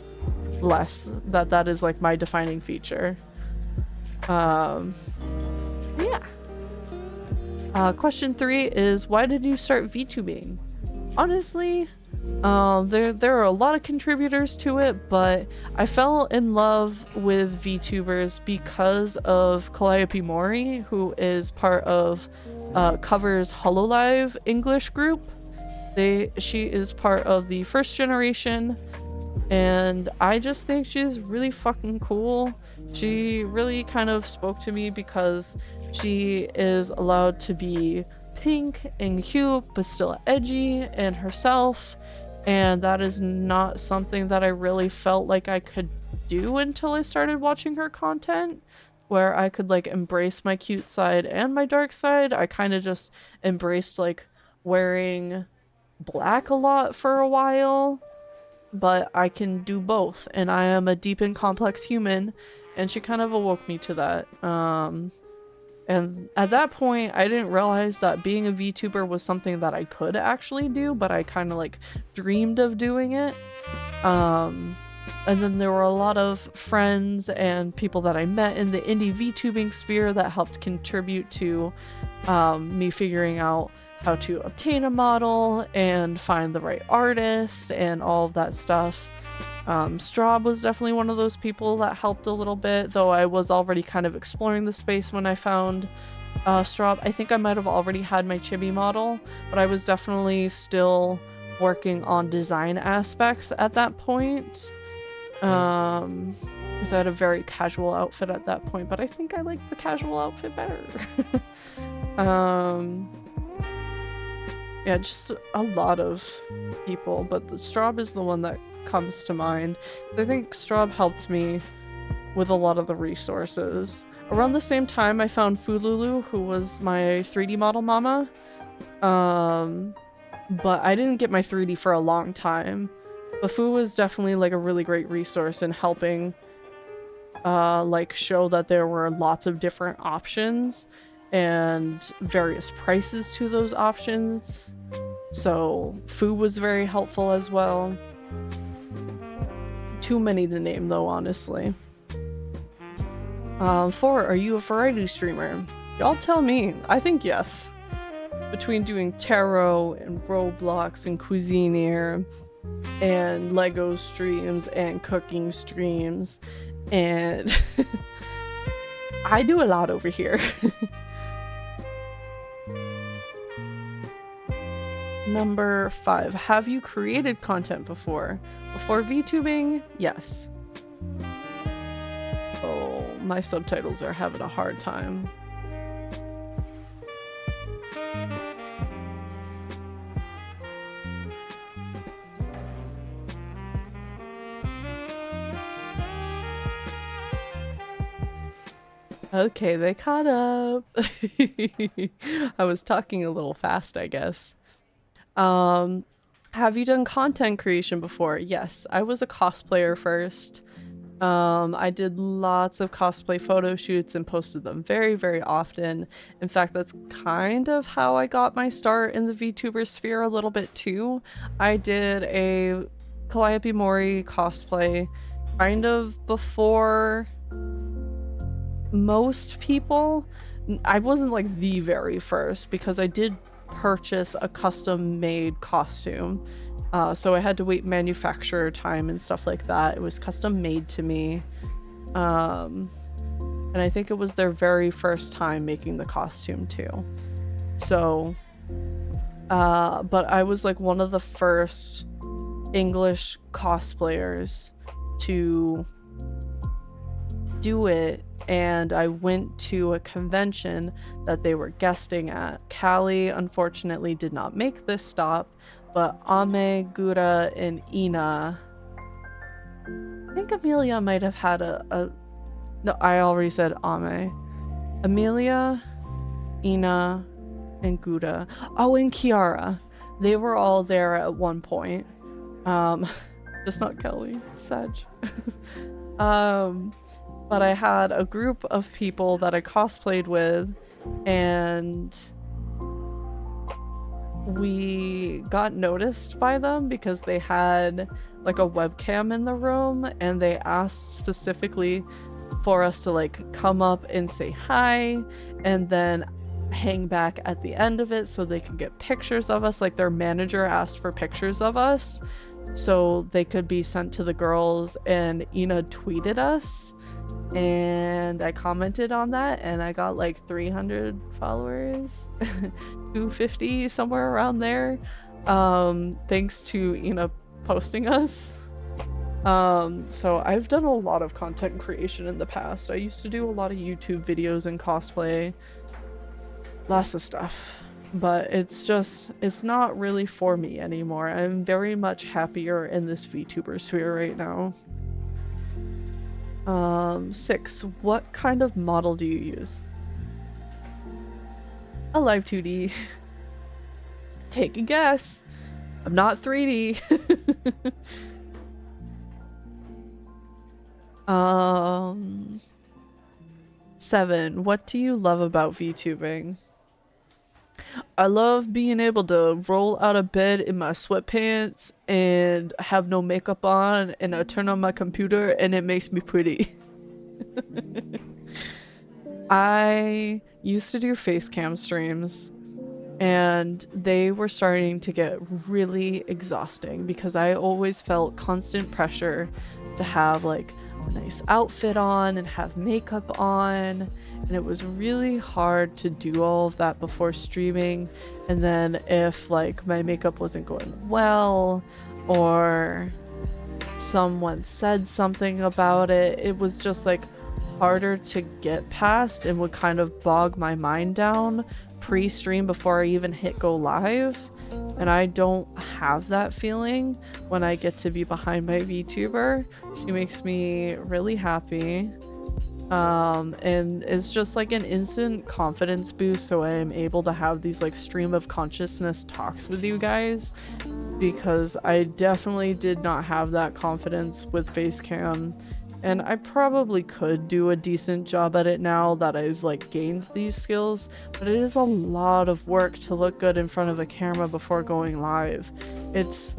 less that is like my defining feature. Yeah. Question 3 is, why did you start VTubing? Honestly, there are a lot of contributors to it, but I fell in love with VTubers because of Calliope Mori, who is part of Cover's Hololive English group. She is part of the first generation, and I just think she's really fucking cool. She really kind of spoke to me because she is allowed to be pink and cute, but still edgy and herself. And that is not something that I really felt like I could do until I started watching her content, where I could like embrace my cute side and my dark side. I kind of just embraced like wearing black a lot for a while, but I can do both, and I am a deep and complex human, and she kind of awoke me to that. And at that point, I didn't realize that being a VTuber was something that I could actually do, but I kind of like dreamed of doing it. And then there were a lot of friends and people that I met in the indie VTubing sphere that helped contribute to me figuring out how to obtain a model and find the right artist and all of that stuff. Straub was definitely one of those people that helped a little bit, though I was already kind of exploring the space when I found Straub. I think I might have already had my chibi model, but I was definitely still working on design aspects at that point. Because I had a very casual outfit at that point, but I think I liked the casual outfit better. Yeah, just a lot of people, but the Straub is the one that comes to mind. I think Straub helped me with a lot of the resources. Around the same time, I found Fululu, who was my 3D model mama. But I didn't get my 3D for a long time. But Fu was definitely like a really great resource in helping like show that there were lots of different options and various prices to those options. So Fu was very helpful as well. Too many to name though, honestly. 4, are you a variety streamer? Y'all tell me. I think yes. Between doing tarot and Roblox and Cuisinier and Lego streams and cooking streams, and I do a lot over here. Number 5, have you created content before? Before VTubing? Yes. Oh, my subtitles are having a hard time. Okay, they caught up. I was talking a little fast, I guess. Have you done content creation before? Yes, I was a cosplayer first. I did lots of cosplay photo shoots and posted them very, very often. In fact, that's kind of how I got my start in the VTuber sphere a little bit too. I did a Calliope Mori cosplay kind of before most people. I wasn't like the very first because I did purchase a custom made costume. So I had to wait manufacturer time and stuff like that. It was custom made to me. And I think it was their very first time making the costume too. So, but I was like one of the first English cosplayers to do it, and I went to a convention that they were guesting at. Callie unfortunately did not make this stop, but Ame, Gura, and Ina. I think Amelia might have had a no, I already said Ame. Amelia, Ina, and Gura. Oh, and Kiara. They were all there at one point. Just not Kelly. Sedge. But I had a group of people that I cosplayed with, and we got noticed by them because they had like a webcam in the room, and they asked specifically for us to like come up and say hi, and then hang back at the end of it so they can get pictures of us. Like their manager asked for pictures of us so they could be sent to the girls, and Ina tweeted us and I commented on that and I got like 300 followers 250 somewhere around there, thanks to Ina posting us. So I've done a lot of content creation in the past. I used to do a lot of YouTube videos and cosplay, lots of stuff, but it's not really for me anymore. I'm very much happier in this VTuber sphere right now. 6. What kind of model do you use? A live 2D. Take a guess. I'm not 3D. 7. What do you love about VTubing? I love being able to roll out of bed in my sweatpants and have no makeup on, and I turn on my computer and it makes me pretty. I used to do face cam streams and they were starting to get really exhausting because I always felt constant pressure to have like a nice outfit on and have makeup on, and it was really hard to do all of that before streaming. And then if like my makeup wasn't going well or someone said something about it, it was just like harder to get past and would kind of bog my mind down pre-stream before I even hit go live. And I don't have that feeling when I get to be behind my VTuber. She makes me really happy. And it's just like an instant confidence boost, so I am able to have these like stream of consciousness talks with you guys, because I definitely did not have that confidence with Facecam, and I probably could do a decent job at it now that I've like gained these skills, but it is a lot of work to look good in front of a camera before going live. It's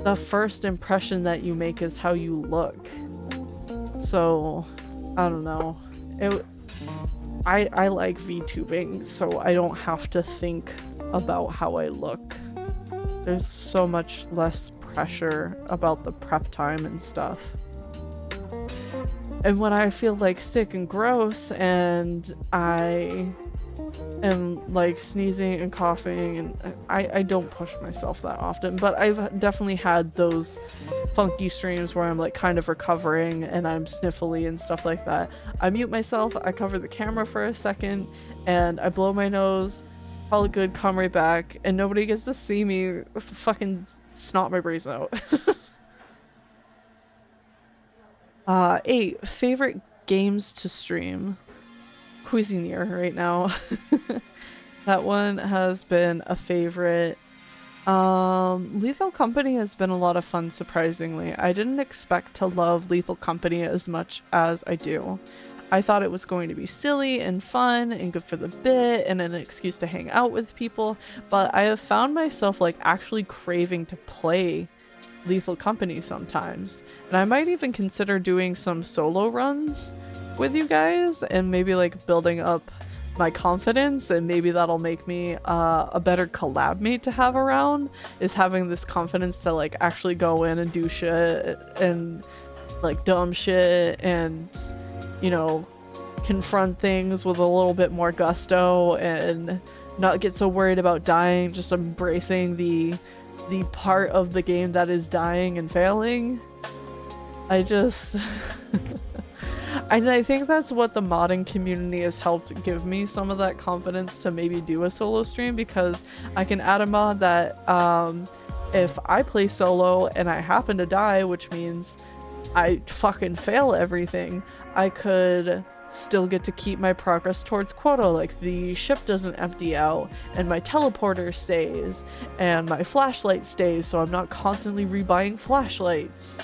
the first impression that you make is how you look. So I don't know. I like VTubing, so I don't have to think about how I look. There's so much less pressure about the prep time and stuff. And when I feel like sick and gross and I am like sneezing and coughing, and I don't push myself that often, but I've definitely had those funky streams where I'm like kind of recovering and I'm sniffly and stuff like that. I mute myself, I cover the camera for a second, and I blow my nose, call it good, come right back, and nobody gets to see me fucking snot my brains out. 8. Favorite games to stream? Cuisinier right now. That one has been a favorite. Lethal Company has been a lot of fun, surprisingly. I didn't expect to love Lethal Company as much as I do. I thought it was going to be silly and fun and good for the bit and an excuse to hang out with people, but I have found myself like actually craving to play Lethal Company sometimes, and I might even consider doing some solo runs with you guys and maybe like building up my confidence, and maybe that'll make me a better collab mate to have around, is having this confidence to like actually go in and do shit and like dumb shit and, you know, confront things with a little bit more gusto and not get so worried about dying, just embracing the part of the game that is dying and failing. I just and I think that's what the modding community has helped give me some of that confidence to maybe do a solo stream, because I can add a mod that if I play solo and I happen to die, which means I fucking fail everything, I could still get to keep my progress towards quota. Like the ship doesn't empty out and my teleporter stays and my flashlight stays, so I'm not constantly rebuying flashlights.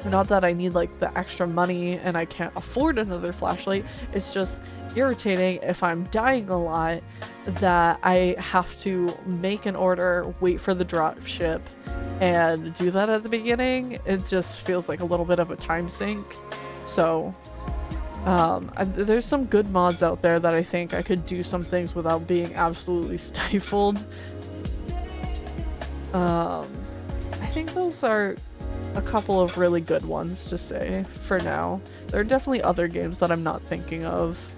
Not that I need like the extra money and I can't afford another flashlight, it's just irritating if I'm dying a lot that I have to make an order, wait for the drop ship, and do that at the beginning. It just feels like a little bit of a time sink. So There's some good mods out there that I think I could do some things without being absolutely stifled. I think those are a couple of really good ones to say for now. There are definitely other games that I'm not thinking of.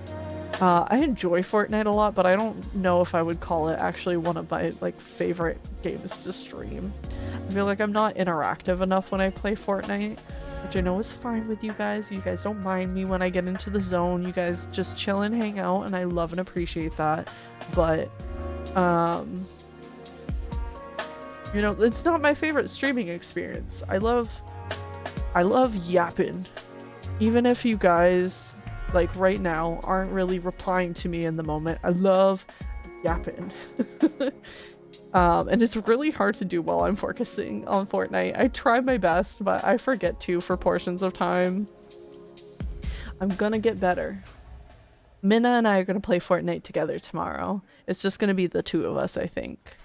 I enjoy Fortnite a lot, but I don't know if I would call it actually one of my like favorite games to stream. I feel like I'm not interactive enough when I play Fortnite, which I know is fine with you guys. You guys don't mind me when I get into the zone. You guys just chill and hang out, and I love and appreciate that. But, you know, it's not my favorite streaming experience. I love yappin'. Even if you guys, like right now, aren't really replying to me in the moment, I love yappin'. And it's really hard to do while I'm focusing on Fortnite. I try my best, but I forget to for portions of time. I'm gonna get better. Minna and I are gonna play Fortnite together tomorrow. It's just gonna be the two of us, I think.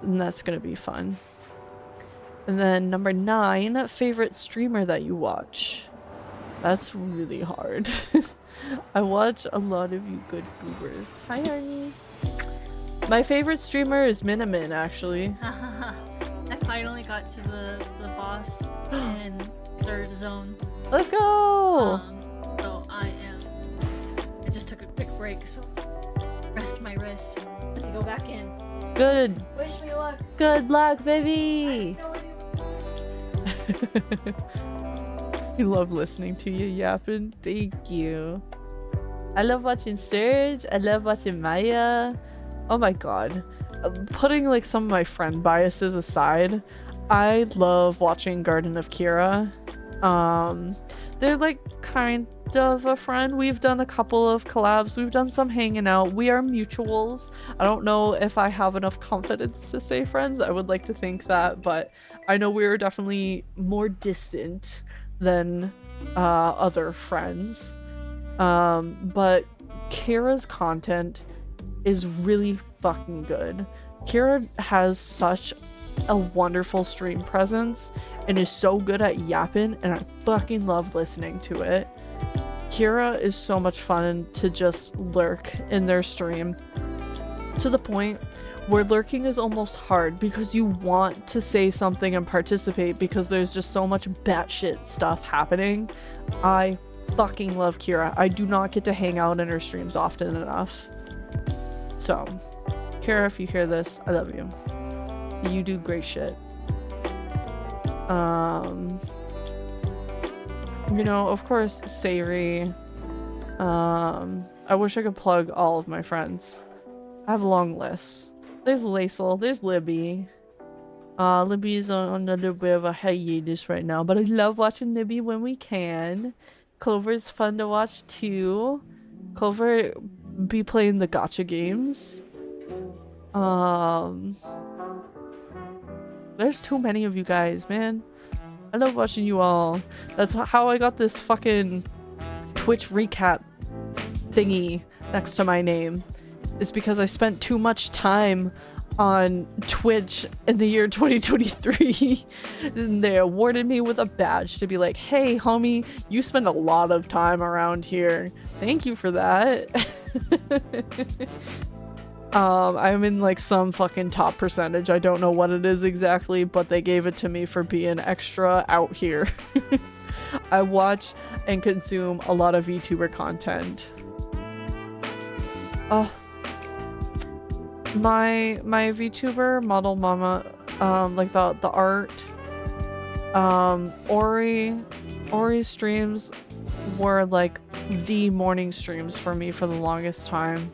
And that's gonna be fun. And then number 9, favorite streamer that you watch. That's really hard. I watch a lot of you good goobers. Hi, Arnie. My favorite streamer is Minimin, actually. I finally got to the boss in 3rd zone. Let's go! So I just took a quick break, so rest my wrist. Have to go back in. Good. Wish me luck. Good luck, baby! I love listening to you yapping. Thank you. I love watching Serge. I love watching Maya. Oh my god. Putting like some of my friend biases aside, I love watching Garden of Kira. They're like kind of a friend. We've done a couple of collabs. We've done some hanging out. We are mutuals. I don't know if I have enough confidence to say friends. I would like to think that, but I know we're definitely more distant than other friends. But Kira's content is really fucking good. Kira has such a wonderful stream presence and is so good at yapping, and I fucking love listening to it. Kira is so much fun to just lurk in their stream, to the point where lurking is almost hard because you want to say something and participate because there's just so much batshit stuff happening. I fucking love Kira. I do not get to hang out in her streams often enough. So, Kira, if you hear this, I love you. You do great shit. You know, of course, Sayri. I wish I could plug all of my friends. I have a long list. There's Laisel, there's Libby. Libby's on a little bit of a hiatus right now, but I love watching Libby when we can. Clover's fun to watch too. Clover be playing the gacha games. There's too many of you guys, man. I love watching you all. That's how I got this fucking Twitch recap thingy next to my name. It's because I spent too much time on Twitch in the year 2023. And they awarded me with a badge to be like, hey homie, you spend a lot of time around here. Thank you for that. I'm in like some fucking top percentage. I don't know what it is exactly, but they gave it to me for being extra out here. I watch and consume a lot of VTuber content. Oh, my VTuber model mama, like the art, Ori streams were like the morning streams for me for the longest time.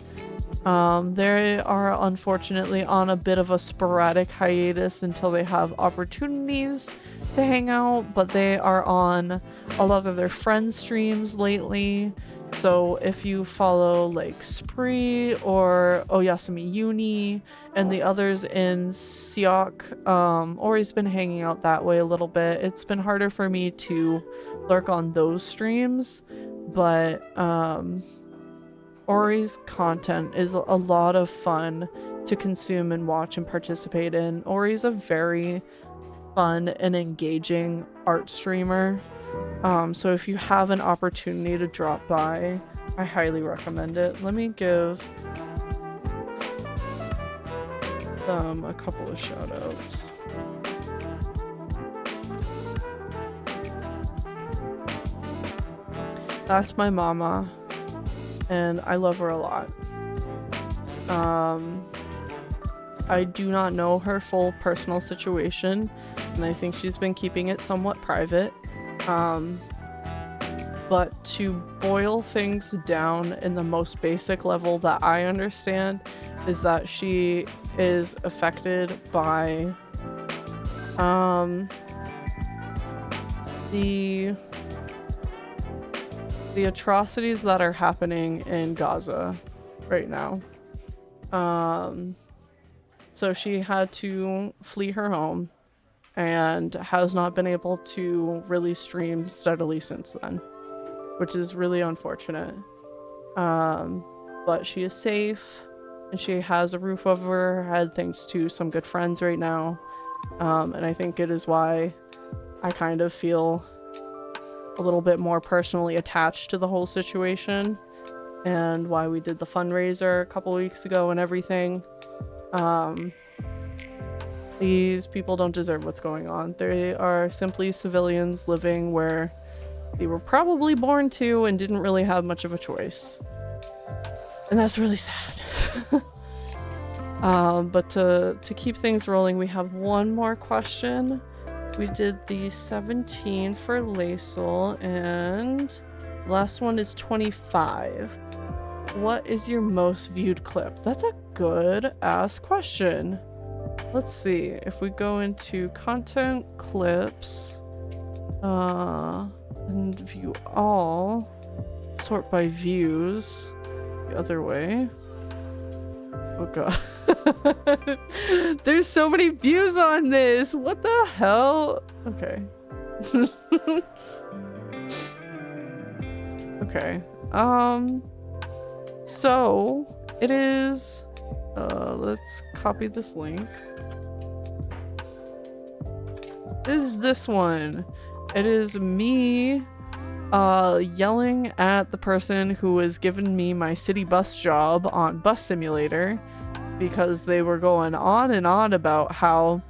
They are unfortunately on a bit of a sporadic hiatus until they have opportunities to hang out, but they are on a lot of their friends' streams lately. So if you follow like Spree or Oyasumi Uni and the others in Siok, Ori's been hanging out that way a little bit. It's been harder for me to lurk on those streams, but Ori's content is a lot of fun to consume and watch and participate in. Ori's a very fun and engaging art streamer. So if you have an opportunity to drop by, I highly recommend it. Let me give them a couple of shout outs. That's my mama, and I love her a lot. I do not know her full personal situation, and I think she's been keeping it somewhat private. But to boil things down in the most basic level that I understand is that she is affected by the atrocities that are happening in Gaza right now. So she had to flee her home and has not been able to really stream steadily since then, which is really unfortunate. But she is safe and she has a roof over her head thanks to some good friends right now. And I think it is why I kind of feel a little bit more personally attached to the whole situation and why we did the fundraiser a couple weeks ago and everything. These people don't deserve what's going on. They are simply civilians living where they were probably born to and didn't really have much of a choice. And that's really sad. But to keep things rolling, we have one more question. We did the 17 for Laisel, and the last one is 25. What is your most viewed clip? That's a good ass question. Let's see if we go into content clips and view all, sort by views the other way. Oh god. There's so many views on this. What the hell? Okay. Okay. So it is let's copy this link. It is this one. It is me yelling at the person who was giving me my city bus job on Bus Simulator because they were going on and on about how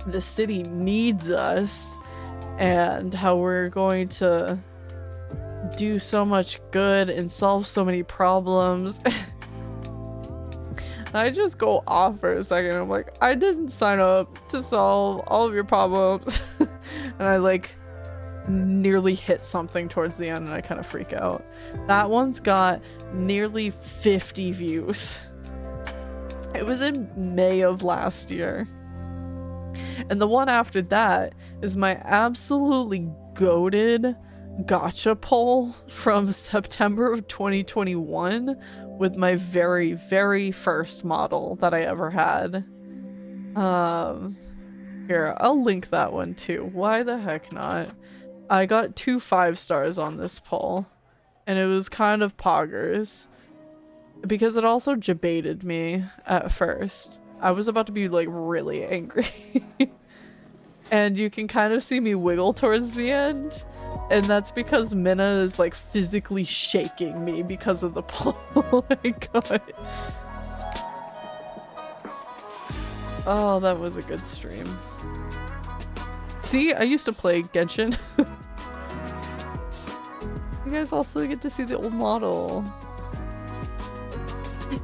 the city needs us and how we're going to do so much good and solve so many problems. I just go off for a second. I'm like, I didn't sign up to solve all of your problems. And I like nearly hit something towards the end and I kind of freak out. That one's got nearly 50 views. It was in May of last year. And the one after that is my absolutely goated gotcha poll from September of 2021 with my very, very first model that I ever had. Here, I'll link that one too. Why the heck not? I got 2 5 stars on this poll, and it was kind of poggers because it also debated me at first. I was about to be like really angry. And you can kind of see me wiggle towards the end. And that's because Minna is like physically shaking me because of the poll I got. Oh, that was a good stream. See, I used to play Genshin. You guys also get to see the old model.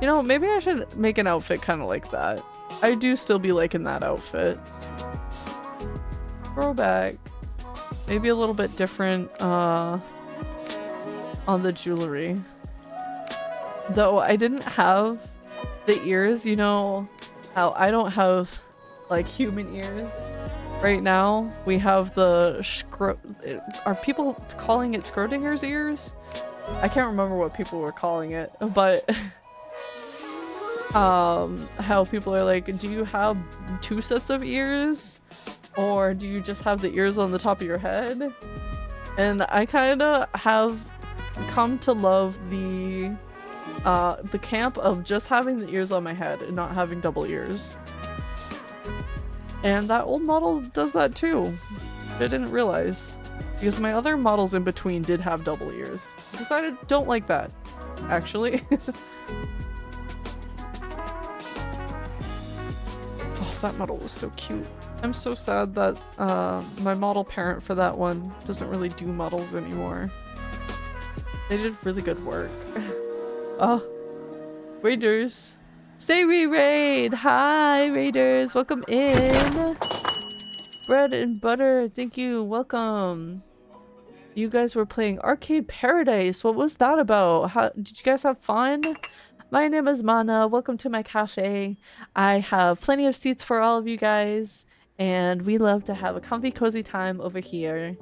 You know, maybe I should make an outfit kind of like that. I do still be liking that outfit. Throwback. Maybe a little bit different on the jewelry. Though I didn't have the ears, you know how I don't have like human ears right now. We have the are people calling it Schrodinger's ears? I can't remember what people were calling it, but how people are like, do you have 2 sets of ears? Or do you just have the ears on the top of your head? And I kind of have come to love the camp of just having the ears on my head and not having double ears. And that old model does that too. I didn't realize. Because my other models in between did have double ears. Decided don't like that, actually. Oh, that model was so cute. I'm so sad that my model parent for that one doesn't really do models anymore. They did really good work. Oh, Raiders. Say re-raid! Hi, Raiders! Welcome in! Bread and butter, thank you, welcome. You guys were playing Arcade Paradise. What was that about? How did you guys have fun? My name is Mana. Welcome to my cafe. I have plenty of seats for all of you guys, and we love to have a comfy, cozy time over here.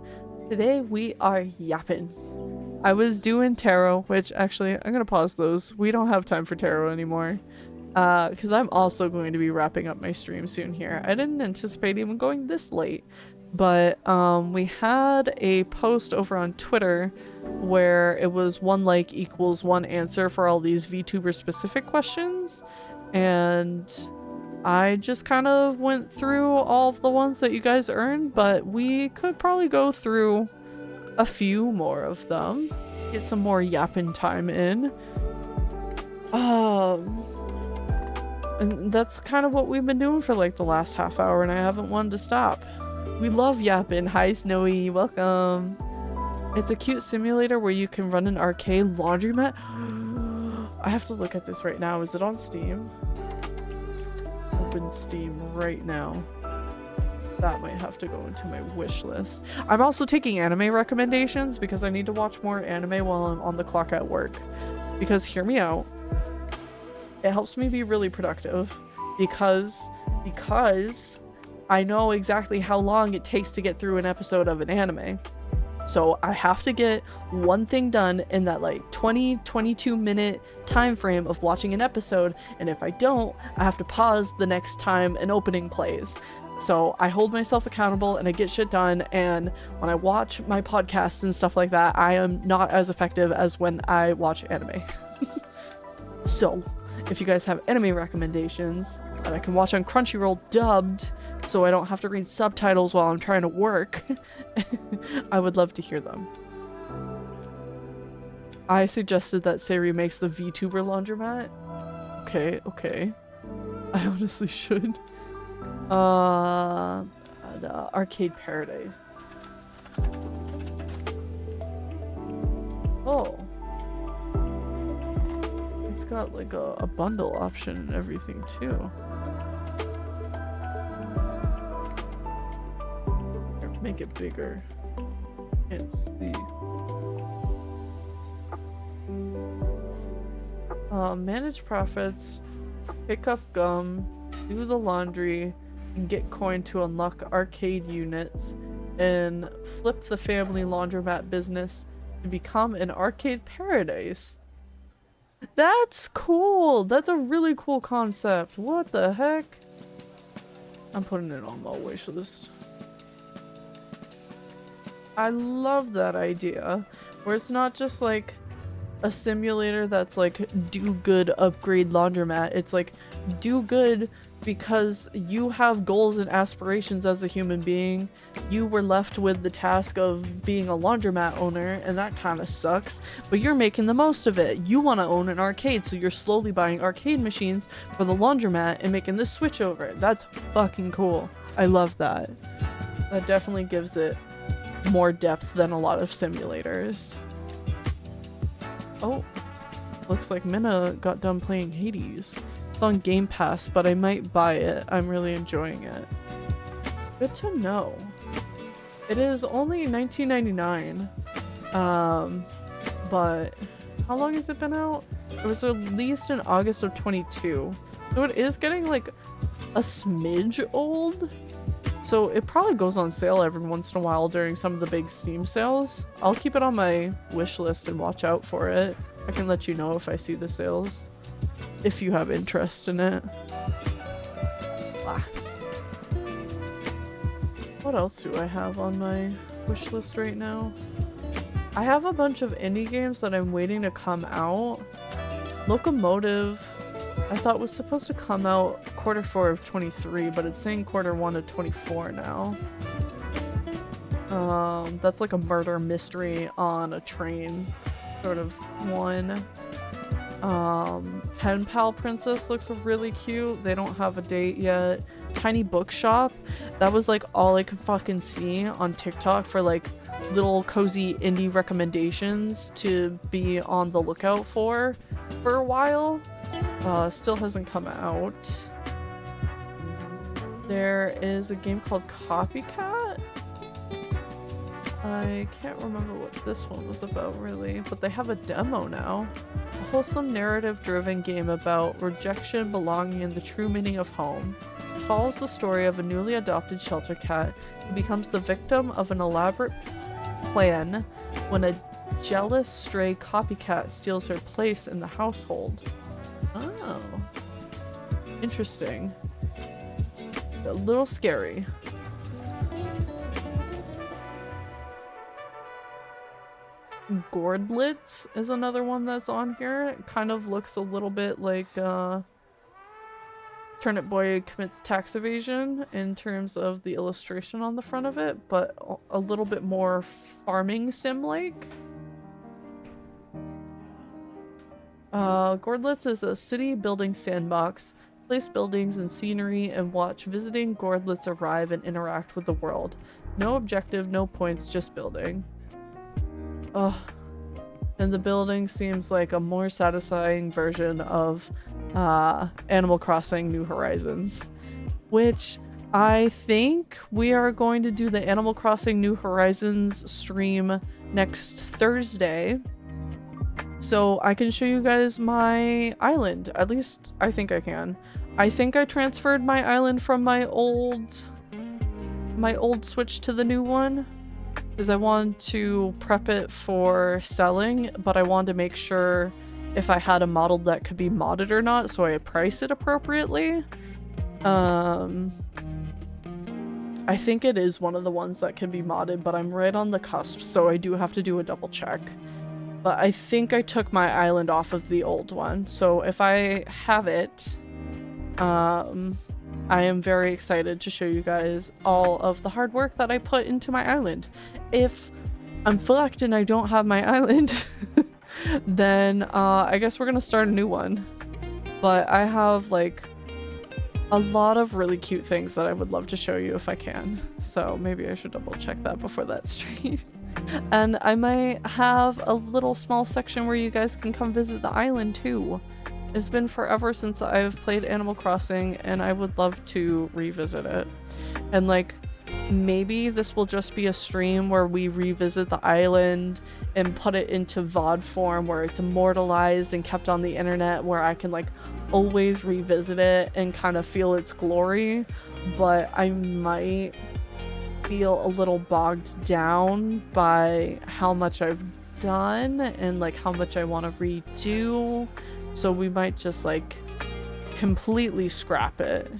Today we are yapping. I was doing tarot, which actually I'm gonna pause those. We don't have time for tarot anymore. Because I'm also going to be wrapping up my stream soon here. I didn't anticipate even going this late. But we had a post over on Twitter where it was 1 like equals 1 answer for all these VTuber specific questions, and I just kind of went through all of the ones that you guys earned, but we could probably go through a few more of them, get some more yapping time in. And that's kind of what we've been doing for like the last half hour, and I haven't wanted to stop. We love yapping. Hi, Snowy. Welcome. It's a cute simulator where you can run an arcade laundromat. I have to look at this right now. Is it on Steam? Open Steam right now. That might have to go into my wish list. I'm also taking anime recommendations because I need to watch more anime while I'm on the clock at work. Because, hear me out, it helps me be really productive because I know exactly how long it takes to get through an episode of an anime. So I have to get one thing done in that like 20-22 minute time frame of watching an episode, and if I don't, I have to pause the next time an opening plays. So I hold myself accountable and I get shit done, and when I watch my podcasts and stuff like that, I am not as effective as when I watch anime. So if you guys have anime recommendations that I can watch on Crunchyroll dubbed so I don't have to read subtitles while I'm trying to work, I would love to hear them. I suggested that Sari makes the VTuber laundromat. Okay. I honestly should. Arcade Paradise. Oh. It's got like a bundle option and everything too. Here, make it bigger. It's the manage profits, pick up gum, do the laundry, and get coin to unlock arcade units, and flip the family laundromat business to become an arcade paradise. That's cool. That's a really cool concept. What the heck? I'm putting it on my wish list. I love that idea, where it's not just like a simulator that's like do good upgrade laundromat. It's like do good because you have goals and aspirations as a human being. You were left with the task of being a laundromat owner, and that kind of sucks, but you're making the most of it. You want to own an arcade, so you're slowly buying arcade machines for the laundromat and making the switch over. That's fucking cool. I love that. That definitely gives it more depth than a lot of simulators. Oh, looks like Minna got done playing Hades. It's on Game Pass, but I might buy it. I'm really enjoying it. Good to know. It is only $19.99. But how long has it been out? It was released in August of 22. So it is getting like a smidge old. So it probably goes on sale every once in a while during some of the big Steam sales. I'll keep it on my wish list and watch out for it. I can let you know if I see the sales, if you have interest in it. What else do I have on my wish list right now? I have a bunch of indie games that I'm waiting to come out. Locomotive, I thought was supposed to come out Q4 of 23, but it's saying Q1 of 24 now. That's like a murder mystery on a train sort of one. Pen Pal Princess looks really cute. They don't have a date yet. Tiny Bookshop. That was like all I could fucking see on TikTok for like little cozy indie recommendations to be on the lookout for a while. Still hasn't come out. There is a game called Copycat. I can't remember what this one was about really, but they have a demo now. A wholesome narrative-driven game about rejection, belonging, and the true meaning of home. It follows the story of a newly adopted shelter cat who becomes the victim of an elaborate plan when a jealous stray copycat steals her place in the household. Oh. Interesting. A little scary. Gordlets is another one that's on here. It kind of looks a little bit like Turnip Boy Commits Tax Evasion in terms of the illustration on the front of it, but a little bit more farming sim-like. Gordlets is a city building sandbox. Place buildings and scenery and watch visiting Gordlets arrive and interact with the world. No objective, no points, just building. Ugh. And the building seems like a more satisfying version of Animal Crossing New Horizons, which I think we are going to do the Animal Crossing New Horizons stream next Thursday. So I can show you guys my island. At least I think I can. I think I transferred my island from my old Switch to the new one because I wanted to prep it for selling, but I wanted to make sure if I had a model that could be modded or not, so I priced it appropriately. I think it is one of the ones that can be modded, but I'm right on the cusp, so I do have to do a double check. But I think I took my island off of the old one, so if I have it, I am very excited to show you guys all of the hard work that I put into my island. If I'm fucked and I don't have my island, then I guess we're gonna start a new one. But I have like a lot of really cute things that I would love to show you if I can. So maybe I should double check that before that stream. And I might have a little small section where you guys can come visit the island too. It's been forever since I've played Animal Crossing and I would love to revisit it. And like, maybe this will just be a stream where we revisit the island and put it into VOD form where it's immortalized and kept on the internet where I can like always revisit it and kind of feel its glory. But I might feel a little bogged down by how much I've done and like how much I want to redo. So we might just like completely scrap it.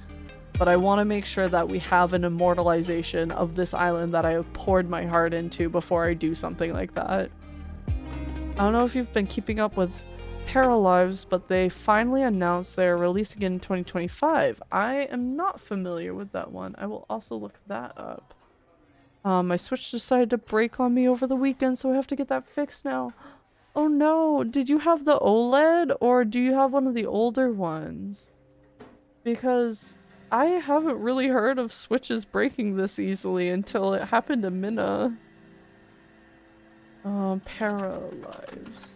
But I want to make sure that we have an immortalization of this island that I have poured my heart into before I do something like that. I don't know if you've been keeping up with Paralives, but they finally announced they're releasing it in 2025. I am not familiar with that one. I will also look that up. My Switch decided to break on me over the weekend, so I have to get that fixed now. Oh no, did you have the OLED or do you have one of the older ones? Because I haven't really heard of Switches breaking this easily until it happened to Minna. Paralives.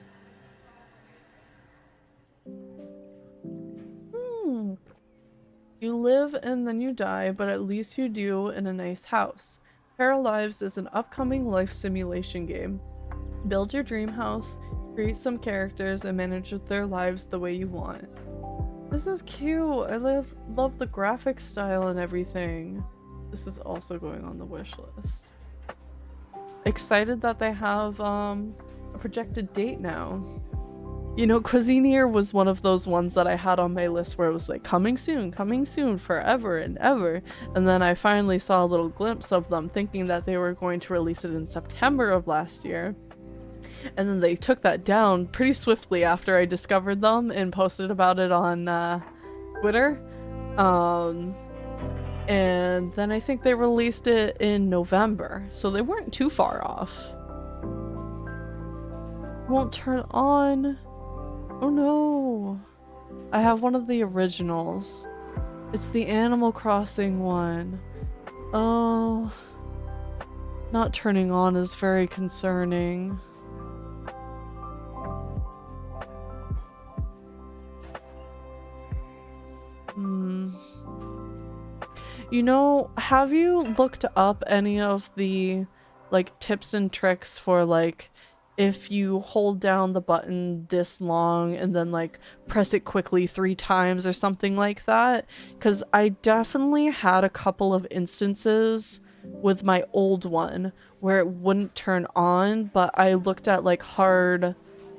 You live and then you die, but at least you do in a nice house. Paralives is an upcoming life simulation game. Build your dream house, create some characters, and manage their lives the way you want. This is cute. I love the graphic style and everything. This is also going on the wish list. Excited that they have a projected date now. You know, Cuisinier was one of those ones that I had on my list where it was like coming soon, forever and ever. And then I finally saw a little glimpse of them thinking that they were going to release it in September of last year. And then they took that down pretty swiftly after I discovered them and posted about it on Twitter. And then I think they released it in November, so they weren't too far off. Won't turn on. Oh no. I have one of the originals. It's the Animal Crossing one. Oh. Not turning on is very concerning. You know, have you looked up any of the like tips and tricks for like if you hold down the button this long and then like press it quickly 3 times or something like that? Because I definitely had a couple of instances with my old one where it wouldn't turn on, but I looked at like hard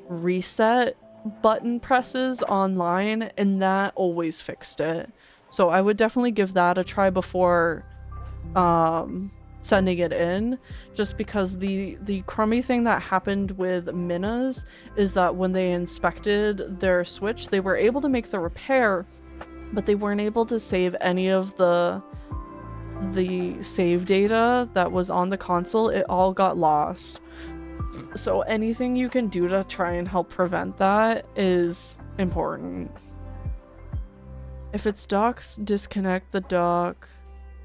reset button presses online and that always fixed it. So I would definitely give that a try before sending it in, just because the crummy thing that happened with Minna's is that when they inspected their Switch, they were able to make the repair, but they weren't able to save any of the save data that was on the console. It all got lost. So anything you can do to try and help prevent that is important. If it's docks, disconnect the dock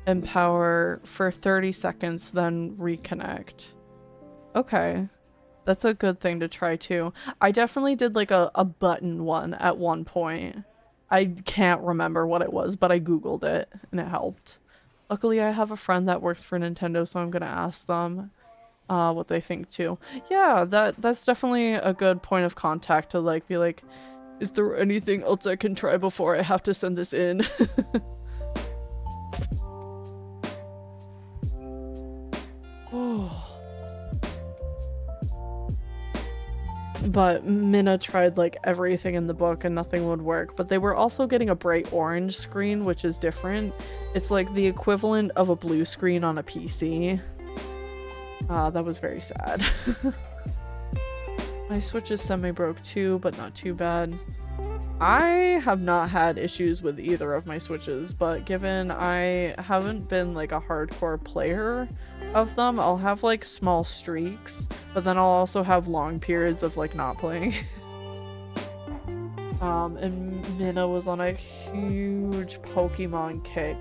and power for 30 seconds, then reconnect. Okay. That's a good thing to try too. I definitely did like a button one at one point. I can't remember what it was, but I googled it and it helped. Luckily, I have a friend that works for Nintendo, so I'm gonna ask them what they think too. Yeah, that's definitely a good point of contact to like be like, is there anything else I can try before I have to send this in? Oh. But Minna tried like everything in the book and nothing would work. But they were also getting a bright orange screen, which is different. It's like the equivalent of a blue screen on a PC. That was very sad. My Switch is semi-broke too, but not too bad. I have not had issues with either of my Switches, but given I haven't been like a hardcore player of them, I'll have like small streaks, but then I'll also have long periods of like not playing. And Minna was on a huge Pokemon kick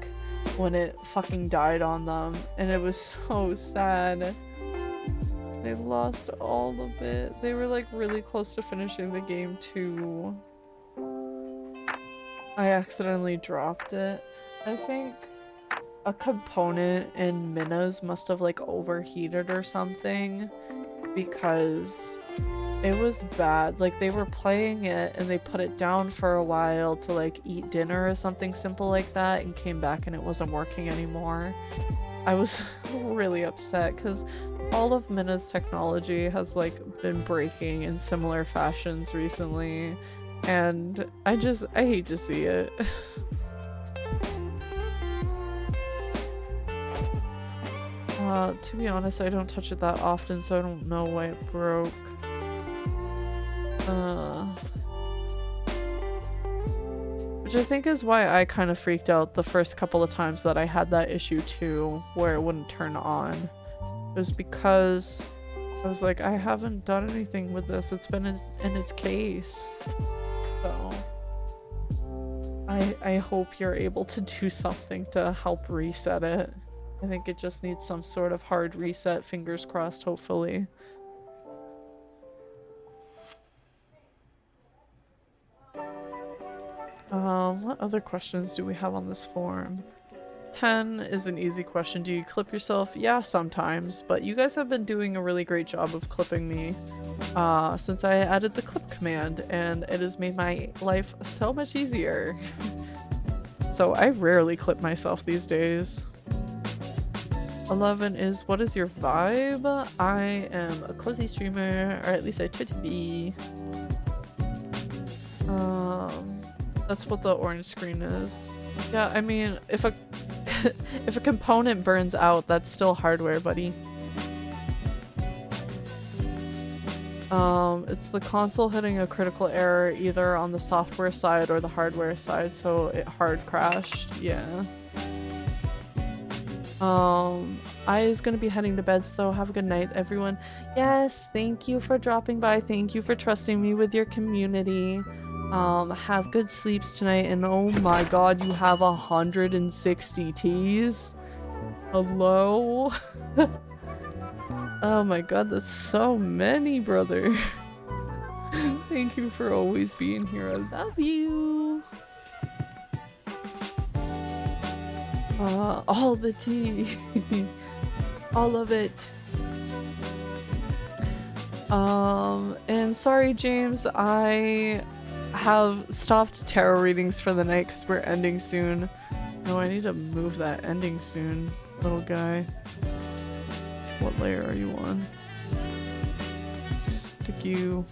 when it fucking died on them, and it was so sad. They lost all of it. They were like really close to finishing the game too. I accidentally dropped it. I think a component in Minna's must have like overheated or something, because it was bad. Like they were playing it and they put it down for a while to like eat dinner or something simple like that and came back and it wasn't working anymore. I was really upset because all of Minna's technology has like been breaking in similar fashions recently, and I hate to see it. To be honest, I don't touch it that often, so I don't know why it broke. Which I think is why I kind of freaked out the first couple of times that I had that issue too, where it wouldn't turn on. It was because I was like, I haven't done anything with this. It's been in its case. So I hope you're able to do something to help reset it. I think it just needs some sort of hard reset, fingers crossed, hopefully. What other questions do we have on this form? 10 is an easy question. Do you clip yourself? Yeah, sometimes, but you guys have been doing a really great job of clipping me since I added the clip command, and it has made my life so much easier. So I rarely clip myself these days. 11 is, what is your vibe? I am a cozy streamer, or at least I try to be. That's what the orange screen is. Yeah, I mean, if a if a component burns out, that's still hardware, buddy. It's the console hitting a critical error either on the software side or the hardware side, so it hard crashed. Yeah. I is gonna be heading to bed, so have a good night, everyone. Yes, thank you for dropping by. Thank you for trusting me with your community. Have good sleeps tonight, and oh my god, you have 160 teas? Hello? Oh my god, that's so many, brother. Thank you for always being here. I love you. All the tea. All of it. And sorry, James, I have stopped tarot readings for the night because we're ending soon. No, I need to move that ending soon, little guy. What layer are you on? Stick you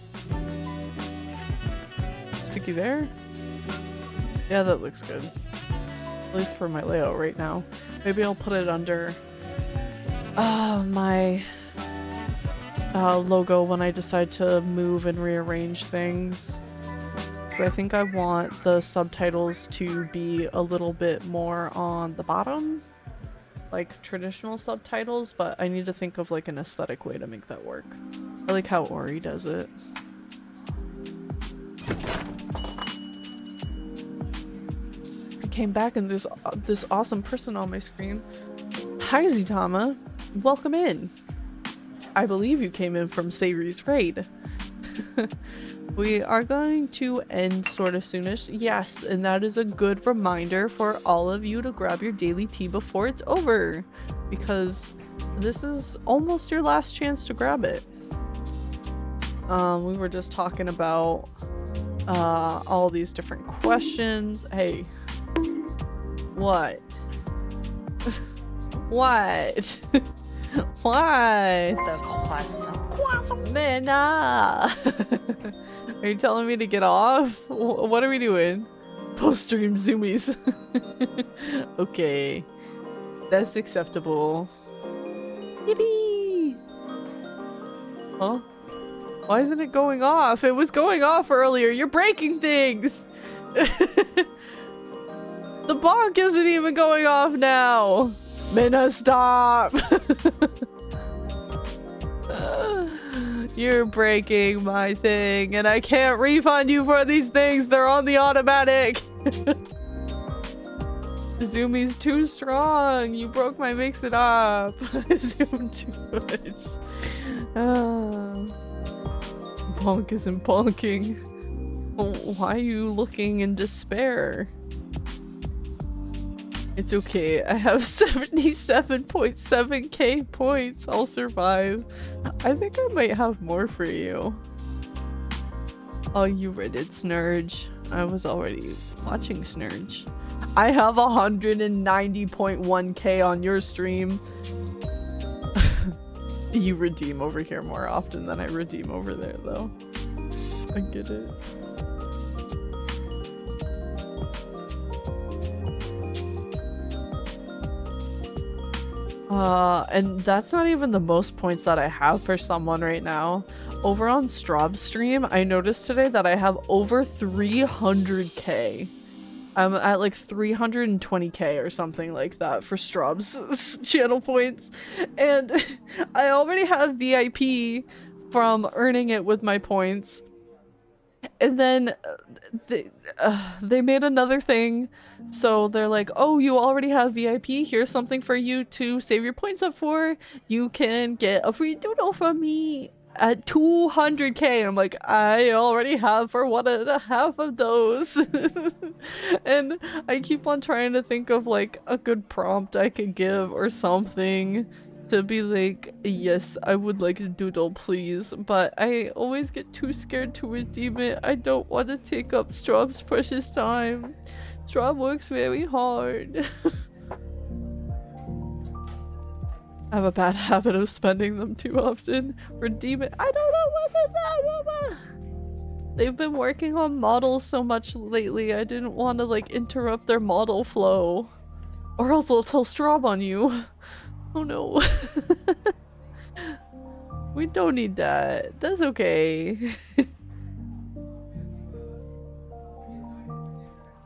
there? Yeah, that looks good. At least for my layout right now. Maybe I'll put it under my logo when I decide to move and rearrange things. Because I think I want the subtitles to be a little bit more on the bottom. Like traditional subtitles, but I need to think of like an aesthetic way to make that work. I like how Ori does it. I came back and there's this awesome person on my screen. Hi Zutama, welcome in. I believe you came in from Sayri's raid. We are going to end sort of soonish. Yes, and that is a good reminder for all of you to grab your daily tea before it's over, because this is almost your last chance to grab it. We were just talking about all these different questions. Hey, what? What? What? The croissant. Mena! Are you telling me to get off? What are we doing? Post-stream zoomies. Okay. That's acceptable. Yippee! Huh? Why isn't it going off? It was going off earlier. You're breaking things! The bonk isn't even going off now! Mena, stop! You're breaking my thing, and I can't refund you for these things. They're on the automatic. Zoomy's too strong. You broke my mix it up. I zoomed too much. Bonk isn't bonking. Why are you looking in despair? It's okay. I have 77.7k points. I'll survive. I think I might have more for you. Oh, you read it, Snurge. I was already watching Snurge. I have 190.1k on your stream. You redeem over here more often than I redeem over there, though. I get it. And that's not even the most points that I have for someone right now. Over on Straub's stream, I noticed today that I have over 300k. I'm at like 320k or something like that for Straub's channel points. And I already have VIP from earning it with my points. And then they made another thing, so they're like, oh, you already have VIP, here's something for you to save your points up for. You can get a free doodle from me at 200k. And I'm like, I already have for 1.5 of those. And I keep on trying to think of like a good prompt I could give or something to be like, yes, I would like a doodle, please. But I always get too scared to redeem it. I don't want to take up Straub's precious time. Straub works very hard. I have a bad habit of spending them too often. Redeem it. I don't know what the They've been working on models so much lately. I didn't want to like interrupt their model flow. Or else I'll tell Straub on you. Oh no. We don't need that. That's okay.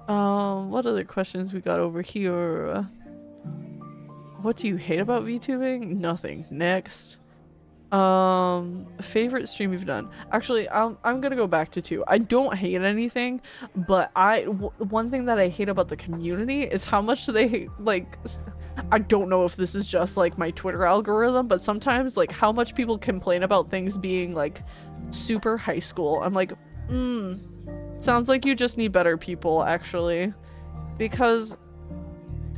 What other questions we got over here? What do you hate about VTubing? Nothing. Next. Favorite stream you've done? Actually, I'm gonna go back to 2. I don't hate anything, but one thing that I hate about the community is how much they hate, like, I don't know if this is just like my Twitter algorithm, but sometimes like how much people complain about things being like super high school. I'm like, sounds like you just need better people, actually, because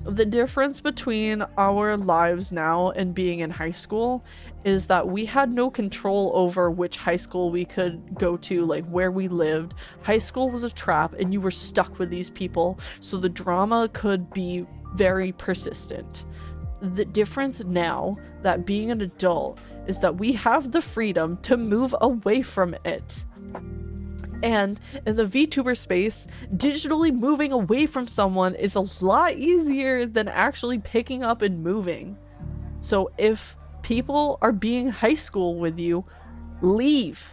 the difference between our lives now and being in high school is that we had no control over which high school we could go to, like where we lived. High school was a trap and you were stuck with these people, so the drama could be very persistent. The difference now that being an adult is that we have the freedom to move away from it. And in the VTuber space, digitally moving away from someone is a lot easier than actually picking up and moving. So if people are being high school with you, leave.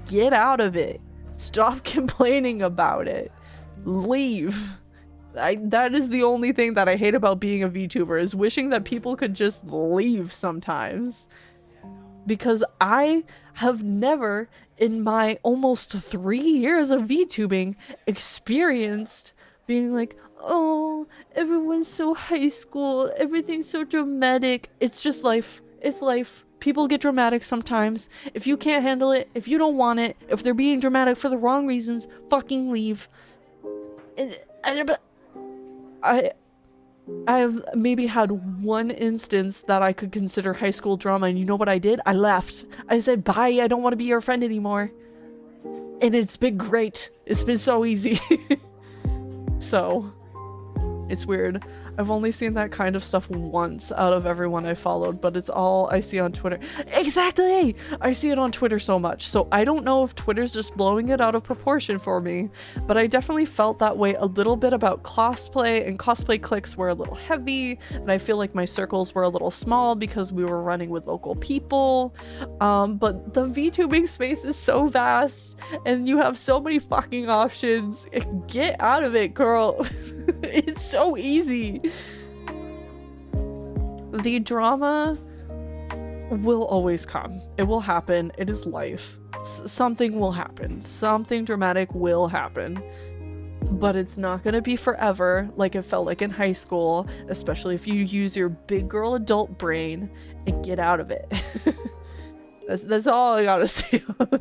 Get out of it. Stop complaining about it. Leave. That is the only thing that I hate about being a VTuber, is wishing that people could just leave sometimes. Because I have never, in my almost 3 years of VTubing, experienced being like, oh, everyone's so high school, everything's so dramatic. It's just life. It's life. People get dramatic sometimes. If you can't handle it, if you don't want it, if they're being dramatic for the wrong reasons, fucking leave. I've maybe had one instance that I could consider high school drama, and you know what I did? I left. I said, bye, I don't want to be your friend anymore. And it's been great. It's been so easy. So, it's weird. I've only seen that kind of stuff once out of everyone I followed, but it's all I see on Twitter. Exactly! I see it on Twitter so much, so I don't know if Twitter's just blowing it out of proportion for me, but I definitely felt that way a little bit about cosplay, and cosplay cliques were a little heavy, and I feel like my circles were a little small because we were running with local people, but the VTubing space is so vast, and you have so many fucking options. Get out of it, girl. It's so easy. The drama will always come. It will happen. It is life. Something will happen. Something dramatic will happen. But it's not gonna be forever like it felt like in high school, especially if you use your big girl adult brain and get out of it. That's all I gotta say on that.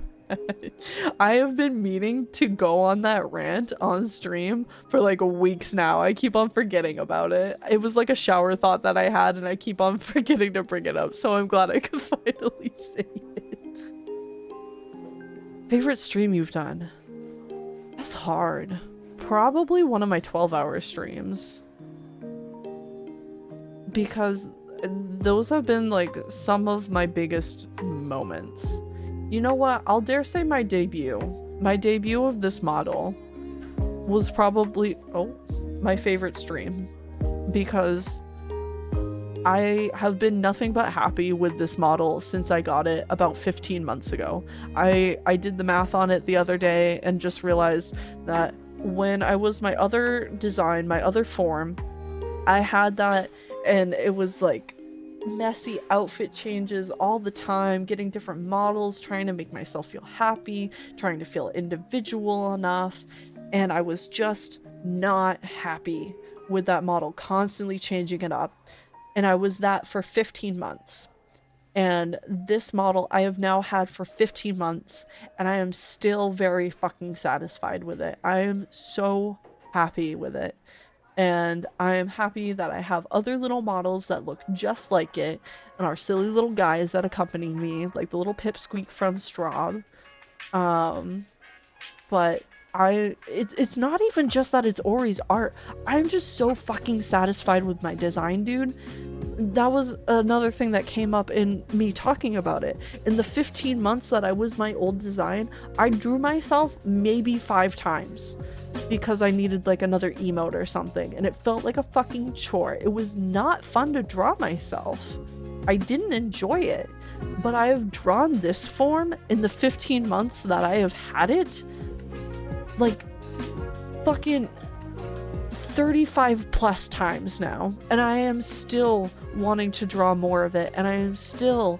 I have been meaning to go on that rant on stream for like weeks now. I keep on forgetting about it. It was like a shower thought that I had, and I keep on forgetting to bring it up, so I'm glad I could finally say it. Favorite stream you've done? That's hard. Probably one of my 12-hour streams. Because those have been like some of my biggest moments. You know what? I'll dare say my debut. My debut of this model was probably, my favorite stream. Because I have been nothing but happy with this model since I got it about 15 months ago. I did the math on it the other day and just realized that when I was my other design, my other form, I had that, and it was like messy outfit changes all the time, getting different models, trying to make myself feel happy, trying to feel individual enough, and I was just not happy with that model, constantly changing it up. And I was that for 15 months. And this model I have now had for 15 months, and I am still very fucking satisfied with it. I am so happy with it. And I am happy that I have other little models that look just like it, and our silly little guys that accompany me, like the little Pipsqueak from Straub. But it's not even just that it's Ori's art. I'm just so fucking satisfied with my design, dude. That was another thing that came up in me talking about it. In the 15 months that I was my old design, I drew myself maybe 5 times because I needed like another emote or something, and it felt like a fucking chore. It was not fun to draw myself. I didn't enjoy it, but I have drawn this form in the 15 months that I have had it like fucking 35 plus times now, and I am still wanting to draw more of it, and I am still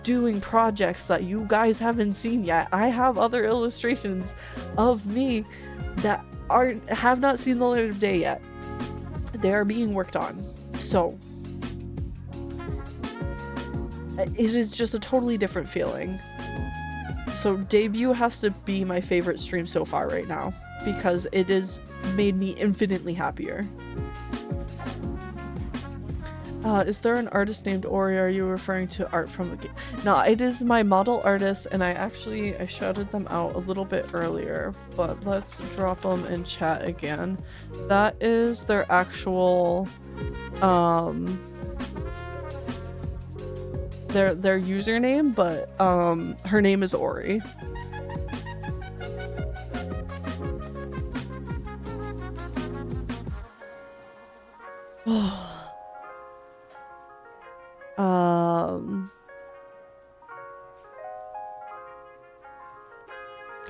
doing projects that you guys haven't seen yet. I have other illustrations of me that have not seen the light of day yet. They are being worked on. So it is just a totally different feeling. So debut has to be my favorite stream so far right now, because it has made me infinitely happier. Is there an artist named Ori? Are you referring to art from the game? No, it is my model artist, and I shouted them out a little bit earlier, but let's drop them in chat again. That is their actual, their username, but her name is Ori.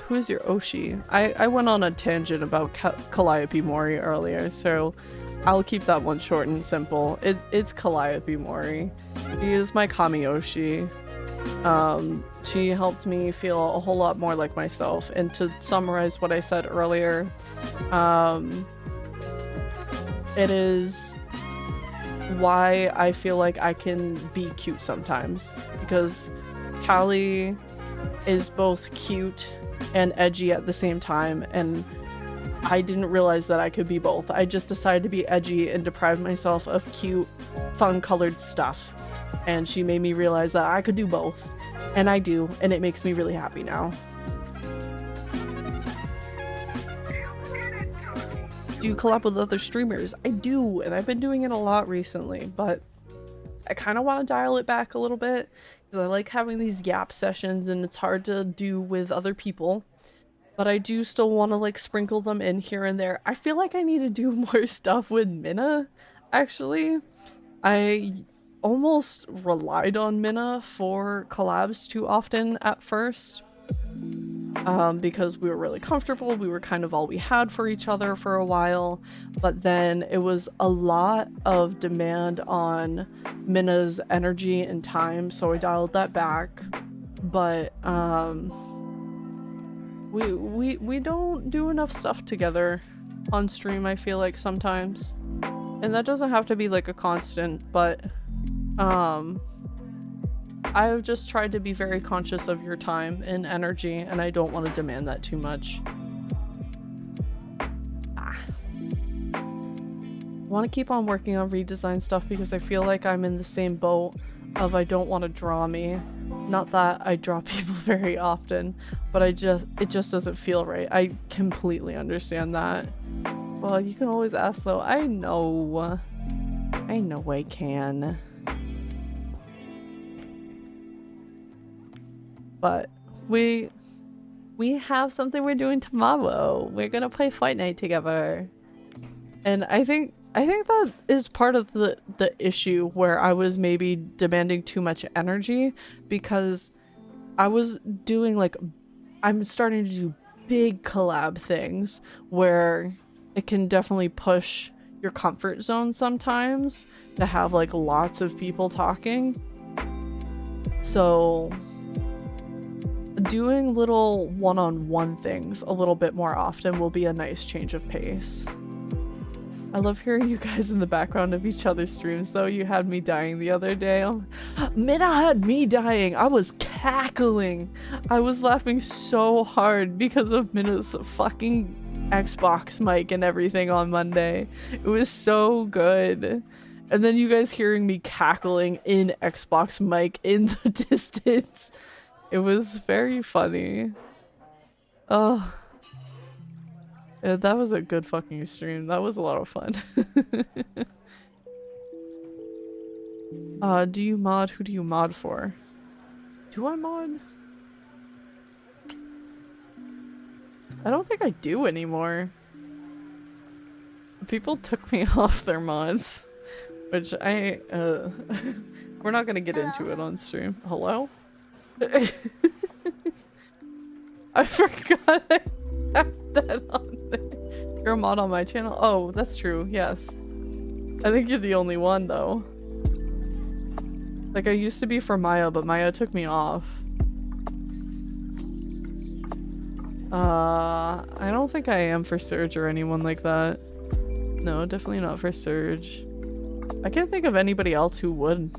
Who is your Oshi? I went on a tangent about Calliope Mori earlier, so I'll keep that one short and simple. It's Calliope Mori. She is my Kami Oshi. She helped me feel a whole lot more like myself. And to summarize what I said earlier, it is why I feel like I can be cute sometimes, because Callie is both cute and edgy at the same time, and I didn't realize that I could be both. I just decided to be edgy and deprive myself of cute, fun-colored stuff, and she made me realize that I could do both, and I do, and it makes me really happy now. Do you collab with other streamers? I do, and I've been doing it a lot recently, but I kind of want to dial it back a little bit, because I like having these yap sessions, and it's hard to do with other people, but I do still want to like sprinkle them in here and there. I feel like I need to do more stuff with Minna, actually. I almost relied on Minna for collabs too often at first, because we were really comfortable. We were kind of all we had for each other for a while, but then it was a lot of demand on Minna's energy and time, so I dialed that back. But we don't do enough stuff together on stream, I feel like, sometimes, and that doesn't have to be like a constant, but I've just tried to be very conscious of your time and energy, and I don't want to demand that too much. I want to keep on working on redesign stuff, because I feel like I'm in the same boat of I don't want to draw me. Not that I draw people very often, but it just doesn't feel right. I completely understand that. Well, you can always ask though. I know I can. But we have something we're doing tomorrow. We're gonna play Fight Night together. And I think that is part of the issue where I was maybe demanding too much energy, because I was doing like, I'm starting to do big collab things where it can definitely push your comfort zone sometimes to have like lots of people talking. So doing little one-on-one things a little bit more often will be a nice change of pace. I love hearing you guys in the background of each other's streams, though. You had me dying the other day. Minna had me dying. I was cackling. I was laughing so hard because of Minna's fucking Xbox mic and everything on Monday. It was so good. And then you guys hearing me cackling in Xbox mic in the distance. It was very funny. Oh. Yeah, that was a good fucking stream. That was a lot of fun. Do you mod? Who do you mod for? Do I mod? I don't think I do anymore. People took me off their mods. Which we're not gonna get into it on stream. Hello? I forgot I had that on there. You're a mod on my channel? Oh, that's true, yes. I think you're the only one, though. Like, I used to be for Maya, but Maya took me off. I don't think I am for Surge or anyone like that. No, definitely not for Surge. I can't think of anybody else who would.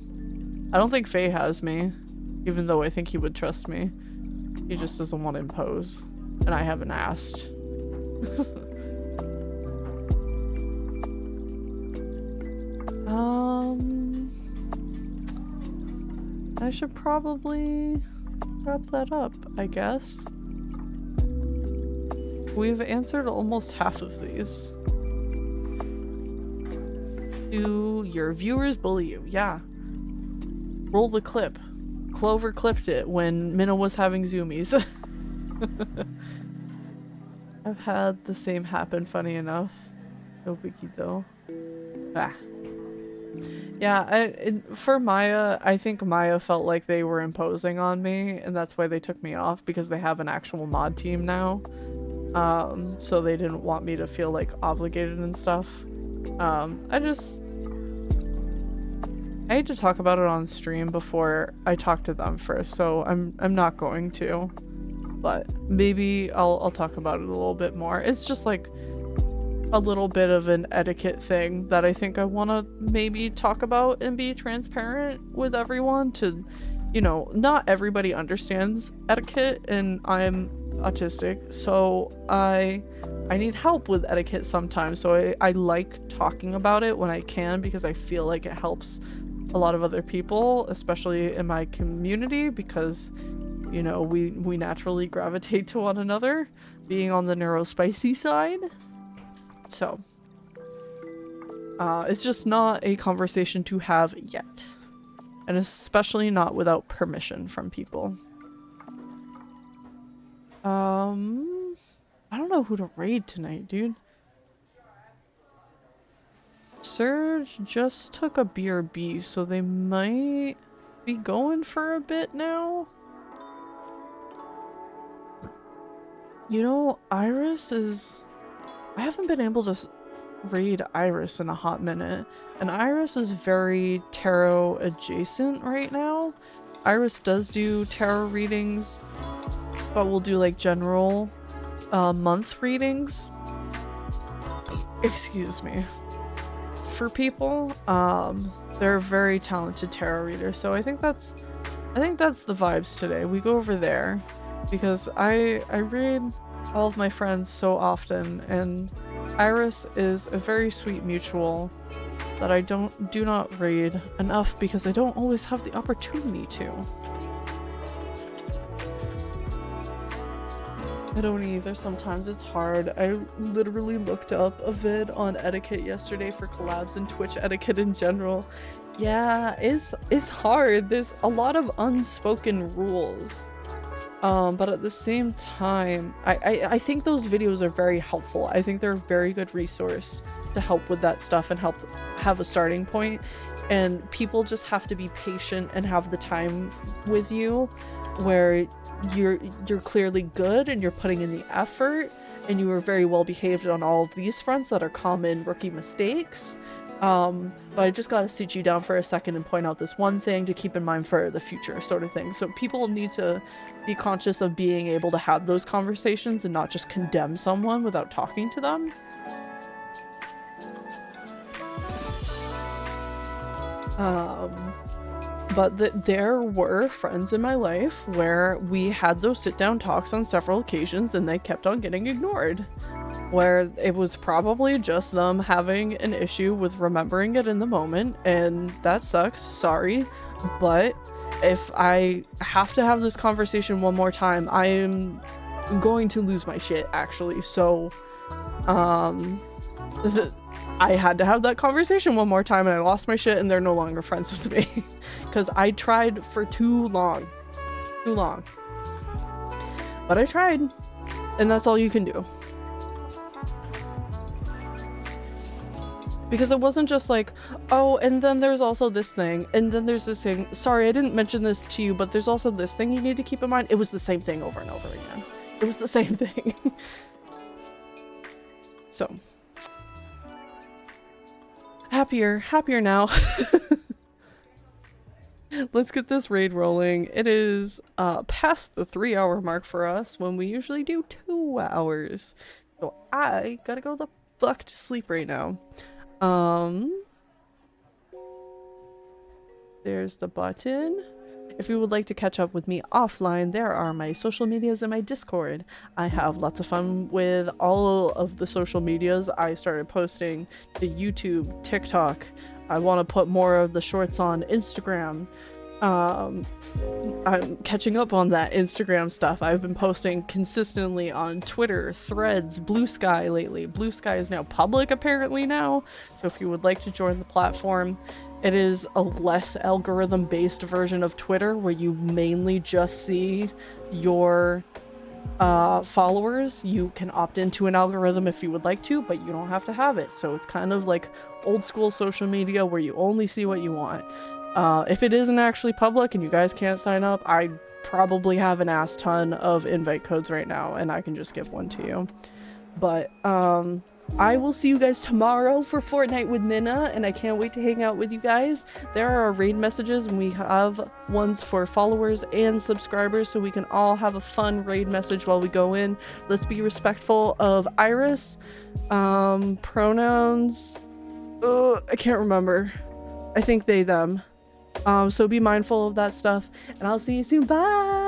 I don't think Faye has me, even though I think he would trust me. He just doesn't want to impose, and I haven't asked. I should probably wrap that up, I guess. We've answered almost half of these. Do your viewers bully you? Yeah. Roll the clip. Clover clipped it when Minna was having zoomies. I've had the same happen, funny enough. No biggie though. Ah. Yeah, for Maya, I think Maya felt like they were imposing on me, and that's why they took me off, because they have an actual mod team now. So they didn't want me to feel like obligated and stuff. I hate to talk about it on stream before I talk to them first, so I'm not going to. But maybe I'll talk about it a little bit more. It's just like a little bit of an etiquette thing that I think I want to maybe talk about and be transparent with everyone to, you know, not everybody understands etiquette, and I'm autistic, so I need help with etiquette sometimes, so I like talking about it when I can, because I feel like it helps a lot of other people, especially in my community, because, you know, we naturally gravitate to one another, being on the neurospicy side. So it's just not a conversation to have yet, and especially not without permission from people. I don't know who to raid tonight, dude. Surge just took a BRB, so they might be going for a bit now. You know, Iris is... I haven't been able to raid Iris in a hot minute, and Iris is very tarot adjacent right now. Iris does do tarot readings, but we'll do like general month readings. Excuse me. For people, they're very talented tarot readers, so I think that's the vibes today. We go over there because I read all of my friends so often, and Iris is a very sweet mutual that I do not raid enough because I don't always have the opportunity to. I don't either. Sometimes it's hard. I literally looked up a vid on etiquette yesterday for collabs and Twitch etiquette in general. Yeah, it's hard. There's a lot of unspoken rules. But at the same time, I think those videos are very helpful. I think they're a very good resource to help with that stuff and help have a starting point. And people just have to be patient and have the time with you where you're clearly good and you're putting in the effort and you are very well behaved on all of these fronts that are common rookie mistakes. But I just gotta sit you down for a second and point out this one thing to keep in mind for the future, sort of thing. So people need to be conscious of being able to have those conversations and not just condemn someone without talking to them. But there were friends in my life where we had those sit-down talks on several occasions and they kept on getting ignored. Where it was probably just them having an issue with remembering it in the moment, and that sucks, sorry. But if I have to have this conversation one more time, I am going to lose my shit, actually. So, I had to have that conversation one more time and I lost my shit and they're no longer friends with me. Because I tried for too long. Too long. But I tried. And that's all you can do. Because it wasn't just like, oh, and then there's also this thing, and then there's this thing. Sorry, I didn't mention this to you, but there's also this thing you need to keep in mind. It was the same thing over and over again. It was the same thing. So happier now. Let's get this raid rolling. It is past the 3-hour mark for us when we usually do 2 hours. So I gotta go the fuck to sleep right now. There's the button. If you would like to catch up with me offline, there are my social medias and my Discord. I have lots of fun with all of the social medias. I started posting to YouTube, TikTok. I want to put more of the shorts on Instagram. I'm catching up on that Instagram stuff. I've been posting consistently on Twitter, Threads, Blue Sky lately. Blue Sky is now public apparently now, so if you would like to join the platform, it is a less algorithm-based version of Twitter where you mainly just see your followers. You can opt into an algorithm if you would like to, but you don't have to have it. So it's kind of like old school social media where you only see what you want. If it isn't actually public and you guys can't sign up, I probably have an ass ton of invite codes right now and I can just give one to you. But I will see you guys tomorrow for Fortnite with Minna, and I can't wait to hang out with you guys. There are raid messages, and we have ones for followers and subscribers, so we can all have a fun raid message while we go in. Let's be respectful of Iris. Pronouns. I can't remember. I think they, them. So be mindful of that stuff, and I'll see you soon. Bye!